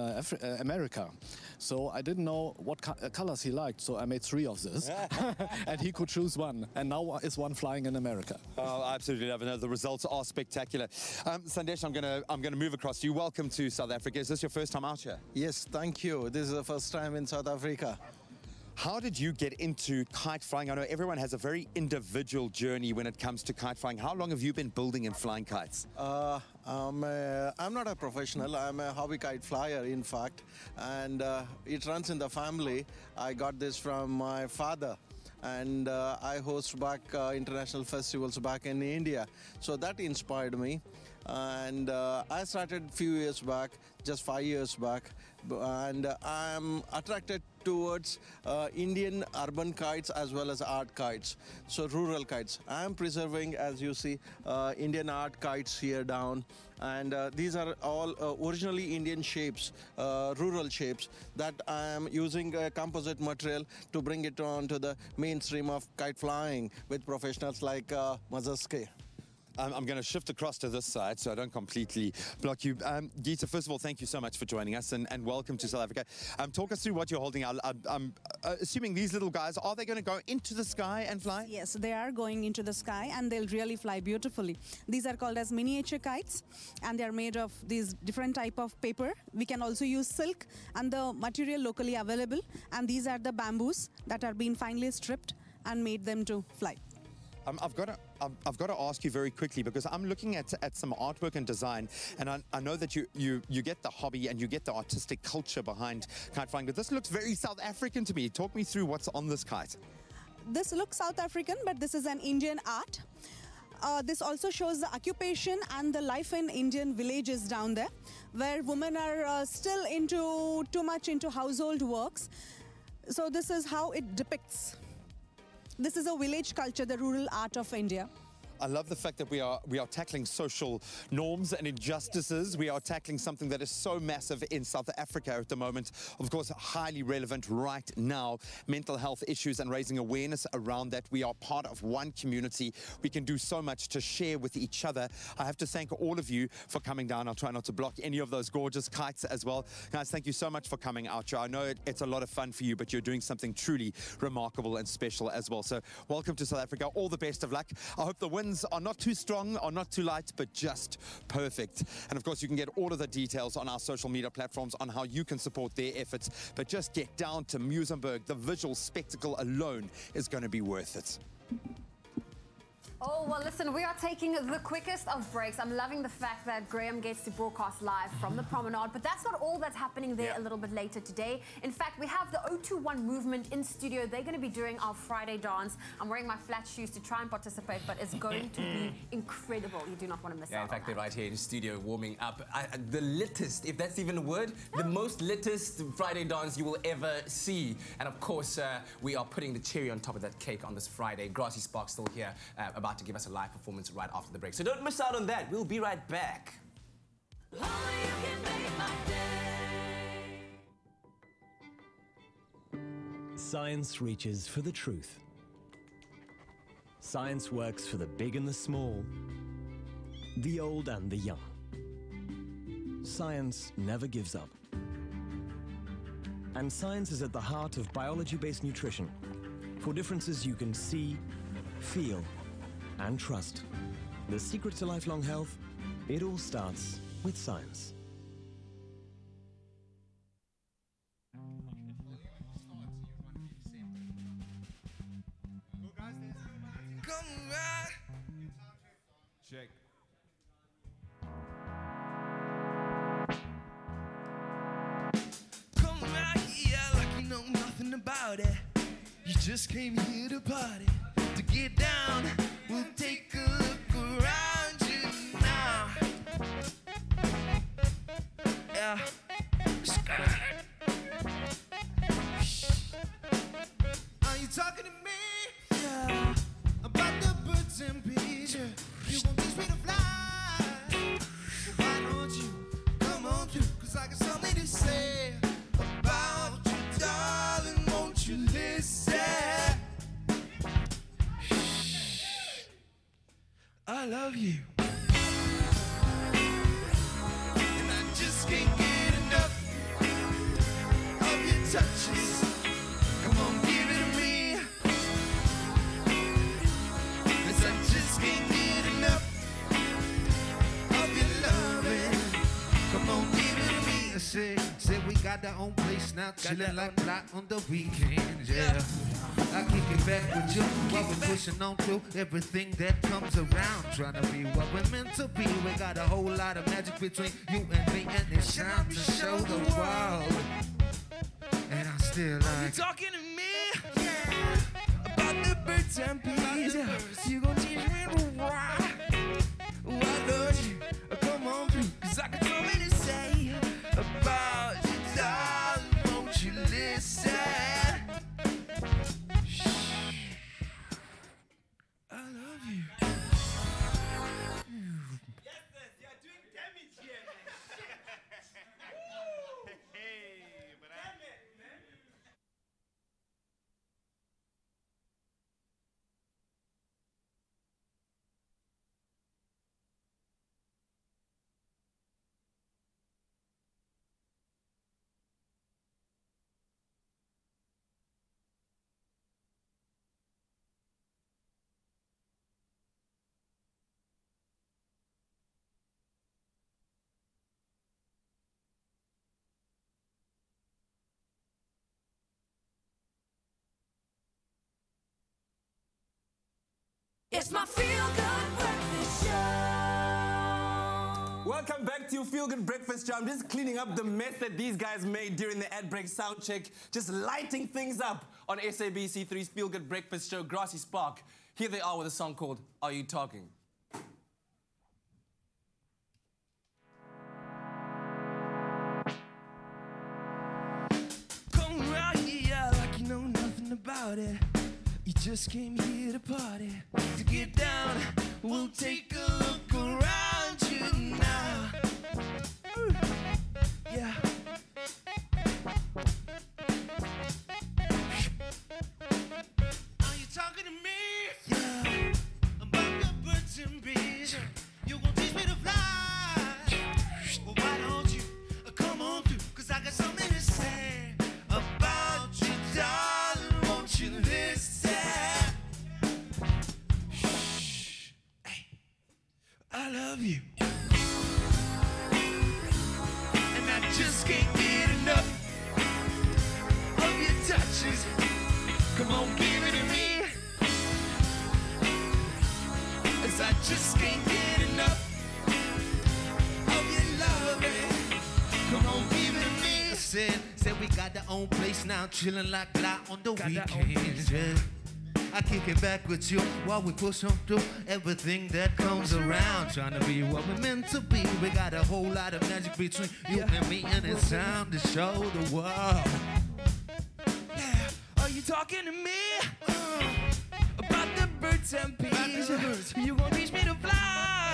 America. So I didn't know what colors he liked, so I made 3 of this. And he could choose one. And now is one flying in America. Oh, I absolutely love it. The results are spectacular. Sandesh, I'm gonna move across to you. Welcome to South Africa. Is this your first time out here? Yes, thank you. This is the first time in South Africa. How did you get into kite flying? I know everyone has a very individual journey when it comes to kite flying. How long have you been building and flying kites? I'm not a professional. I'm a hobby kite flyer, in fact. And it runs in the family. I got this from my father. And I host back international festivals back in India. So that inspired me. And I started a few years back, just 5 years back. And I'm attracted towards Indian urban kites as well as art kites, so rural kites. I'm preserving, as you see, Indian art kites here down, and these are all originally Indian shapes, rural shapes, that I am using a composite material to bring it on to the mainstream of kite flying with professionals like Mazaske. I'm going to shift across to this side so I don't completely block you. Geeta, first of all, thank you so much for joining us and welcome to South Africa. Talk us through what you're holding. I'm assuming these little guys, are they going to go into the sky and fly? Yes, they are going into the sky and they'll really fly beautifully. These are called as miniature kites and they are made of these different type of paper. We can also use silk and the material locally available, and these are the bamboos that are being finely stripped and made them to fly. I've got to ask you very quickly because I'm looking at some artwork and design, and I know that you get the hobby and you get the artistic culture behind kite flying, but this looks very South African to me. Talk me through what's on this kite. This looks South African, but this is an Indian art. This also shows the occupation and the life in Indian villages down there, where women are still too much into household works. So this is how it depicts. This is a village culture, the rural art of India. I love the fact that we are tackling social norms and injustices. We are tackling something that is so massive in South Africa at the moment. Of course, highly relevant right now. Mental health issues and raising awareness around that. We are part of one community. We can do so much to share with each other. I have to thank all of you for coming down. I'll try not to block any of those gorgeous kites as well. Guys, thank you so much for coming out here. I know it's a lot of fun for you, but you're doing something truly remarkable and special as well. So welcome to South Africa. All the best of luck. I hope the win ones are not too strong, are not too light, but just perfect. And of course, you can get all of the details on our social media platforms on how you can support their efforts. But just get down to Muizenberg. The visual spectacle alone is going to be worth it. Oh, well, listen, we are taking the quickest of breaks. I'm loving the fact that Graham gets to broadcast live from the Promenade, but that's not all that's happening there a little bit later today. In fact, we have the 021 movement in studio. They're going to be doing our Friday dance. I'm wearing my flat shoes to try and participate, but it's going to be incredible. You do not want to miss out. In fact, they're right here in studio warming up. The littest, if that's even a word, the most littest Friday dance you will ever see. And of course, we are putting the cherry on top of that cake on this Friday. Grassy Spark still here, about to give us a live performance right after the break. So don't miss out on that. We'll be right back. Science reaches for the truth. Science works for the big and the small, the old and the young. Science never gives up. And science is at the heart of biology-based nutrition for differences you can see, feel, and trust. The secret to lifelong health, it all starts with science. Check. Come right here like you know nothing about it. You just came here to party, to get down. We'll take a look around you now. Yeah. Are you talking to me? Yeah. About the birds and bees. Yeah. You won't teach me to fly. Why don't you come on through? 'Cause I got something to say about you, darling. Won't you listen? I love you. And I just can't get enough of your touches. Come on, give it to me. 'Cause I just can't get enough of your loving. Come on, give it to me. I say we got our own place now, chilling like fly on the weekends, yeah. I kick it back with you while we're pushing on through everything that comes around. Trying to be what we're meant to be. We got a whole lot of magic between you and me, and it's time to show the world. And I still like. You talking to me? Yeah. About the birds and bees. You gon' teach me to fly. Why don't you come on through? 'Cause I got something to say about you, darling. Won't you listen? I love you. Yes, sis, you're doing damage here, man. Hey, but damn it, man. It's my feel-good breakfast show. Welcome back to your Feel Good Breakfast Show. I'm just cleaning up the mess that these guys made during the ad break sound check, just lighting things up on SABC3's Feel Good Breakfast Show, Grassy Spark. Here they are with a song called Are You Talking? Come right here like you know nothing about it. You just came here to party, to get down. We'll take a look around you now. Ooh. Yeah. Are you talking to me? Yeah. About the birds and bees. You gon' teach me to fly. Well, why don't you come on through? 'Cause I got something to say about you, darling. Won't you listen? Shh. love you. And I just can't get enough of your touches. Come on, give it to me. As I just can't get enough of your loving. Come on, give it to me. Said we got our own place now, chilling like fly on the weekends. Yeah. I kick it back with you while we push on through everything that comes around. Trying to be what we're meant to be. We got a whole lot of magic between you and me, and it's time to show the world. Yeah, are you talking to me about the birds and bees? You gon' teach me to fly?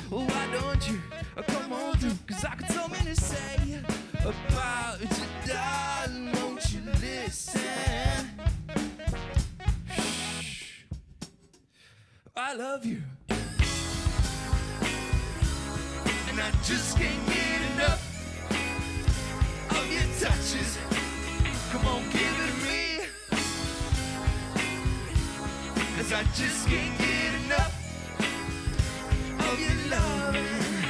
Why don't you come on through? 'Cause I got so many to say about you, darling. Won't you listen? I love you. And I just can't get enough of your touches. Come on, give it to me. 'Cause I just can't get enough of your loving.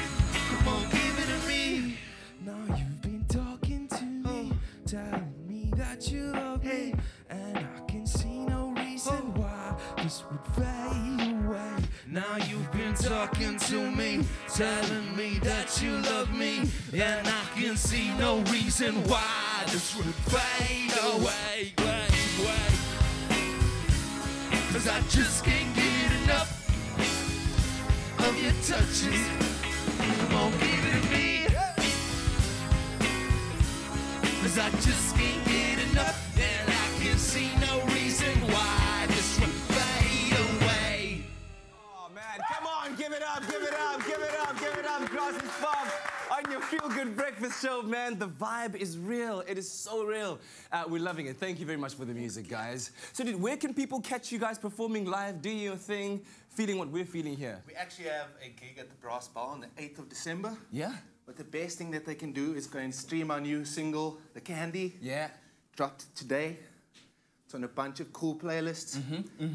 Come on, give it to me. Now you've been talking to me, telling me that you love me, and I can see no reason why this would fade away. Now you've been talking to me, telling me that you love me, and I can see no reason why this would fade away. 'Cause I just can't get enough of your touches. Come on, give it to me. 'Cause I just can't get enough, and I can see no reason why this would fade away. Oh man, come on, give it up, give it up, give it up, give it up, Grassy Spark on your Feel Good Breakfast show, man. The vibe is real. It is so real. We're loving it. Thank you very much for the music, guys. So, where can people catch you guys performing live, doing your thing, feeling what we're feeling here? We actually have a gig at the Brass Bar on the 8th of December. Yeah? But the best thing that they can do is go and stream our new single, The Candy. Yeah. Dropped today. It's on a bunch of cool playlists.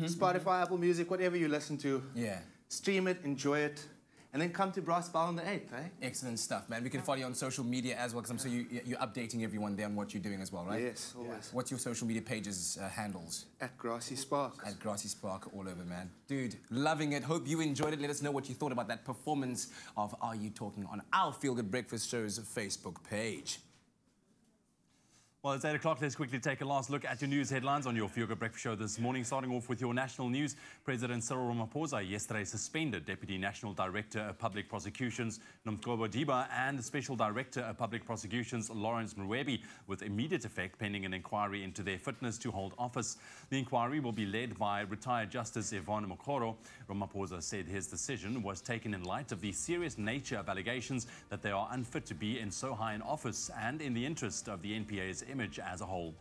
Spotify, Apple Music, whatever you listen to. Yeah. Stream it, enjoy it, and then come to Brass Bar on the 8th, eh? Excellent stuff, man. We can follow you on social media as well, because I'm sure you're updating everyone there on what you're doing as well, right? Yes, always. What's your social media pages handles? At Grassy Spark. At Grassy Spark all over, man. Dude, loving it. Hope you enjoyed it. Let us know what you thought about that performance of Are You Talking on our Feel Good Breakfast Show's Facebook page. Well, it's 8 o'clock. Let's quickly take a last look at your news headlines on your Feel Good Breakfast Show this morning. Starting off with your national news, President Cyril Ramaphosa yesterday suspended Deputy National Director of Public Prosecutions Nomgcobo Diba and Special Director of Public Prosecutions Lawrence Mrwebi with immediate effect, pending an inquiry into their fitness to hold office. The inquiry will be led by retired Justice Yvonne Mokgoro. Ramaphosa said his decision was taken in light of the serious nature of allegations that they are unfit to be in so high an office and in the interest of the NPA's image as a whole.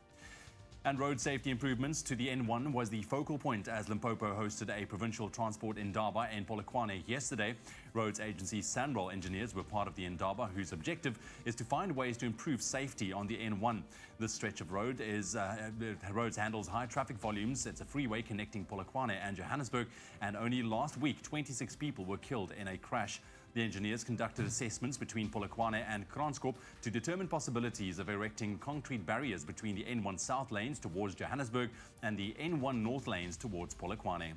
And road safety improvements to the N1 was the focal point as Limpopo hosted a provincial transport indaba in Polokwane yesterday. Roads agency Sanral engineers were part of the indaba, whose objective is to find ways to improve safety on the N1. This stretch of road roads handles high traffic volumes. It's a freeway connecting Polokwane and Johannesburg, and only last week 26 people were killed in a crash. The engineers conducted assessments between Polokwane and Kranskop to determine possibilities of erecting concrete barriers between the N1 South lanes towards Johannesburg and the N1 North lanes towards Polokwane.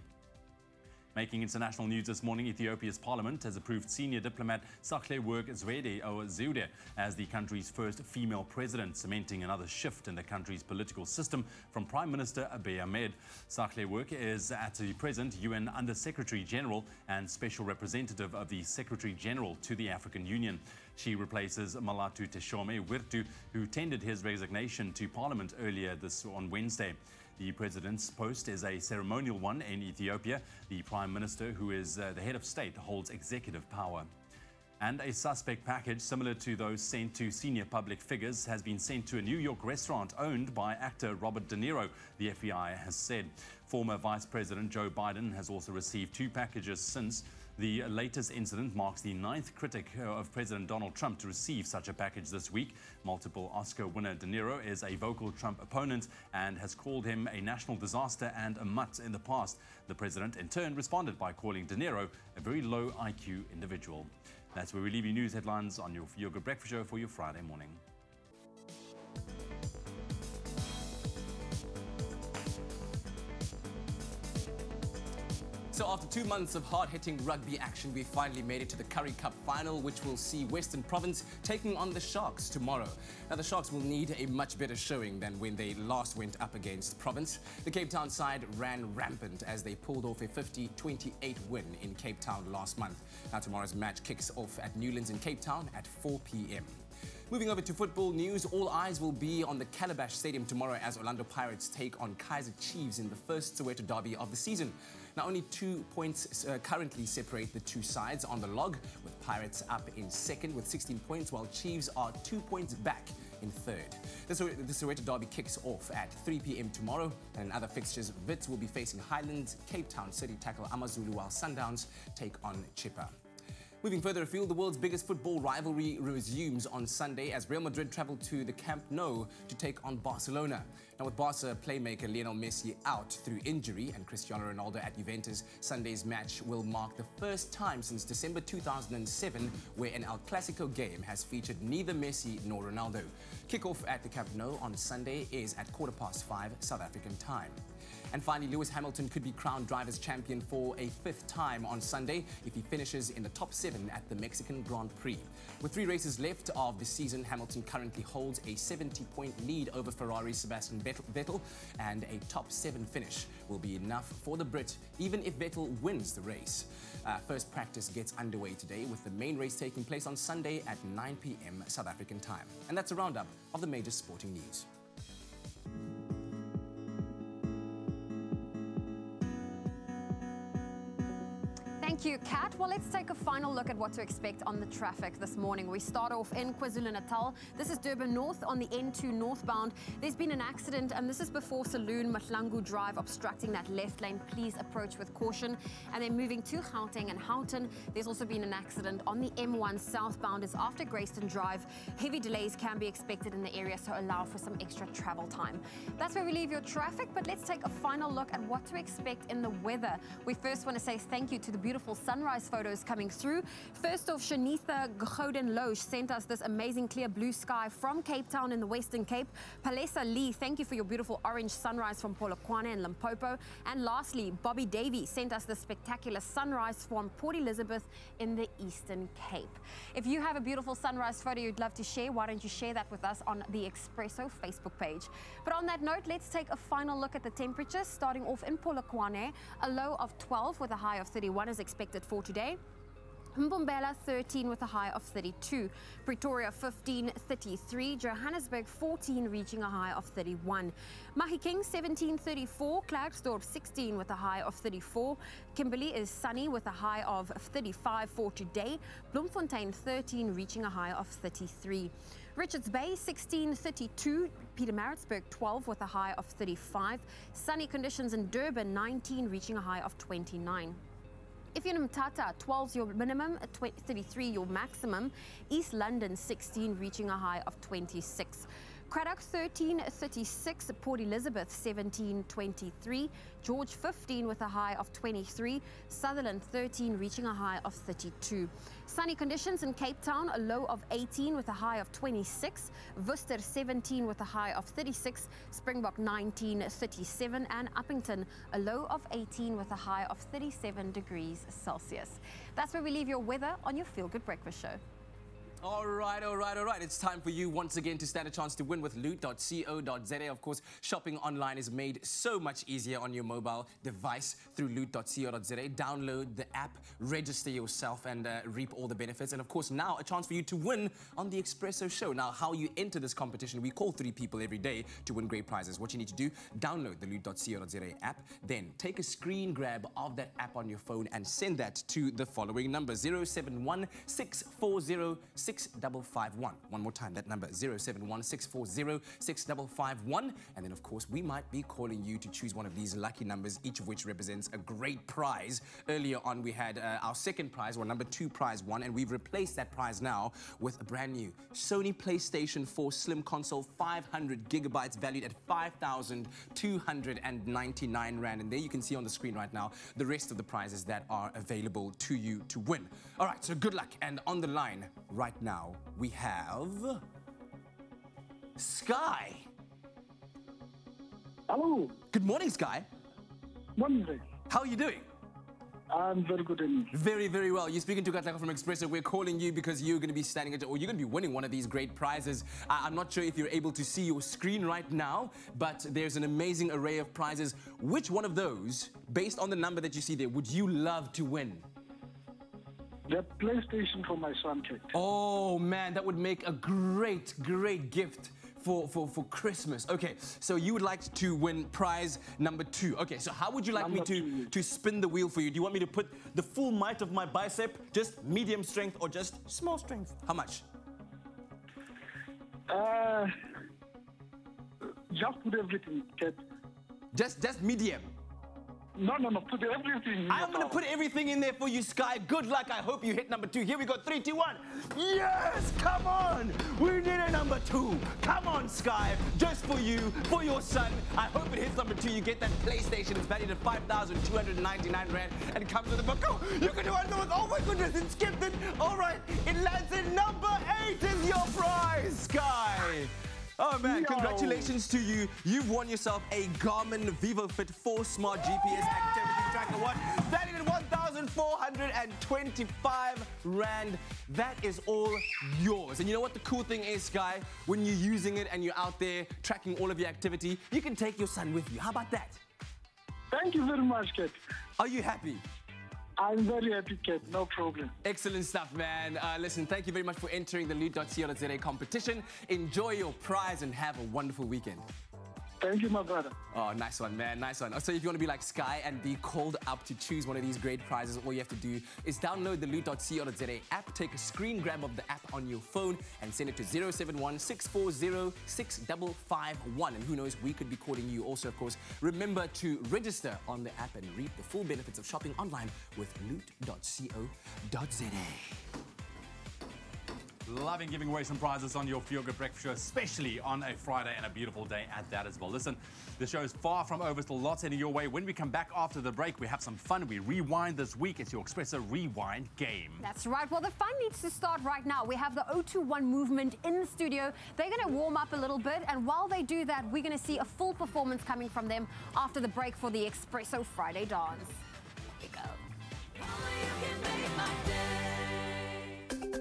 Making international news this morning, Ethiopia's parliament has approved senior diplomat Sahle-Work Zewde as the country's first female president, cementing another shift in the country's political system from Prime Minister Abiy Ahmed. Sahle-Work is at the present UN Under-Secretary General and Special Representative of the Secretary General to the African Union. She replaces Malatu Teshome Wirtu, who tendered his resignation to Parliament earlier on Wednesday. The president's post is a ceremonial one in Ethiopia. The prime minister, who is the head of state, holds executive power. And a suspect package similar to those sent to senior public figures has been sent to a New York restaurant owned by actor Robert De Niro, the FBI has said. Former Vice President Joe Biden has also received 2 packages since. The latest incident marks the 9th critic of President Donald Trump to receive such a package this week. Multiple Oscar winner De Niro is a vocal Trump opponent and has called him a national disaster and a mutt in the past. The president, in turn, responded by calling De Niro a very low IQ individual. That's where we leave you news headlines on your Feel Good Breakfast Show for your Friday morning. So after 2 months of hard-hitting rugby action, we finally made it to the Currie Cup final, which will see Western Province taking on the Sharks tomorrow. Now, the Sharks will need a much better showing than when they last went up against Province. The Cape Town side ran rampant as they pulled off a 50-28 win in Cape Town last month. Now, tomorrow's match kicks off at Newlands in Cape Town at 4 p.m. Moving over to football news, all eyes will be on the Calabash Stadium tomorrow as Orlando Pirates take on Kaizer Chiefs in the first Soweto derby of the season. Now, only 2 points currently separate the two sides on the log, with Pirates up in second with 16 points, while Chiefs are 2 points back in third. The Soweto derby kicks off at 3 p.m. tomorrow, and in other fixtures, Wits will be facing Highlands, Cape Town City tackle Amazulu, while Sundowns take on Chippa. Moving further afield, the world's biggest football rivalry resumes on Sunday as Real Madrid travel to the Camp Nou to take on Barcelona. Now, with Barca playmaker Lionel Messi out through injury and Cristiano Ronaldo at Juventus, Sunday's match will mark the first time since December 2007 where an El Clasico game has featured neither Messi nor Ronaldo. Kickoff at the Camp Nou on Sunday is at 5:15 South African time. And finally, Lewis Hamilton could be crowned Drivers' Champion for a 5th time on Sunday if he finishes in the top 7 at the Mexican Grand Prix. With 3 races left of the season, Hamilton currently holds a 70-point lead over Ferrari's Sebastian Vettel, and a top 7 finish will be enough for the Brit, even if Vettel wins the race. First practice gets underway today, with the main race taking place on Sunday at 9 p.m. South African time. And that's a roundup of the major sporting news. Thank you, Kat. Well, let's take a final look at what to expect on the traffic this morning. We start off in KwaZulu-Natal. This is Durban North on the N2 northbound. There's been an accident, and this is before Saloon Mahlangu Drive, obstructing that left lane. Please approach with caution. And then moving to Gauteng and Houghton, there's also been an accident on the M1 southbound. It's after Grayston Drive. Heavy delays can be expected in the area, so allow for some extra travel time. That's where we leave your traffic, but let's take a final look at what to expect in the weather. We first want to say thank you to the beautiful sunrise photos coming through. First off, Shanitha Gouden Loge sent us this amazing clear blue sky from Cape Town in the Western Cape. Palesa Lee, thank you for your beautiful orange sunrise from Polokwane and Limpopo. And lastly, Bobby Davey sent us the spectacular sunrise from Port Elizabeth in the Eastern Cape. If you have a beautiful sunrise photo you'd love to share, why don't you share that with us on the Expresso Facebook page. But on that note, let's take a final look at the temperatures. Starting off in Polokwane, a low of 12 with a high of 31 is expected for today. Mbombela 13 with a high of 32, Pretoria 15, 33, Johannesburg 14 reaching a high of 31, Mahikeng 17, 34, Klerksdorp 16 with a high of 34, Kimberley is sunny with a high of 35 for today, Bloemfontein 13 reaching a high of 33. Richards Bay 16, 32, Pietermaritzburg 12 with a high of 35, sunny conditions in Durban 19 reaching a high of 29. If you're in Mthatha, 12's your minimum, 33 your maximum. East London 16 reaching a high of 26. Cradock 13, 36, Port Elizabeth 17, 23, George 15 with a high of 23, Sutherland 13 reaching a high of 32. Sunny conditions in Cape Town, a low of 18 with a high of 26, Worcester 17 with a high of 36, Springbok 19, 37, and Uppington a low of 18 with a high of 37 degrees Celsius. That's where we leave your weather on your Feel Good Breakfast Show. All right. It's time for you once again to stand a chance to win with loot.co.za. Of course, shopping online is made so much easier on your mobile device through loot.co.za. Download the app, register yourself, and reap all the benefits. And of course, now a chance for you to win on the Expresso show. Now, how you enter this competition, we call 3 people every day to win great prizes. What you need to do, download the loot.co.za app, then take a screen grab of that app on your phone and send that to the following number, 071 640 6551. One more time, that number 071-640-6551. And then, of course, we might be calling you to choose one of these lucky numbers, each of which represents a great prize. Earlier on, we had our second prize, or number 2 prize won, and we've replaced that prize now with a brand new Sony PlayStation 4 Slim Console, 500 gigabytes, valued at 5,299 Rand. And there you can see on the screen right now the rest of the prizes that are available to you to win. All right, so good luck. And on the line right now, we have Sky. Hello. Good morning, Sky. Morning. How are you doing? I'm very good. Very, very well. You're speaking to Katlego from Expresso. We're calling you because you're going to be standing at, or you're going to be winning one of these great prizes. I'm not sure if you're able to see your screen right now, but there's an amazing array of prizes. Which one of those, based on the number that you see there, would you love to win? The PlayStation for my son, Kate. Oh, man, that would make a great, great gift for Christmas. Okay, so you would like to win prize number 2. Okay, so how would you like me to spin the wheel for you? Do you want me to put the full might of my bicep, just medium strength, or just small strength? How much? Just put everything, Kate. Just medium? No, put everything. I'm going to put everything in there for you, Sky. Good luck. I hope you hit number 2. Here we go. 3, 2, 1. Yes! Come on! We need a number 2. Come on, Sky. Just for you, for your son. I hope it hits number 2. You get that PlayStation. It's valued at 5,299 Rand and comes with a book. Oh, you can do it. Oh, my goodness. It skipped it. All right. It lands in number 8 is your prize, Sky. Oh, man, congratulations to you. You've won yourself a Garmin VivoFit 4 Smart GPS Activity Tracker Watch, valued at 1,425 Rand. That is all yours. And you know what the cool thing is, Sky? When you're using it and you're out there tracking all of your activity, you can take your son with you. How about that? Thank you very much, Kate. Are you happy? I'm very happy, Kate. No problem. Excellent stuff, man. Listen, thank you very much for entering the loot.co.za competition. Enjoy your prize and have a wonderful weekend. Thank you, my brother. Oh, nice one, man. Nice one. So if you want to be like Sky and be called up to choose one of these great prizes, all you have to do is download the loot.co.za app, take a screen grab of the app on your phone and send it to 071-640-6551. And who knows, we could be calling you. Also, of course, remember to register on the app and reap the full benefits of shopping online with loot.co.za. Loving giving away some prizes on your Feel Good Breakfast Show, especially on a Friday and a beautiful day at that as well. Listen, the show is far from over, still lots heading your way. When we come back after the break, we have some fun. We rewind this week. It's your Expresso Rewind game. That's right. Well, the fun needs to start right now. We have the 021 movement in the studio. They're going to warm up a little bit, and while they do that, we're going to see a full performance coming from them after the break for the Expresso Friday dance. Here we go.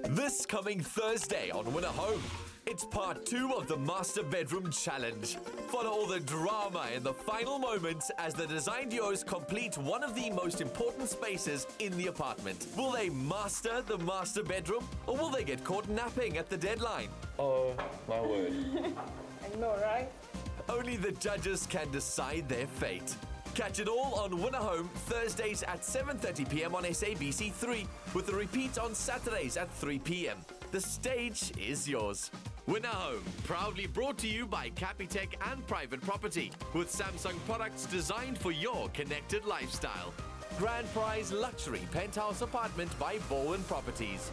This coming Thursday on Winner Home, it's part 2 of the Master Bedroom Challenge. Follow all the drama in the final moments as the design duos complete one of the most important spaces in the apartment. Will they master the master bedroom, or will they get caught napping at the deadline? Oh, my word. I know, right? Only the judges can decide their fate. Catch it all on Winner Home Thursdays at 7:30 p.m. on SABC3, with a repeat on Saturdays at 3 p.m. The stage is yours. Winner Home, proudly brought to you by Capitec and Private Property, with Samsung products designed for your connected lifestyle. Grand Prize Luxury Penthouse Apartment by Bowen Properties.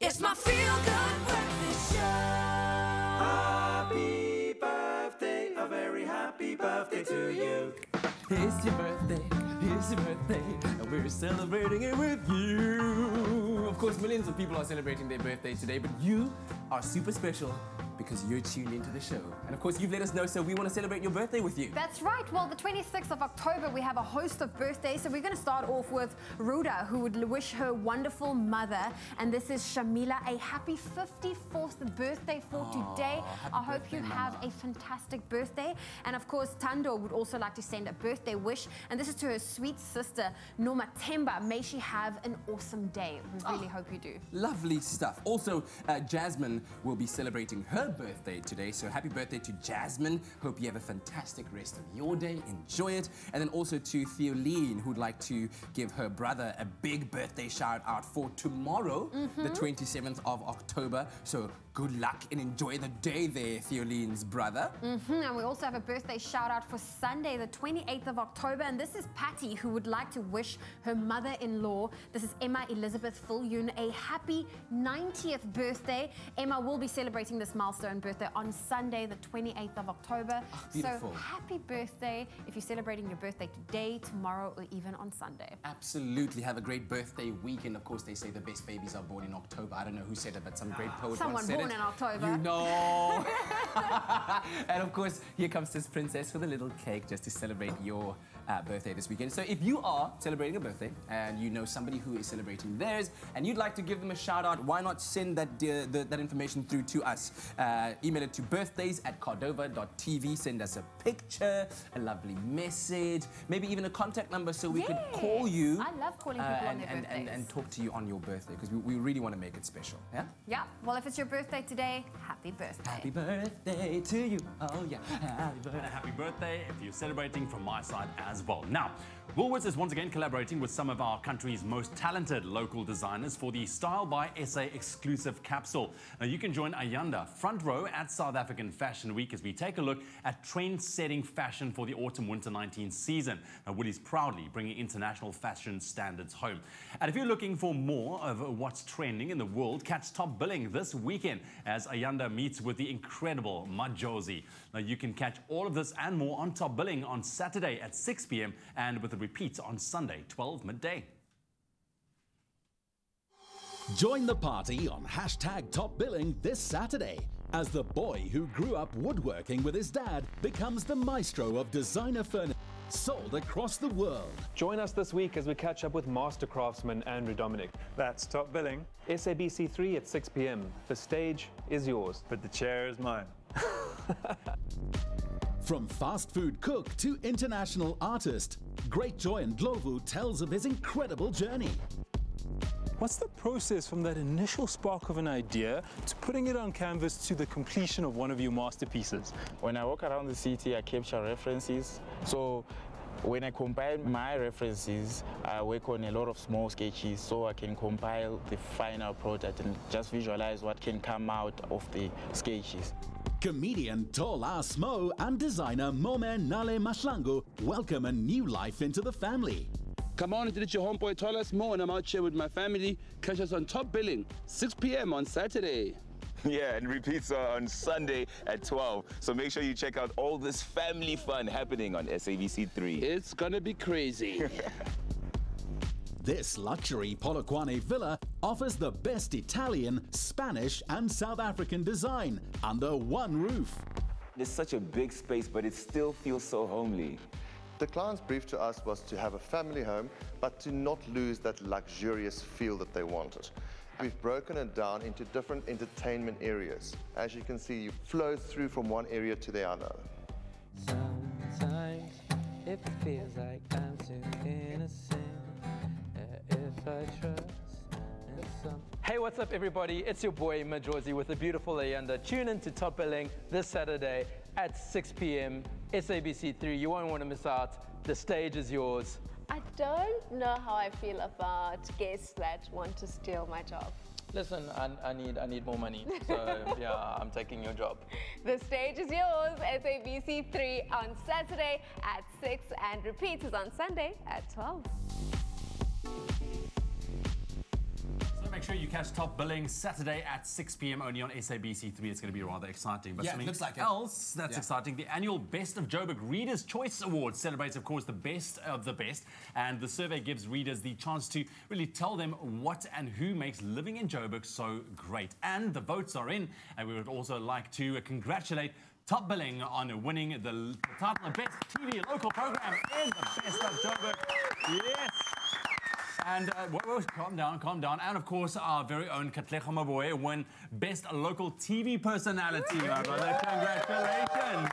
It's my feel-good breakfast show. Happy birthday, a very happy birthday to you. It's your birthday, and we're celebrating it with you. Of course, millions of people are celebrating their birthday today, but you are super special because you're tuned into the show. And of course, you've let us know, so we want to celebrate your birthday with you. That's right. Well, the 26th of October, we have a host of birthdays. So we're going to start off with Ruda, who would wish her wonderful mother. And this is Shamila, a happy 54th birthday for today. I hope you have a fantastic birthday. And of course, Tando would also like to send a birthday wish. And this is to her sweet sister, Norma Temba. May she have an awesome day. We really hope you do. Lovely stuff. Also, Jasmine will be celebrating her birthday today, so happy birthday to Jasmine. Hope you have a fantastic rest of your day. Enjoy it. And then also to Theoline, who'd like to give her brother a big birthday shout out for tomorrow, the 27th of October. So good luck and enjoy the day there, Theoline's brother. And we also have a birthday shout out for Sunday, the 28th of October. And this is Patty, who would like to wish her mother-in-law, this is Emma Elizabeth Filyun, a happy 90th birthday. Emma will be celebrating this milestone birthday on Sunday, the 28th of October. Beautiful. So happy birthday if you're celebrating your birthday today, tomorrow, or even on Sunday. Absolutely. Have a great birthday weekend. Of course, they say the best babies are born in October. I don't know who said it, but some great poet Someone once said born it. in October. You know. And of course, here comes this princess with a little cake just to celebrate your birthday this weekend. So if you are celebrating a birthday and you know somebody who is celebrating theirs and you'd like to give them a shout out, why not send that that information through to us? Email it to birthdays@cardova.tv. Send us a picture, a lovely message, maybe even a contact number so we can call you. I love calling people on their birthdays. And talk to you on your birthday because we really want to make it special. Yeah? Yeah. Well, if it's your birthday today, happy birthday. Happy birthday to you. Oh, yeah. Happy birthday. And a happy birthday if you're celebrating from my side as well. Now, Woolworths is once again collaborating with some of our country's most talented local designers for the Style by SA exclusive capsule. Now, you can join Ayanda front row at South African Fashion Week as we take a look at trend-setting fashion for the autumn-winter 19 season. Now, Woolies proudly bringing international fashion standards home. And if you're looking for more of what's trending in the world, catch Top Billing this weekend as Ayanda meets with the incredible Majosi. Now, you can catch all of this and more on Top Billing on Saturday at 6 p.m. and with a repeat on Sunday, 12 midday. Join the party on #TopBilling this Saturday as the boy who grew up woodworking with his dad becomes the maestro of designer furniture sold across the world. Join us this week as we catch up with master craftsman Andrew Dominic. That's Top Billing. SABC 3 at 6 p.m. The stage is yours. But the chair is mine. From fast food cook to international artist, Great Joy Ndlovu tells of his incredible journey. What's the process from that initial spark of an idea to putting it on canvas to the completion of one of your masterpieces? When I walk around the city, I capture references. So when I compile my references, I work on a lot of small sketches so I can compile the final product and just visualize what can come out of the sketches. Comedian Tola Smo and designer Momen Nale Mashlangu welcome a new life into the family. Come on, it's your homeboy Tola Smo and I'm out here with my family. Catch us on Top Billing, 6 p.m. on Saturday. Yeah, and repeats on Sunday at 12. So make sure you check out all this family fun happening on SABC 3. It's gonna be crazy. This luxury Polokwane villa offers the best Italian, Spanish and South African design under one roof. It's such a big space, but it still feels so homely. The client's brief to us was to have a family home, but to not lose that luxurious feel that they wanted. We've broken it down into different entertainment areas. As you can see, you flow through from one area to the other. Sometimes it feels like I'm too innocent. If I trust in some... Hey, what's up, everybody? It's your boy Majosi with the beautiful Ayanda. Tune in to Top Billing this Saturday at 6 p.m. SABC 3. You won't want to miss out. The stage is yours. I don't know how I feel about guests that want to steal my job. Listen, I need more money, so yeah, I'm taking your job. The stage is yours, SABC 3 on Saturday at 6 and repeats is on Sunday at 12. make sure you catch Top Billing Saturday at 6 p.m. only on SABC3. It's going to be rather exciting. But Yeah, something looks like it. else that's exciting, the annual Best of Joburg Readers' Choice Awards celebrates, of course, the best of the best. And the survey gives readers the chance to really tell them what and who makes living in Joburg so great. And the votes are in. And we would also like to congratulate Top Billing on winning the title of Best TV Local Program in the Best of Joburg. Yes. And calm down. And of course, our very own Katlego Maboe won Best Local TV Personality, my brother. Congratulations.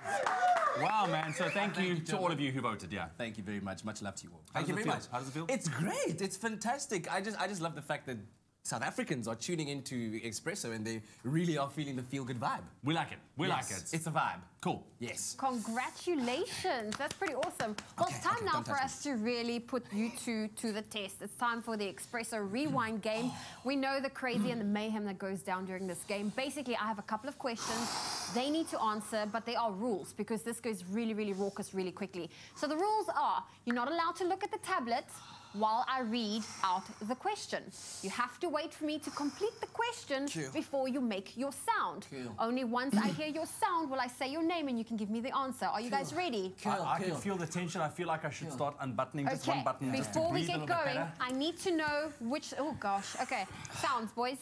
Wow, man. So thank you to all of you who voted, yeah. Thank you very much. Much love to you all. Thank you very much. How does it feel? It's great. It's fantastic. I just love the fact that South Africans are tuning into Expresso and they really are feeling the feel-good vibe. We like it. We like it. It's a vibe. Cool. Yes. Congratulations. That's pretty awesome. Well, it's time now for us to really put you two to the test. It's time for the Expresso Rewind game. We know the crazy and the mayhem that goes down during this game. Basically, I have a couple of questions. They need to answer, but there are rules because this goes really, really raucous really quickly. So the rules are, you're not allowed to look at the tablet while I read out the question. You have to wait for me to complete the question before you make your sound. Only once I hear your sound will I say your name and you can give me the answer. Are you guys ready? I can feel the tension. I feel like I should start unbuttoning just one button. Before we get going, I need to know which... Oh, gosh. Okay. Sounds, boys.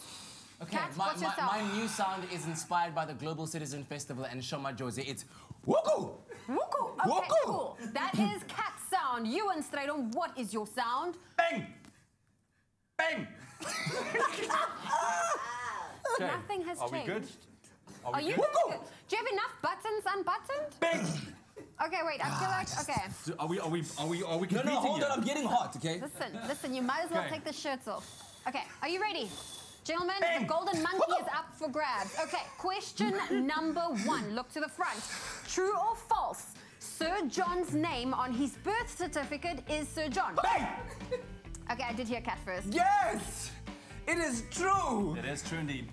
Okay, Kat, what's your sound? my new sound is inspired by the Global Citizen Festival and Shoma Josie. It's Wuku! Wuku! Okay, cool. That is Kat's sound. Ewan, straight on, what is your sound? Bang! Bang! Nothing has changed. Are we good? Are you good? Do you have enough buttons unbuttoned? Bang! Okay, wait, I feel like, okay. Are we competing? No, hold on, I'm getting hot, okay? Listen, you might as well take the shirts off. Okay, are you ready? Gentlemen, the golden monkey is up for grabs. Okay, question number 1. Look to the front. True or false? Sir John's name on his birth certificate is Sir John. Bang! Okay, I did hear Kat first. Yes! It is true! It is true indeed.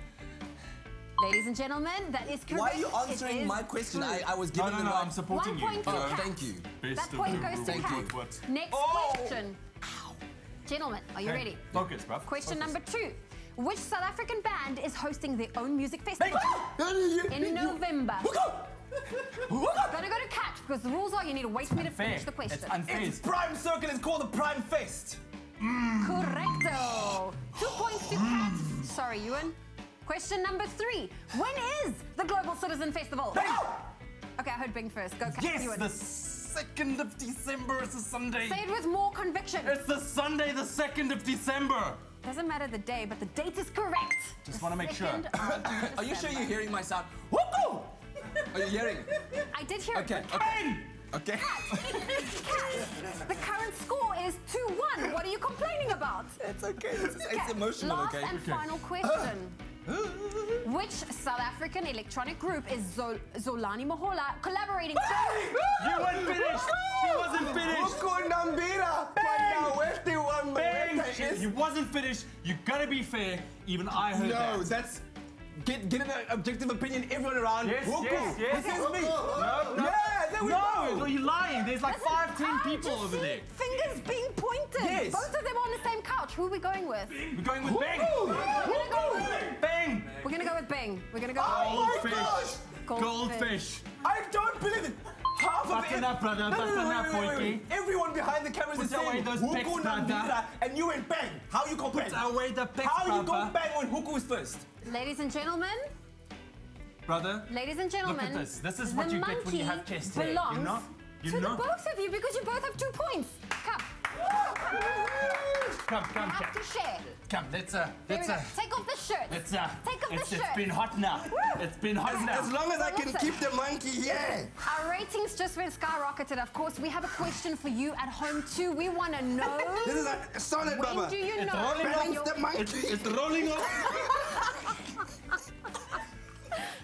Ladies and gentlemen, that is correct. Why are you answering my question? I was given the No, right... I'm supporting you. 1 point to Kat. Thank you. That point goes to Kat. Next question. Gentlemen, are you ready? Focus, bruv. Question number 2. Which South African band is hosting their own music festival in November? Gonna go to Kat because the rules are you need to wait for me to finish the question. It's unfair. It's Prime Circle. It's called the Prime Fest. Correcto. 2 points to Kat. Sorry, Ewan. Question number 3. When is the Global Citizen Festival? Okay, I heard Bing first. Go, Kat. Yes, Ewan. the 2nd of December. It's a Sunday. Say it with more conviction. It's the Sunday, the 2nd of December. Doesn't matter the day, but the date is correct. Just want to make sure. Are you sure you're hearing my sound? Wuku! Are you hearing? I did hear it. Okay. The current score is 2-1. What are you complaining about? It's okay. It's emotional, Last okay? and final question. Which South African electronic group is Zolani Mohola collaborating with? You weren't finished. She wasn't finished. Bang! You wasn't finished. You gotta be fair. Even I heard that. No, that's... Get an objective opinion, everyone around. Yes. This is me. No. Yeah, there we go. No, you're lying. There's like 5-10 people over there. Fingers being pointed. Yes. Both of them on the same couch. Who are we going with? We're going with Bang. Bang. We're gonna go with Bing. We're gonna go Oh my gosh. Goldfish. I don't believe it. Half of it. Button up, brother. Button up, boy. Everyone behind the cameras is saying Huku Nambira, and you went Bang. How you go Bang? Put away the pecs, How you go Bang when Huku is first? Ladies and gentlemen. Brother. Ladies and gentlemen. Look at this. This is what you get when you have chest hair. Belongs You to know? the both of you because you both have 2 points. Come. Come, You have to share. Come, let's Take off the shirt. Take off the shirt. It's been hot now. It's been hot now. As long as I can keep the monkey here. Our ratings just went skyrocketed. Of course, we have a question for you at home too. We want to know. This is a solid, Baba. When do you It's know? rolling off the monkey. It's rolling off.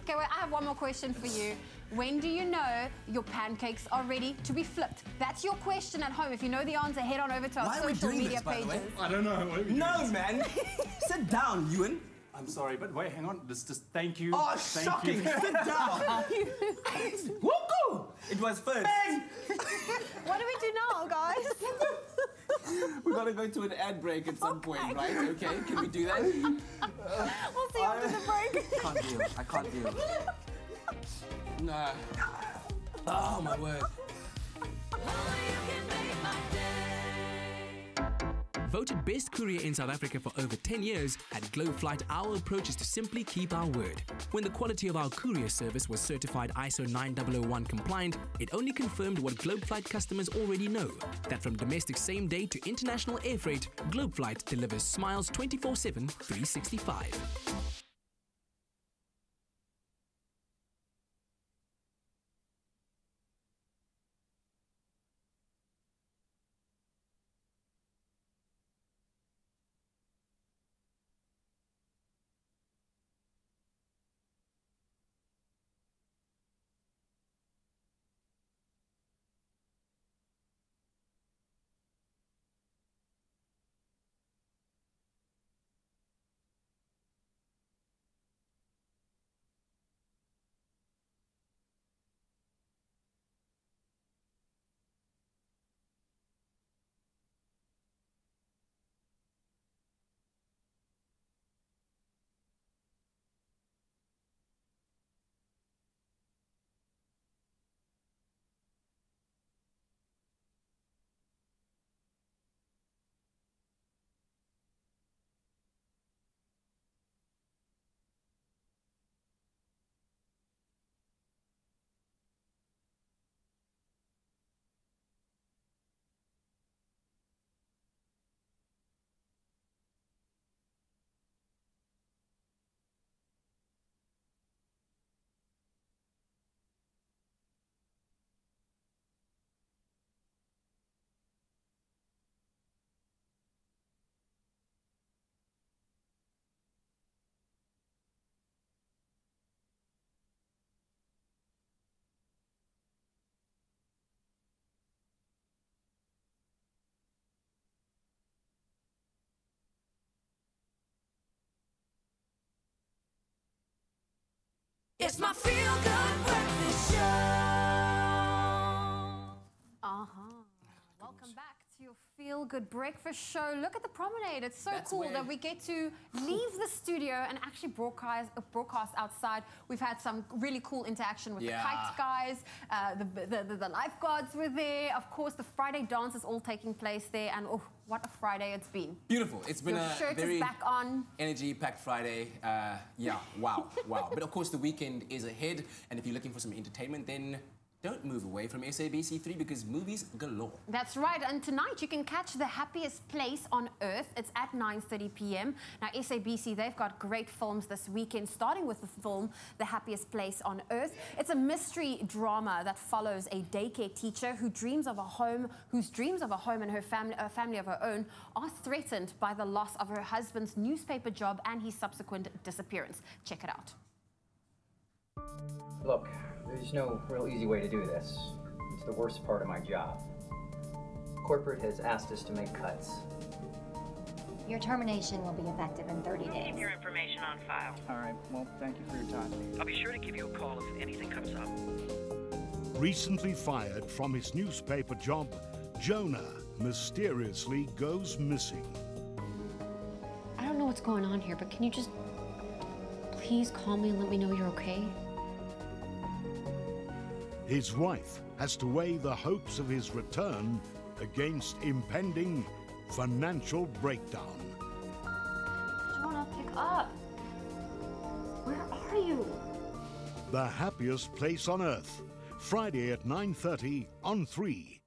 Okay, wait, I have one more question for you. When do you know your pancakes are ready to be flipped? That's your question at home. If you know the answer, head on over to our social media pages. I don't know. No, man. Sit down, Ewan. I'm sorry, but wait, hang on. Just thank you. Oh, Thank shocking. you. Sit down. Wuku! It was first. What do we do now, guys? We gotta go to an ad break at some point, right? Okay, can we do that? We'll see you after the break. I can't deal. Nah. Oh, my word. Voted best courier in South Africa for over 10 years, at Globe Flight, our approach is to simply keep our word. When the quality of our courier service was certified ISO 9001 compliant, it only confirmed what Globe Flight customers already know, that from domestic same day to international air freight, Globe Flight delivers smiles 24/7, 365. It's my feel-good breakfast show. Welcome back to your feel-good breakfast show. Look at the promenade. It's so cool where- that we get to leave the studio and actually broadcast outside. We've had some really cool interaction with the Kite guys. The lifeguards were there. Of course, the Friday dance is all taking place there. And oh, what a Friday it's been. Beautiful. It's been Your a shirt very is back on. energy-packed Friday. Yeah, wow. But of course, the weekend is ahead. And if you're looking for some entertainment, then don't move away from SABC3 because movies galore. That's right, and tonight you can catch The Happiest Place on Earth. It's at 9:30 p.m. Now, SABC, they've got great films this weekend, starting with the film The Happiest Place on Earth. It's a mystery drama that follows a daycare teacher whose dreams of a home and her family of her own are threatened by the loss of her husband's newspaper job and his subsequent disappearance. Check it out. Look, there's no real easy way to do this. It's the worst part of my job. Corporate has asked us to make cuts. Your termination will be effective in 30 days. Keep your information on file. All right, well, thank you for your time. I'll be sure to give you a call if anything comes up. Recently fired from his newspaper job, Jonah mysteriously goes missing. I don't know what's going on here, but can you just please call me and let me know you're okay? His wife has to weigh the hopes of his return against impending financial breakdown. Jonah, pick up. Where are you? The Happiest Place on Earth, Friday at 9:30 on 3.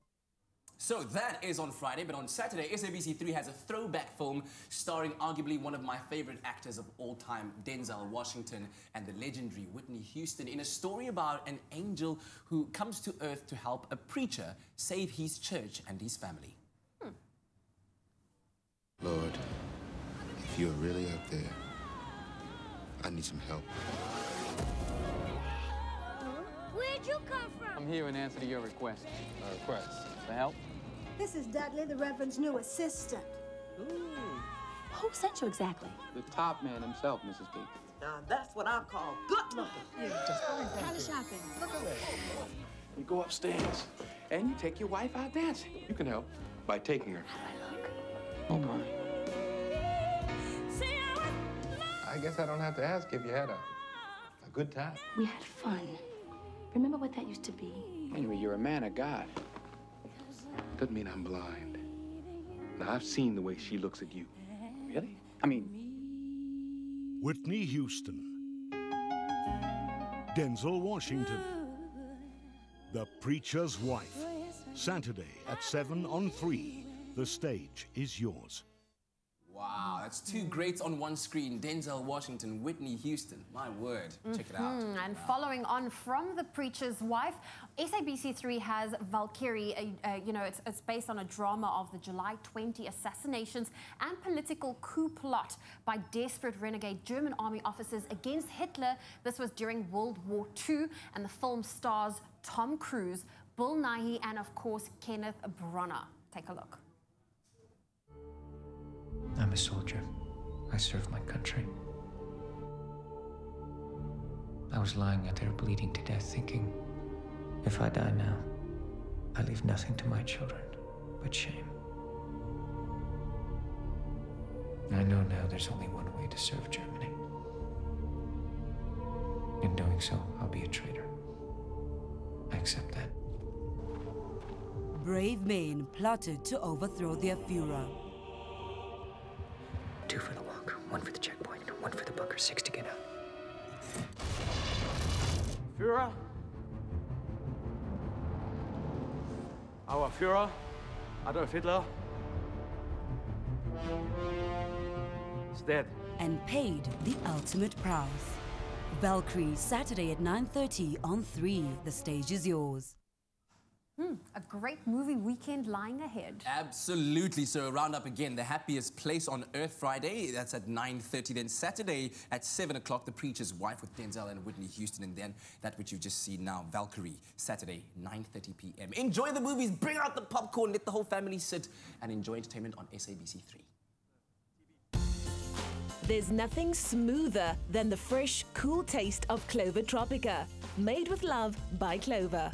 So that is on Friday, but on Saturday, SABC3 has a throwback film starring arguably one of my favorite actors of all time, Denzel Washington, and the legendary Whitney Houston, in a story about an angel who comes to Earth to help a preacher save his church and his family. Lord, if you're really out there, I need some help. Where'd you come from? I'm here in answer to your request. A request for help? This is Dudley, the Reverend's new assistant. Who sent you exactly? The top man himself, Mrs. P. Now that's what I call good looking. Kind of shopping. Look away. You go upstairs and you take your wife out dancing. You can help by taking her. Oh my. I guess I don't have to ask if you had a good time. We had fun. Remember what that used to be? Anyway, you're a man of God. Doesn't mean I'm blind. Now, I've seen the way she looks at you. Really? I mean... Whitney Houston. Denzel Washington. The Preacher's Wife. Saturday at 7 on 3. The stage is yours. Wow, that's two greats on one screen. Denzel Washington, Whitney Houston. My word. Check it out. And following on from The Preacher's Wife, SABC3 has Valkyrie. You know, it's based on a drama of the July 20 assassinations and political coup plot by desperate renegade German army officers against Hitler. This was during World War II, and the film stars Tom Cruise, Bill Nighy, and of course Kenneth Branagh. Take a look. I'm a soldier. I serve my country. I was lying out there bleeding to death thinking, if I die now, I leave nothing to my children but shame. I know now there's only one way to serve Germany. In doing so, I'll be a traitor. I accept that. Brave men plotted to overthrow their Führer. 2 for the walk, 1 for the checkpoint, 1 for the bunker, 6 to get out. Führer? Our Führer, Adolf Hitler, is dead. And paid the ultimate price. Valkyrie, Saturday at 9:30 on 3. The stage is yours. A great movie weekend lying ahead. Absolutely. So roundup again, the happiest place on earth Friday. That's at 9:30. Then Saturday at 7 o'clock, The Preacher's Wife with Denzel and Whitney Houston. And then that which you've just seen now, Valkyrie, Saturday, 9:30 p.m. Enjoy the movies, bring out the popcorn, let the whole family sit and enjoy entertainment on SABC3. There's nothing smoother than the fresh, cool taste of Clover Tropica. Made with love by Clover.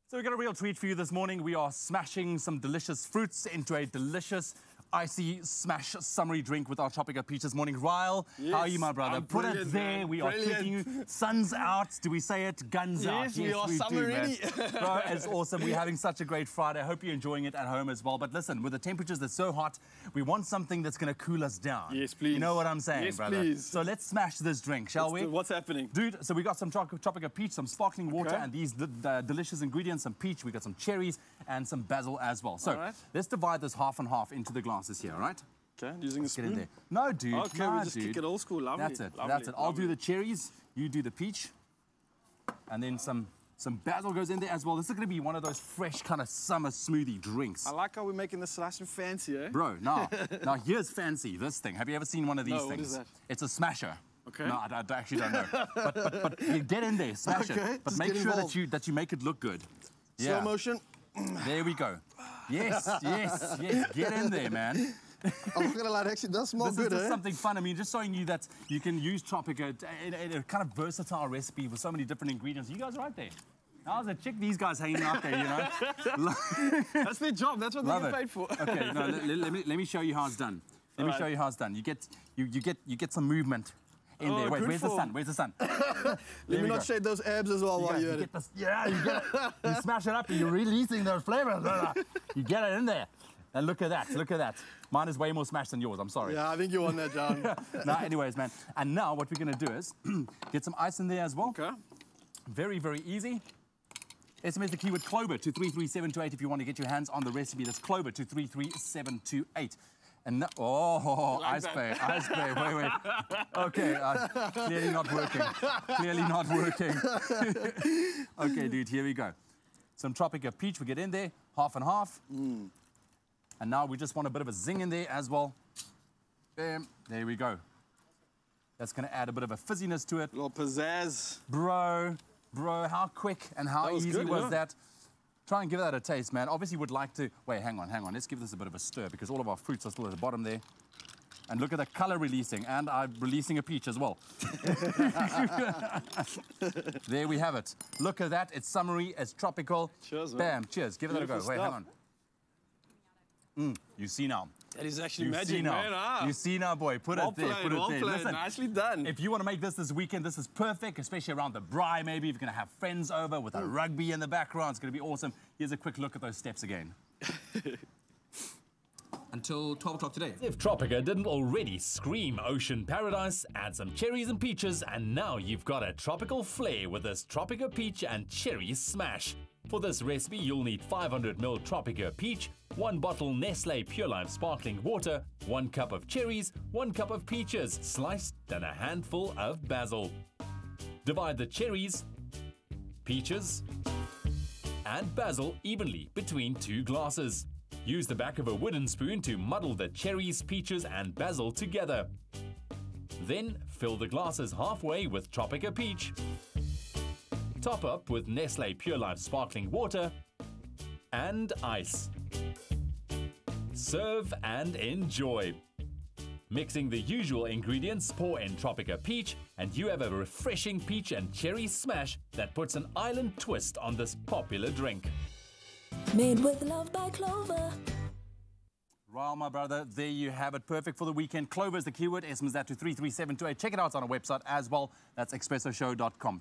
So we've got a real treat for you this morning. We are smashing some delicious fruits into a delicious icy smash summery drink with our Tropica peach this morning. Ryle, yes, how are you, my brother? Put it there. We are treating you. Sun's out. Do we say it? Guns out. Yes, we are summer ready. Bro, it's awesome. We're having such a great Friday. I hope you're enjoying it at home as well. But listen, with the temperatures that's so hot, we want something that's going to cool us down. Yes, please. You know what I'm saying, yes, brother? Please. So let's smash this drink, shall we? What's happening? Dude, so we got some Tropica peach, some sparkling water, and these delicious ingredients, some peach. We got some cherries and some basil as well. So let's divide this half and half into the glasses here, all right? Okay, using a spoon? Get in there. No, dude. Okay, we just kick it old school. Lovely. That's it. Lovely, that's it. I'll do the cherries, you do the peach. And then some basil goes in there as well. This is going to be one of those fresh kind of summer smoothie drinks. I like how we're making this nice and fancy, eh? Bro, now here's fancy, this thing. Have you ever seen one of these things? What is that? It's a smasher. Okay. No, I actually don't know. but you get in there, smash it. But make sure that you make it look good. Slow motion. There we go. Yes. Get in there, man. I'm not gonna lie, it actually does smell good, This is just something fun. I mean, just showing you that you can use Tropica in a kind of versatile recipe with so many different ingredients. You guys are right there. How's it? Check these guys hanging out there, you know. That's their job. That's what they get paid for. Okay, no, let me show you how it's done. Let me show you how it's done. You get some movement in there. Wait, where's the sun? Where's the sun? Let me not shade those abs as well while you're at it. Yeah, you get it. You smash it up and you're releasing those flavors. You get it in there. And look at that, look at that. Mine is way more smashed than yours, I'm sorry. Yeah, I think you won that, John. No, anyways, man. And now what we're going to do is get some ice in there as well. Okay. Very, very easy. SMS the keyword Clover to 33728 if you want to get your hands on the recipe. That's Clover to 33728. And now, ice bay, wait. Okay, clearly not working. Clearly not working. Okay, dude, here we go. Some Tropica peach, we get in there, half and half. And now we just want a bit of a zing in there as well. Bam, there we go. That's going to add a bit of a fizziness to it. A little pizzazz. Bro, how quick and how easy was that? Try and give that a taste, man. Obviously would like to... Wait, hang on. Let's give this a bit of a stir because all of our fruits are still at the bottom there. And look at the color releasing. And I'm releasing a peach as well. There we have it. Look at that. It's summery. It's tropical. Cheers, man. Bam. Cheers. Give that a go. Beautiful Wait, stuff. hang on. You see now. That is actually You magic, see now. man. Ah. You see now, boy. Put Well it there. played, Put it well there. played. Listen, Nicely done. if you want to make this weekend, this is perfect, especially around the braai. Maybe if you're going to have friends over with a rugby in the background, it's going to be awesome. Here's a quick look at those steps again. Until 12 o'clock today. If Tropica didn't already scream ocean paradise, add some cherries and peaches, and now you've got a tropical flair with this Tropica peach and cherry smash. For this recipe, you'll need 500ml Tropica peach, 1 bottle Nestle Pure Life sparkling water, 1 cup of cherries, 1 cup of peaches sliced, and a handful of basil. Divide the cherries, peaches, and basil evenly between 2 glasses. Use the back of a wooden spoon to muddle the cherries, peaches, and basil together. Then fill the glasses halfway with Tropica peach. Top up with Nestle Pure Life sparkling water and ice. Serve and enjoy. Mixing the usual ingredients, pour in Tropica peach, and you have a refreshing peach and cherry smash that puts an island twist on this popular drink. Made with love by Clover. Well, my brother, there you have it. Perfect for the weekend. Clover is the keyword. SMS that to 33728. Check it out on our website as well. That's expressoshow.com.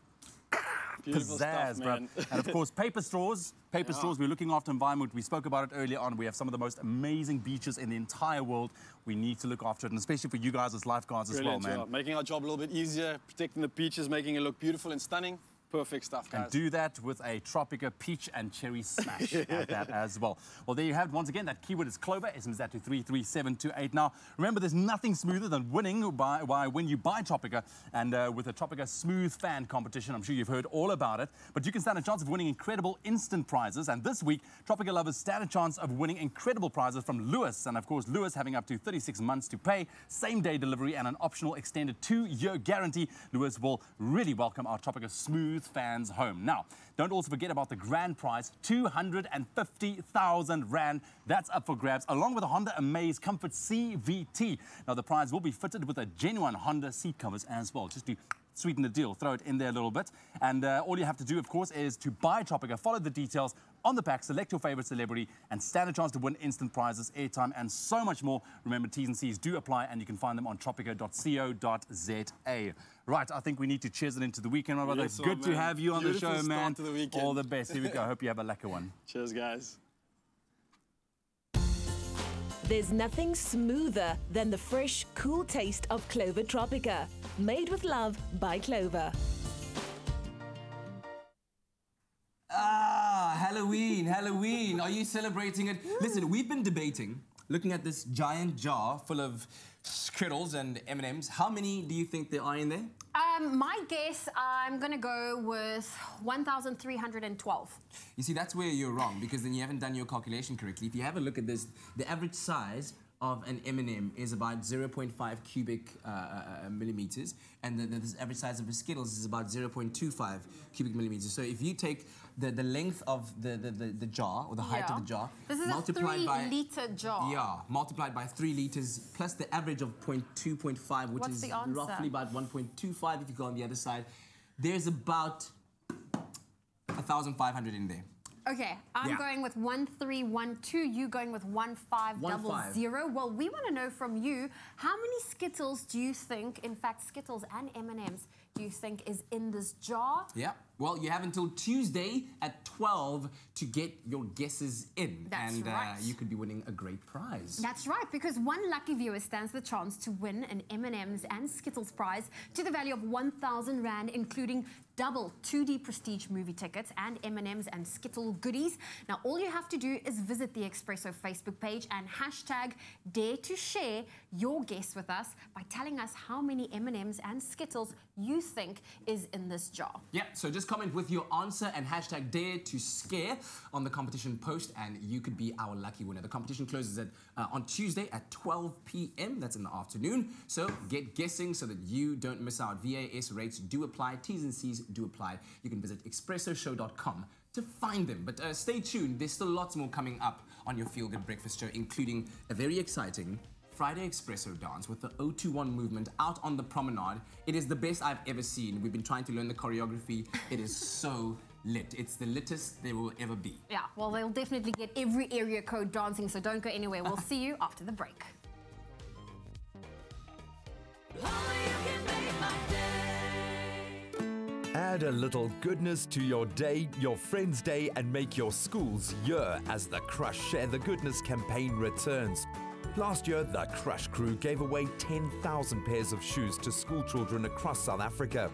Beautiful Pizzazz, stuff, bro. man. And of course, paper straws. Paper straws, we're looking after environment. We spoke about it earlier on. We have some of the most amazing beaches in the entire world. We need to look after it, and especially for you guys as lifeguards as well, man. Job. Making our job a little bit easier, protecting the beaches, making it look beautiful and stunning. Perfect stuff, guys. And do that with a Tropica peach and cherry smash at that as well. Well, there you have it. Once again, that keyword is Clover. SMS that to 33728. Now, remember, there's nothing smoother than winning when you buy Tropica. And with the Tropica Smooth Fan competition, I'm sure you've heard all about it. But you can stand a chance of winning incredible instant prizes. And this week, Tropica lovers stand a chance of winning incredible prizes from Lewis. And of course, Lewis having up to 36 months to pay, same-day delivery, and an optional extended 2-year guarantee. Lewis will really welcome our Tropica Smooth Fans home. Now, don't also forget about the grand prize, 250,000 Rand. That's up for grabs, along with a Honda Amaze Comfort CVT. Now, the prize will be fitted with a genuine Honda seat covers as well, just to sweeten the deal. Throw it in there a little bit. And all you have to do, of course, is to buy Tropica, follow the details on the pack, select your favorite celebrity, and stand a chance to win instant prizes, airtime, and so much more. Remember, T's and C's do apply, and you can find them on tropica.co.za. Right, I think we need to cheers it into the weekend, my brother. Yes, It's good to have you on the show, man. To the weekend. All the best. Here we go. I hope you have a lekker one. Cheers, guys. There's nothing smoother than the fresh, cool taste of Clover Tropica. Made with love by Clover. Ah, Halloween, Halloween. Are you celebrating it? Listen, we've been debating, looking at this giant jar full of Skittles and M&Ms. How many do you think there are in there? My guess, I'm going to go with 1,312. You see, that's where you're wrong, because then you haven't done your calculation correctly. If you have a look at this, the average size of an M&M is about 0.5 cubic millimeters, and the average size of a Skittles is about 0.25 cubic millimeters. So if you take the length of the jar, or the height of the jar, this is multiplied a by 3-liter jar. Yeah, multiplied by 3 liters plus the average of 0.2, 0.5, which is roughly about 1.25 if you go on the other side. There's about 1,500 in there. Okay, I'm going with 1,312. You going with 1,500. Well, we want to know from you, how many Skittles do you think, in fact, Skittles and M&Ms, do you think is in this jar? Yeah. Well, you have until Tuesday at 12 to get your guesses in. That's and right. You could be winning a great prize. That's right, because one lucky viewer stands the chance to win an M&Ms and Skittles prize to the value of 1,000 Rand, including double 2D Prestige movie tickets and M&Ms and Skittle goodies. Now, all you have to do is visit the Expresso Facebook page and hashtag dare to share your guess with us by telling us how many M&Ms and Skittles you think is in this jar. Yeah, so just comment with your answer and hashtag dare to scare on the competition post, and you could be our lucky winner. The competition closes on Tuesday at 12 p.m. That's in the afternoon. So get guessing so that you don't miss out. VAS rates do apply. T's and C's do apply. You can visit expressoshow.com to find them. But stay tuned. There's still lots more coming up on your Feel Good Breakfast Show, including a very exciting Friday Expresso dance with the 021 movement out on the promenade. It is the best I've ever seen. We've been trying to learn the choreography. It is so lit. It's the littest there will ever be. Yeah, well, they'll definitely get every area code dancing, so don't go anywhere. We'll see you after the break. Add a little goodness to your day, your friend's day, and make your school's year as the Crush Share the Goodness campaign returns. Last year, the Crush crew gave away 10,000 pairs of shoes to school children across South Africa.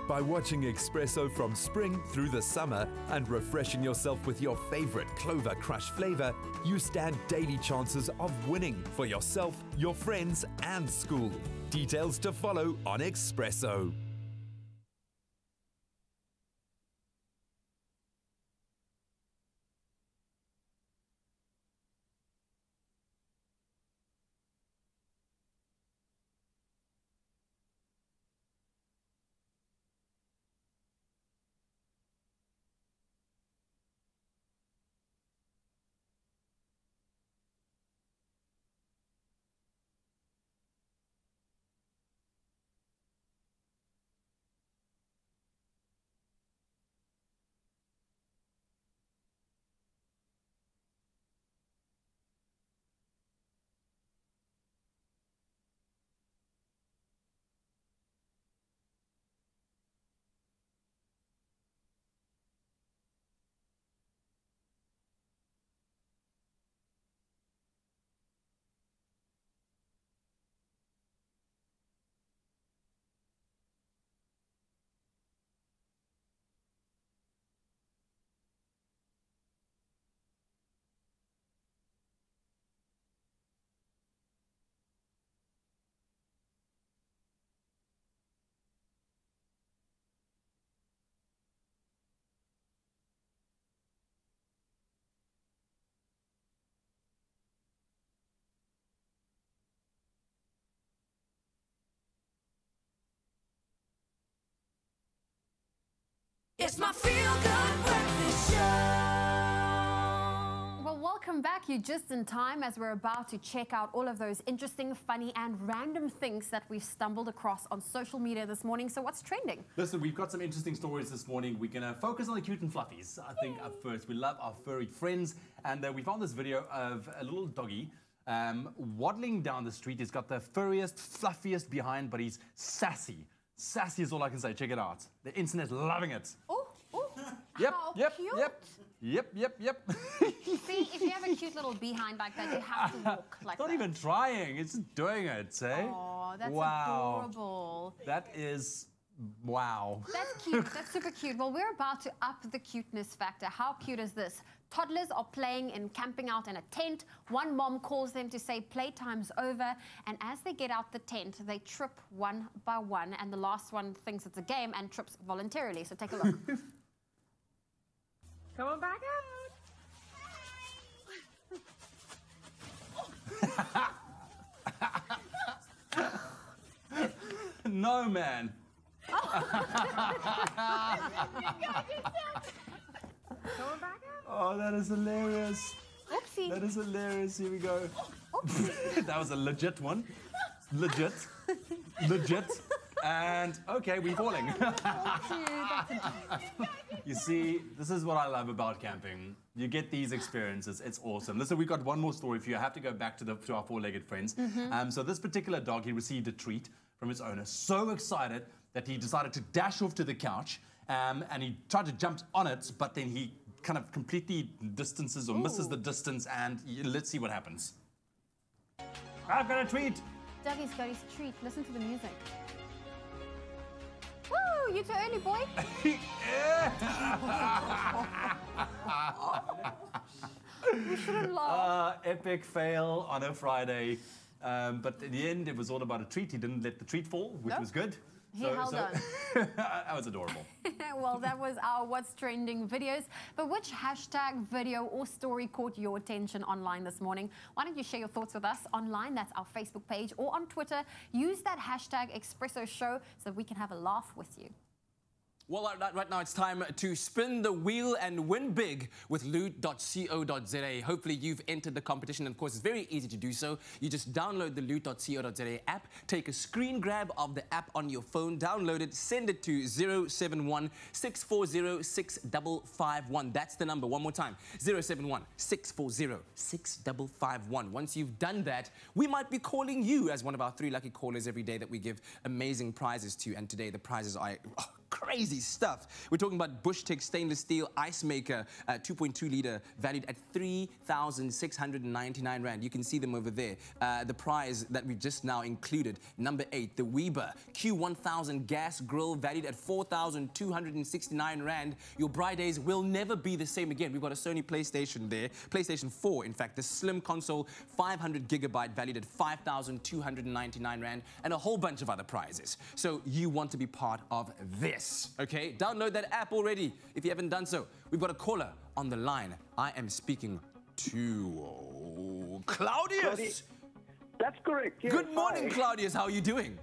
By watching Expresso from spring through the summer and refreshing yourself with your favorite Clover Crush flavor, you stand daily chances of winning for yourself, your friends, and school. Details to follow on Expresso. It's my feel-good breakfast show. Well, welcome back. You're just in time as we're about to check out all of those interesting, funny, and random things that we've stumbled across on social media this morning. So what's trending? Listen, we've got some interesting stories this morning. We're going to focus on the cute and fluffies. I think up first, we love our furry friends. And we found this video of a little doggy waddling down the street. He's got the furriest, fluffiest behind, but he's sassy. Sassy is all I can say. Check it out. The internet's loving it. Oh, Yep, how yep, cute. Yep. See, if you have a cute little behind like that, you have to walk like that. It's not even trying. It's just doing it, eh? Oh, that's wow. adorable. That is... wow. That's cute. That's super cute. Well, we're about to up the cuteness factor. How cute is this? Toddlers are playing and camping out in a tent. One mom calls them to say playtime's over. And as they get out the tent, they trip one by one. And the last one thinks it's a game and trips voluntarily. So take a look. Come on back out. No, man. Oh, that is hilarious. Oopsie. That is hilarious. Here we go. That was a legit one. Legit. And, okay, we're falling. You see, this is what I love about camping. You get these experiences. It's awesome. Listen, we've got one more story for you. I have to go back to our four-legged friends. So this particular dog, he received a treat from his owner. So excited that he decided to dash off to the couch. And he tried to jump on it, but then he kind of completely distances or misses the distance. And let's see what happens. I've got a treat. Dougie's got his treat. Listen to the music. Woo! You're too early, boy. We shouldn't laugh. Epic fail on a Friday. But in the end, it was all about a treat. He didn't let the treat fall, which was good. He held on. That was adorable. Well, that was our What's Trending videos. But which hashtag, video, or story caught your attention online this morning? Why don't you share your thoughts with us online? That's our Facebook page. Or on Twitter. Use that hashtag Expresso Show so that we can have a laugh with you. Well, right now it's time to spin the wheel and win big with loot.co.za. Hopefully you've entered the competition. And of course, it's very easy to do so. You just download the loot.co.za app, take a screen grab of the app on your phone, download it, send it to 071-640-6551. That's the number. One more time, 071-640-6551. Once you've done that, we might be calling you as one of our 3 lucky callers every day that we give amazing prizes to. And today the prizes are crazy stuff. We're talking about Bushtec stainless steel ice maker, 2.2 litre, valued at 3,699 Rand. You can see them over there. The prize that we just now included, number 8, the Weber Q1000 gas grill, valued at 4,269 Rand. Your bride days will never be the same again. We've got a Sony PlayStation there, PlayStation 4, in fact, the slim console, 500 gigabyte, valued at 5,299 Rand, and a whole bunch of other prizes. So you want to be part of this. Okay, download that app already if you haven't done so. We've got a caller on the line. I am speaking to Claudius. That's correct. Yes. Good morning, Claudius. How are you doing?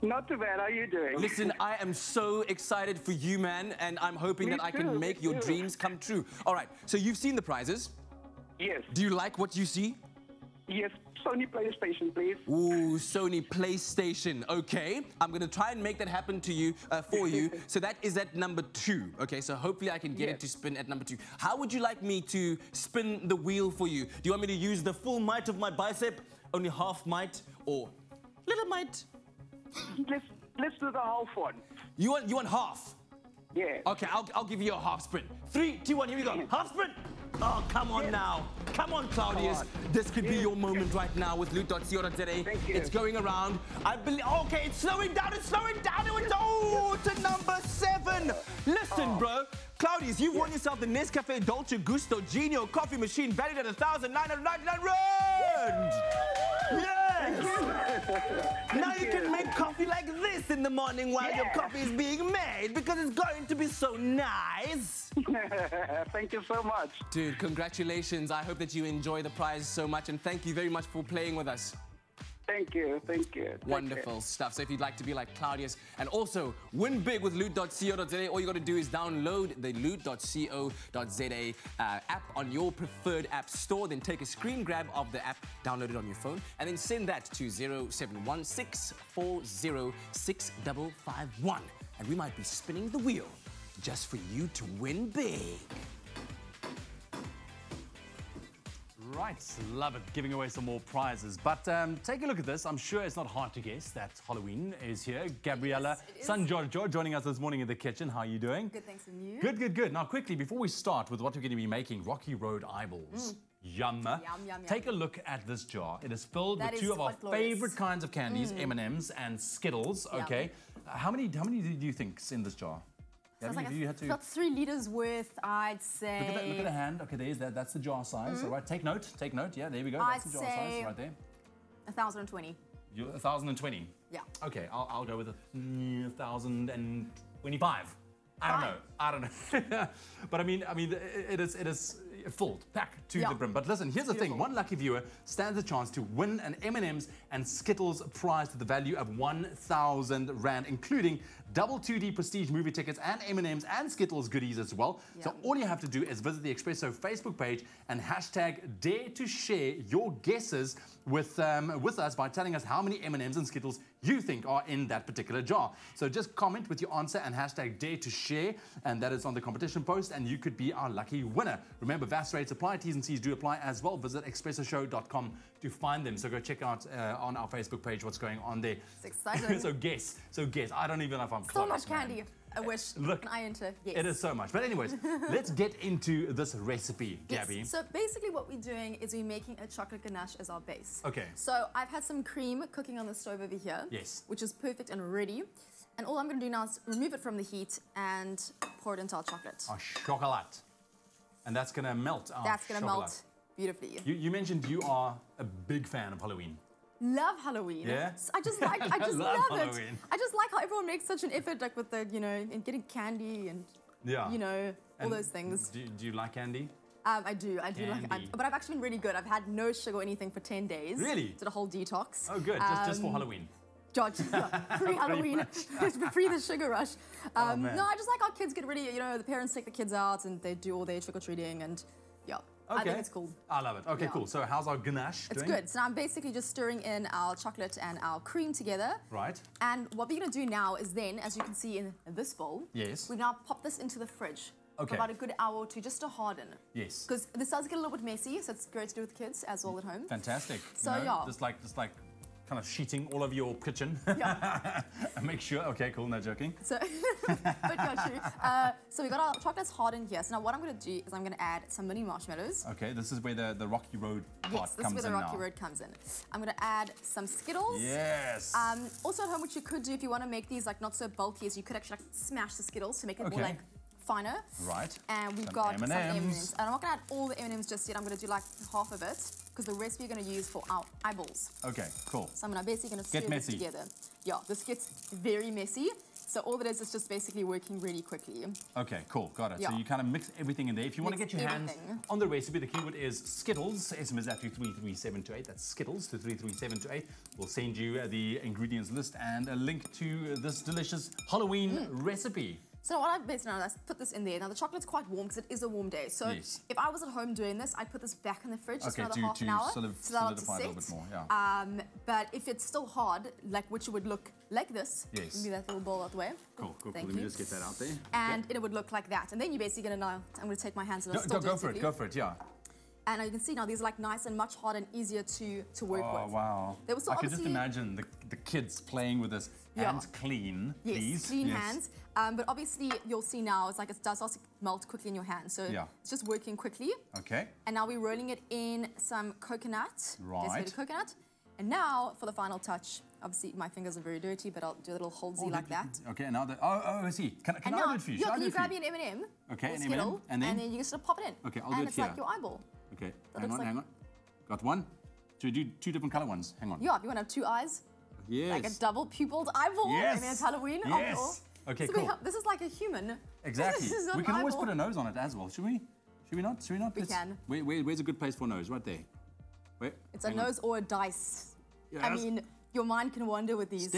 Not too bad. How are you doing? Listen, I am so excited for you, man, and I'm hoping that I can make your dreams come true. All right, so you've seen the prizes? Yes. Do you like what you see? Yes. Sony PlayStation, please. Ooh, Sony PlayStation. Okay, I'm going to try and make that happen to you, for you. So that is at number 2. Okay, so hopefully I can get it to spin at number 2. How would you like me to spin the wheel for you? Do you want me to use the full might of my bicep, only half might, or little might? Let's do the half one. You want half? Yeah. Okay, I'll give you a half sprint. 3, 2, 1, here we go. Half sprint. Oh, come on now. Come on, Claudius. Come on. This could be your moment right now with loot.co.za. It's going around. I believe. Okay, it's slowing down. It's slowing down. It's to number 7. Listen, bro. Claudius, you've won yourself the Nescafe Dolce Gusto Genio coffee machine valued at 1,999 Rand. Yes! Now you can make coffee like this in the morning while your coffee is being made, because it's going to be so nice. Thank you so much. Dude, congratulations. I hope that you enjoy the prize so much, and thank you very much for playing with us. Thank you. Thank you. Wonderful stuff. So if you'd like to be like Claudius and also win big with loot.co.za, all you got to do is download the loot.co.za app on your preferred app store. Then take a screen grab of the app, download it on your phone, and then send that to 071-640-6551. And we might be spinning the wheel just for you to win big. Right, love it, giving away some more prizes. But take a look at this. I'm sure it's not hard to guess that Halloween is here. Gabriella San Giorgio joining us this morning in the kitchen. How are you doing? Good, thanks, and you? Good, good, good. Now, quickly, before we start with what we're going to be making, Rocky Road eyeballs. Yum. Yum, yum. Take a look at this jar. It is filled with 2 of our favorite kinds of candies, M&M's and Skittles. Okay. How many do you think's in this jar? So it's like about 3 liters worth, I'd say. Look at the hand. Okay, there's that. That's the jar size. All right, take note. Take note. Yeah, there we go. That's the jar size right there. 1,020. 1,020. Yeah. Okay, I'll go with 1,025. I don't know. But I mean, it is full, packed to the brim. But listen, here's the thing. One lucky viewer stands a chance to win an M&M's and Skittles prize to the value of 1,000 Rand, including double 2D prestige movie tickets and M&M's and Skittles goodies as well. So all you have to do is visit the Expresso Facebook page and hashtag dare to share your guesses with us by telling us how many M&M's and Skittles you think are in that particular jar. So just comment with your answer and hashtag dare to share, and that is on the competition post, and you could be our lucky winner. Remember, VAS rates apply, T's and C's do apply as well. Visit expressoshow.com to find them. So go check out on our Facebook page what's going on there. It's exciting. So guess. I don't even know if I'm close. So much candy. I wish. Look, I enter. Yes. It is so much. But anyways, let's get into this recipe, Gabby. Yes. So basically what we're doing is we're making a chocolate ganache as our base. Okay. So I've had some cream cooking on the stove over here. Yes. Which is perfect and ready. And all I'm going to do now is remove it from the heat and pour it into our chocolate. Our chocolate. And that's going to melt our That's going to melt beautifully. You mentioned you are a big fan of Halloween. Love Halloween. Yeah? I just love it. Halloween. I just like how everyone makes such an effort, like with the, and getting candy and, all those things. Do you like candy? I do like it. But I've actually been really good. I've had no sugar or anything for 10 days. Really? Did a whole detox. Oh, good. Just for Halloween. George, pre-Halloween, pre the sugar rush. Oh, man. No, I just like our kids get ready. You know, the parents take the kids out and they do all their trick-or-treating and yeah. Okay. I think it's cool. I love it. Okay, Yeah. cool. So how's our ganache It's doing? good. So now I'm basically just stirring in our chocolate and our cream together. Right. And what we're going to do now is then, as you can see in this bowl, Yes. we now pop this into the fridge Okay. for about a good hour or two just to harden. Yes. Because this does get a little bit messy, so it's great to do with kids as well at home. Fantastic. So, You know, yeah. Just like kind of sheeting all of your kitchen. Yeah. And make sure, okay, cool, no joking. So, but yeah, true. So we got our chocolates hardened here. So now what I'm going to do is I'm going to add some mini marshmallows. Okay, this is where the Rocky Road part Yes, this is comes where the in Rocky now. Road comes in. I'm going to add some Skittles. Yes. Also at home, what you could do if you want to make these like not so bulky is you could actually like, smash the Skittles to make it more like finer. Right. And we've Some got some M&Ms. M&Ms. And I'm not going to add all the M&Ms just yet. I'm going to do like half of it because the recipe we're going to use for our eyeballs. Okay, cool. So I'm basically going to stir Get this messy. together. Yeah, this gets very messy. So all it is just basically working really quickly. Okay, cool, got it. Yeah. So you kind of mix everything in there. If you want to Mix get your hands everything. on the recipe, the keyword is Skittles. SMS that to 33728. That's Skittles to 33728. We'll send you the ingredients list and a link to this delicious Halloween recipe. So what I've basically done is put this in there. Now the chocolate's quite warm because it is a warm day. So Yes. if I was at home doing this, I'd put this back in the fridge just Okay, for another half an hour. to so that'll solidify a little set. bit more, yeah. But if it's still hard, like which would look like this, Yes. move that little bowl out the way. Cool, cool, Thank cool. Let me you. just get that out there. And it would look like that. And then you're basically gonna now, I'm gonna take my hands and I'll Go, still go for it, go for it, yeah. And you can see now these are like nice and much harder and easier to work Oh, with. wow. They were so I could just obviously- imagine the kids playing with this. Yeah. Hands clean, Yes, please. clean hands. But obviously you'll see now it's like it does also melt quickly in your hands. So Yeah. it's just working quickly. Okay. And now we're rolling it in some coconut. Right. Desiccated coconut. And now for the final touch, obviously my fingers are very dirty, but I'll do a little holdsy like that. Okay, now that, I see. Can And I now, do it for you? yeah, Should I can do you it for grab you? me an M&M? Okay, or an Skittle, M&M, and then? you just pop it in. Okay, I'll do and it it's here. like your eyeball. Okay, That hang looks on, like- hang on. Got one. So we do two different color ones. Hang on. Yeah, if you want to have two eyes. Yes. Like a double pupiled eyeball. Yes. I mean, it's Halloween. Yes. Oh, Okay, so cool. this is like a human. Exactly. This is not We an can always eyeball. put a nose on it as well, should we? Should we not? Should we not? We Let's- can. Where's a good place for a nose? Right there. Wait. It's a hang on. nose or a dice. I Yes. mean, your mind can wander with these.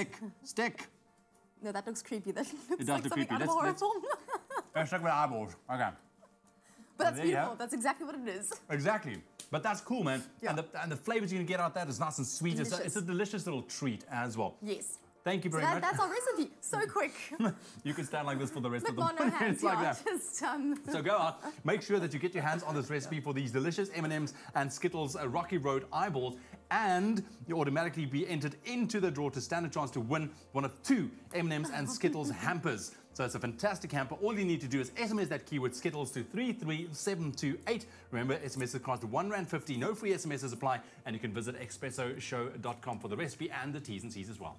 Stick. No, that looks creepy. That looks does like look something creepy. out of a horror Let's- film. Let's stick with eyeballs. Okay. But that's there you beautiful. have- That's exactly what it is. Exactly. But that's cool, man. Yeah. And the flavors you can get out that is nice and sweet. It's Delicious. a delicious little treat as well. Yes. Thank you So very much. that's our recipe. So quick. You can stand like this for the rest of the With no morning. hands. It's like yeah, that. just, So go out, make sure that you get your hands on this recipe for these delicious M&Ms and Skittles Rocky Road eyeballs, and you automatically be entered into the draw to stand a chance to win one of 2 M&Ms and Skittles hampers. So it's a fantastic hamper. All you need to do is SMS that keyword Skittles to 33728. Remember, SMS cost R1.50. No free SMSs apply, and you can visit expressoshow.com for the recipe and the T's and C's as well.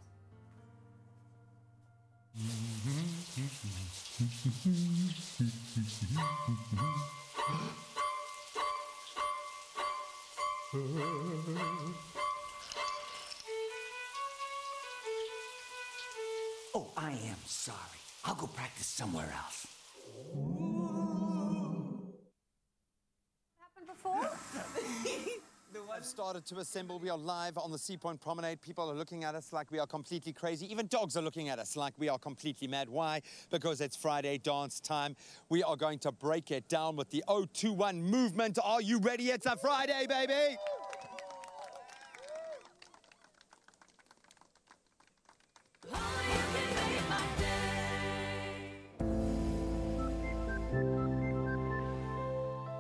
Oh, I am sorry. I'll go practice somewhere else. Happened before? I've started to assemble. We are live on the Sea Point Promenade. People are looking at us like we are completely crazy. Even dogs are looking at us like we are completely mad. Why? Because it's Friday dance time. We are going to break it down with the 021 movement. Are you ready? It's a Friday, baby!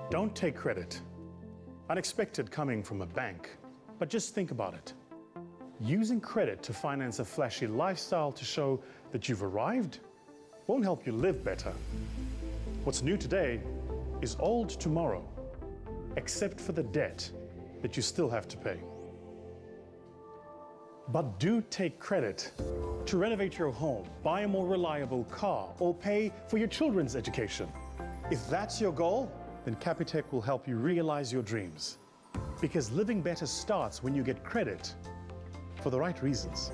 Don't take credit. Unexpected coming from a bank. But just think about it. Using credit to finance a flashy lifestyle to show that you've arrived won't help you live better. What's new today is old tomorrow, except for the debt that you still have to pay. But do take credit to renovate your home, buy a more reliable car, or pay for your children's education. If that's your goal, then Capitec will help you realize your dreams. Because living better starts when you get credit for the right reasons.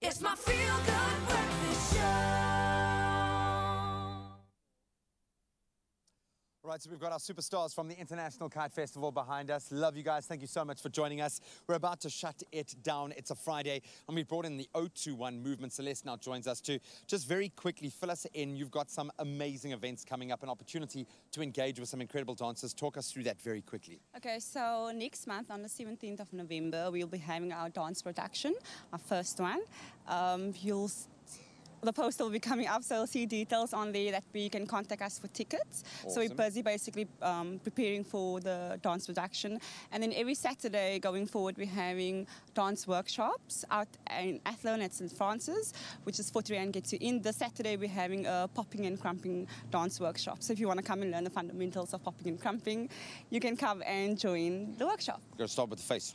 It's my feel-good breakfast show. Right, so we've got our superstars from the International Kite Festival behind us. Love you guys. Thank you so much for joining us. We're about to shut it down. It's a Friday, and we brought in the 021 movement. Celeste now joins us to just very quickly fill us in. You've got some amazing events coming up, an opportunity to engage with some incredible dancers. Talk us through that very quickly. Okay, so next month on the 17th of November, we'll be having our dance production, our first one. The poster will be coming up, so you'll see details on there that you can contact us for tickets. Awesome. So we're busy basically preparing for the dance production. And then every Saturday going forward, we're having dance workshops out in Athlone at St. Francis, which is 40 Rand gets you in. This Saturday, we're having a popping and crumping dance workshop. So if you want to come and learn the fundamentals of popping and crumping, you can come and join the workshop. We've got to start with the face.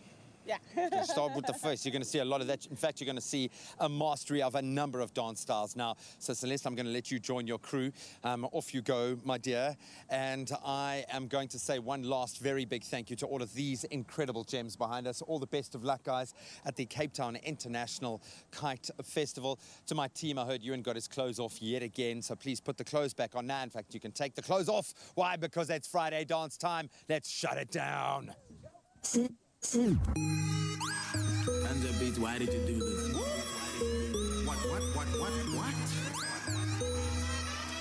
Yeah. Start with the face. You're going to see a lot of that. In fact, you're going to see a mastery of a number of dance styles now. So, Celeste, I'm going to let you join your crew. Off you go, my dear. And I am going to say one last very big thank you to all of these incredible gems behind us. All the best of luck, guys, at the Cape Town International Kite Festival. To my team, I heard Ewan got his clothes off yet again. So please put the clothes back on now. In fact, you can take the clothes off. Why? Because it's Friday dance time. Let's shut it down. Hands up, beats, why did you do this? What?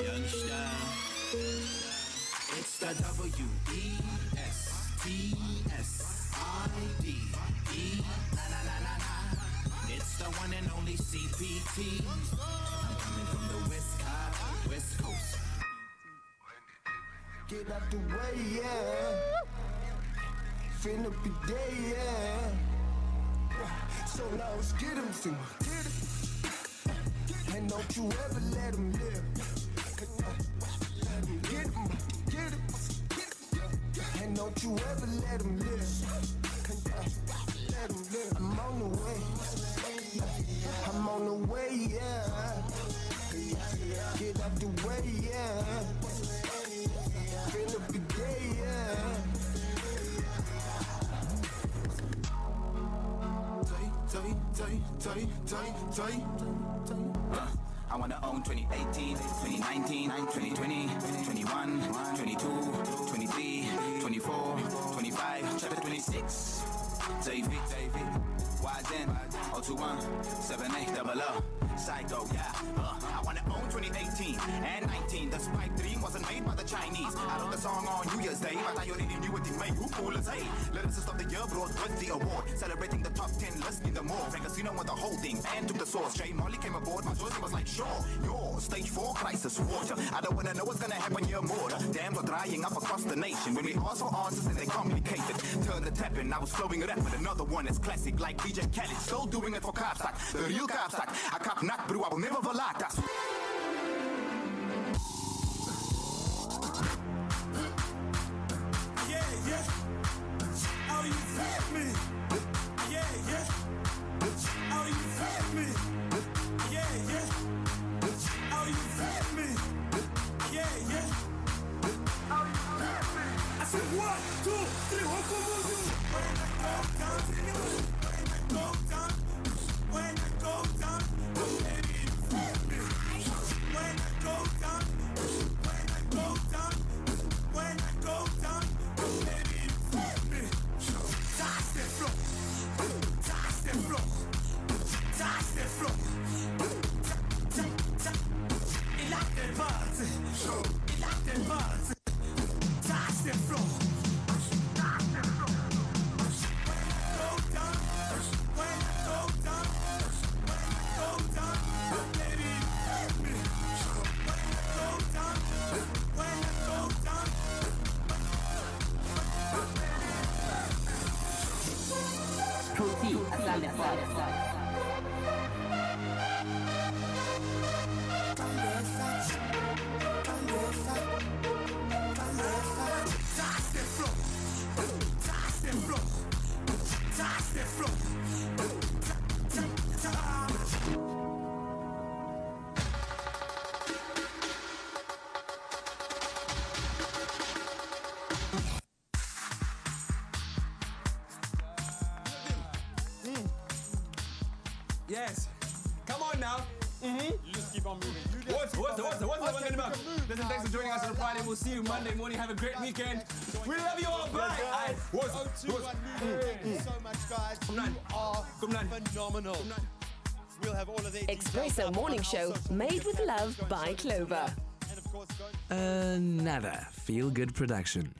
Youngster. It's the W-E-S-T-S-I-D-E. It's the one and only CPT. I'm coming from the West Coast. Get out the way, yeah. Finna be day, yeah. So now let's get him, sing, get it. And don't you ever let him live. Get him, get it. And don't you ever let him live. Let him live. I'm on the way. I'm on the way, yeah. Get out the way, yeah. Finna be day, yeah. I wanna own 2018, 2019, 2020, 21, 22, 23, 24, 25, chapter 26. David, YZN, 021, 78, double up, Psycho, yeah. I wanna own 2018 and 19. The Spike Dream wasn't made by the Chinese. I wrote the song on New Year's Day, but I already knew what they made. Who cool as hey? Lyricist of the year brought with the award, celebrating the top 10 list in the more. Frank Casino won the whole thing and took the source. Jay Molly came aboard, my Josie was like, sure, you're stage 4 crisis water. I don't wanna know what's gonna happen, you're more. Dams are drying up across the nation. When we ask for answers, then they complicated. Turn the tap in, I was flowing it up with another one that's classic, like DJ Khaled. Still doing it for Kapsak, the real Kapsak. I cop knock, bro, I will never volate us. Oh, you feel me? Yeah. Oh, you feel me? Yeah. Oh, you feel me? Yeah. Oh, you feel me? I said 1, 2, 3, walk over you. When I go down, baby, you feel me? When I go down, baby, you feel me? Touch that floor. Il a des buzz. Touch that floor. When I go down, baby, you feel me? When I go down. Yes. Come on now. Just keep on moving. What's the one about? Listen, thanks for joining us on a Friday. We'll see you Monday morning. Have a great weekend. We love you all. Bye. Thank you so much, guys. You are phenomenal. We'll have all of the Expresso Morning Show, made with love by Clover. Another feel-good production.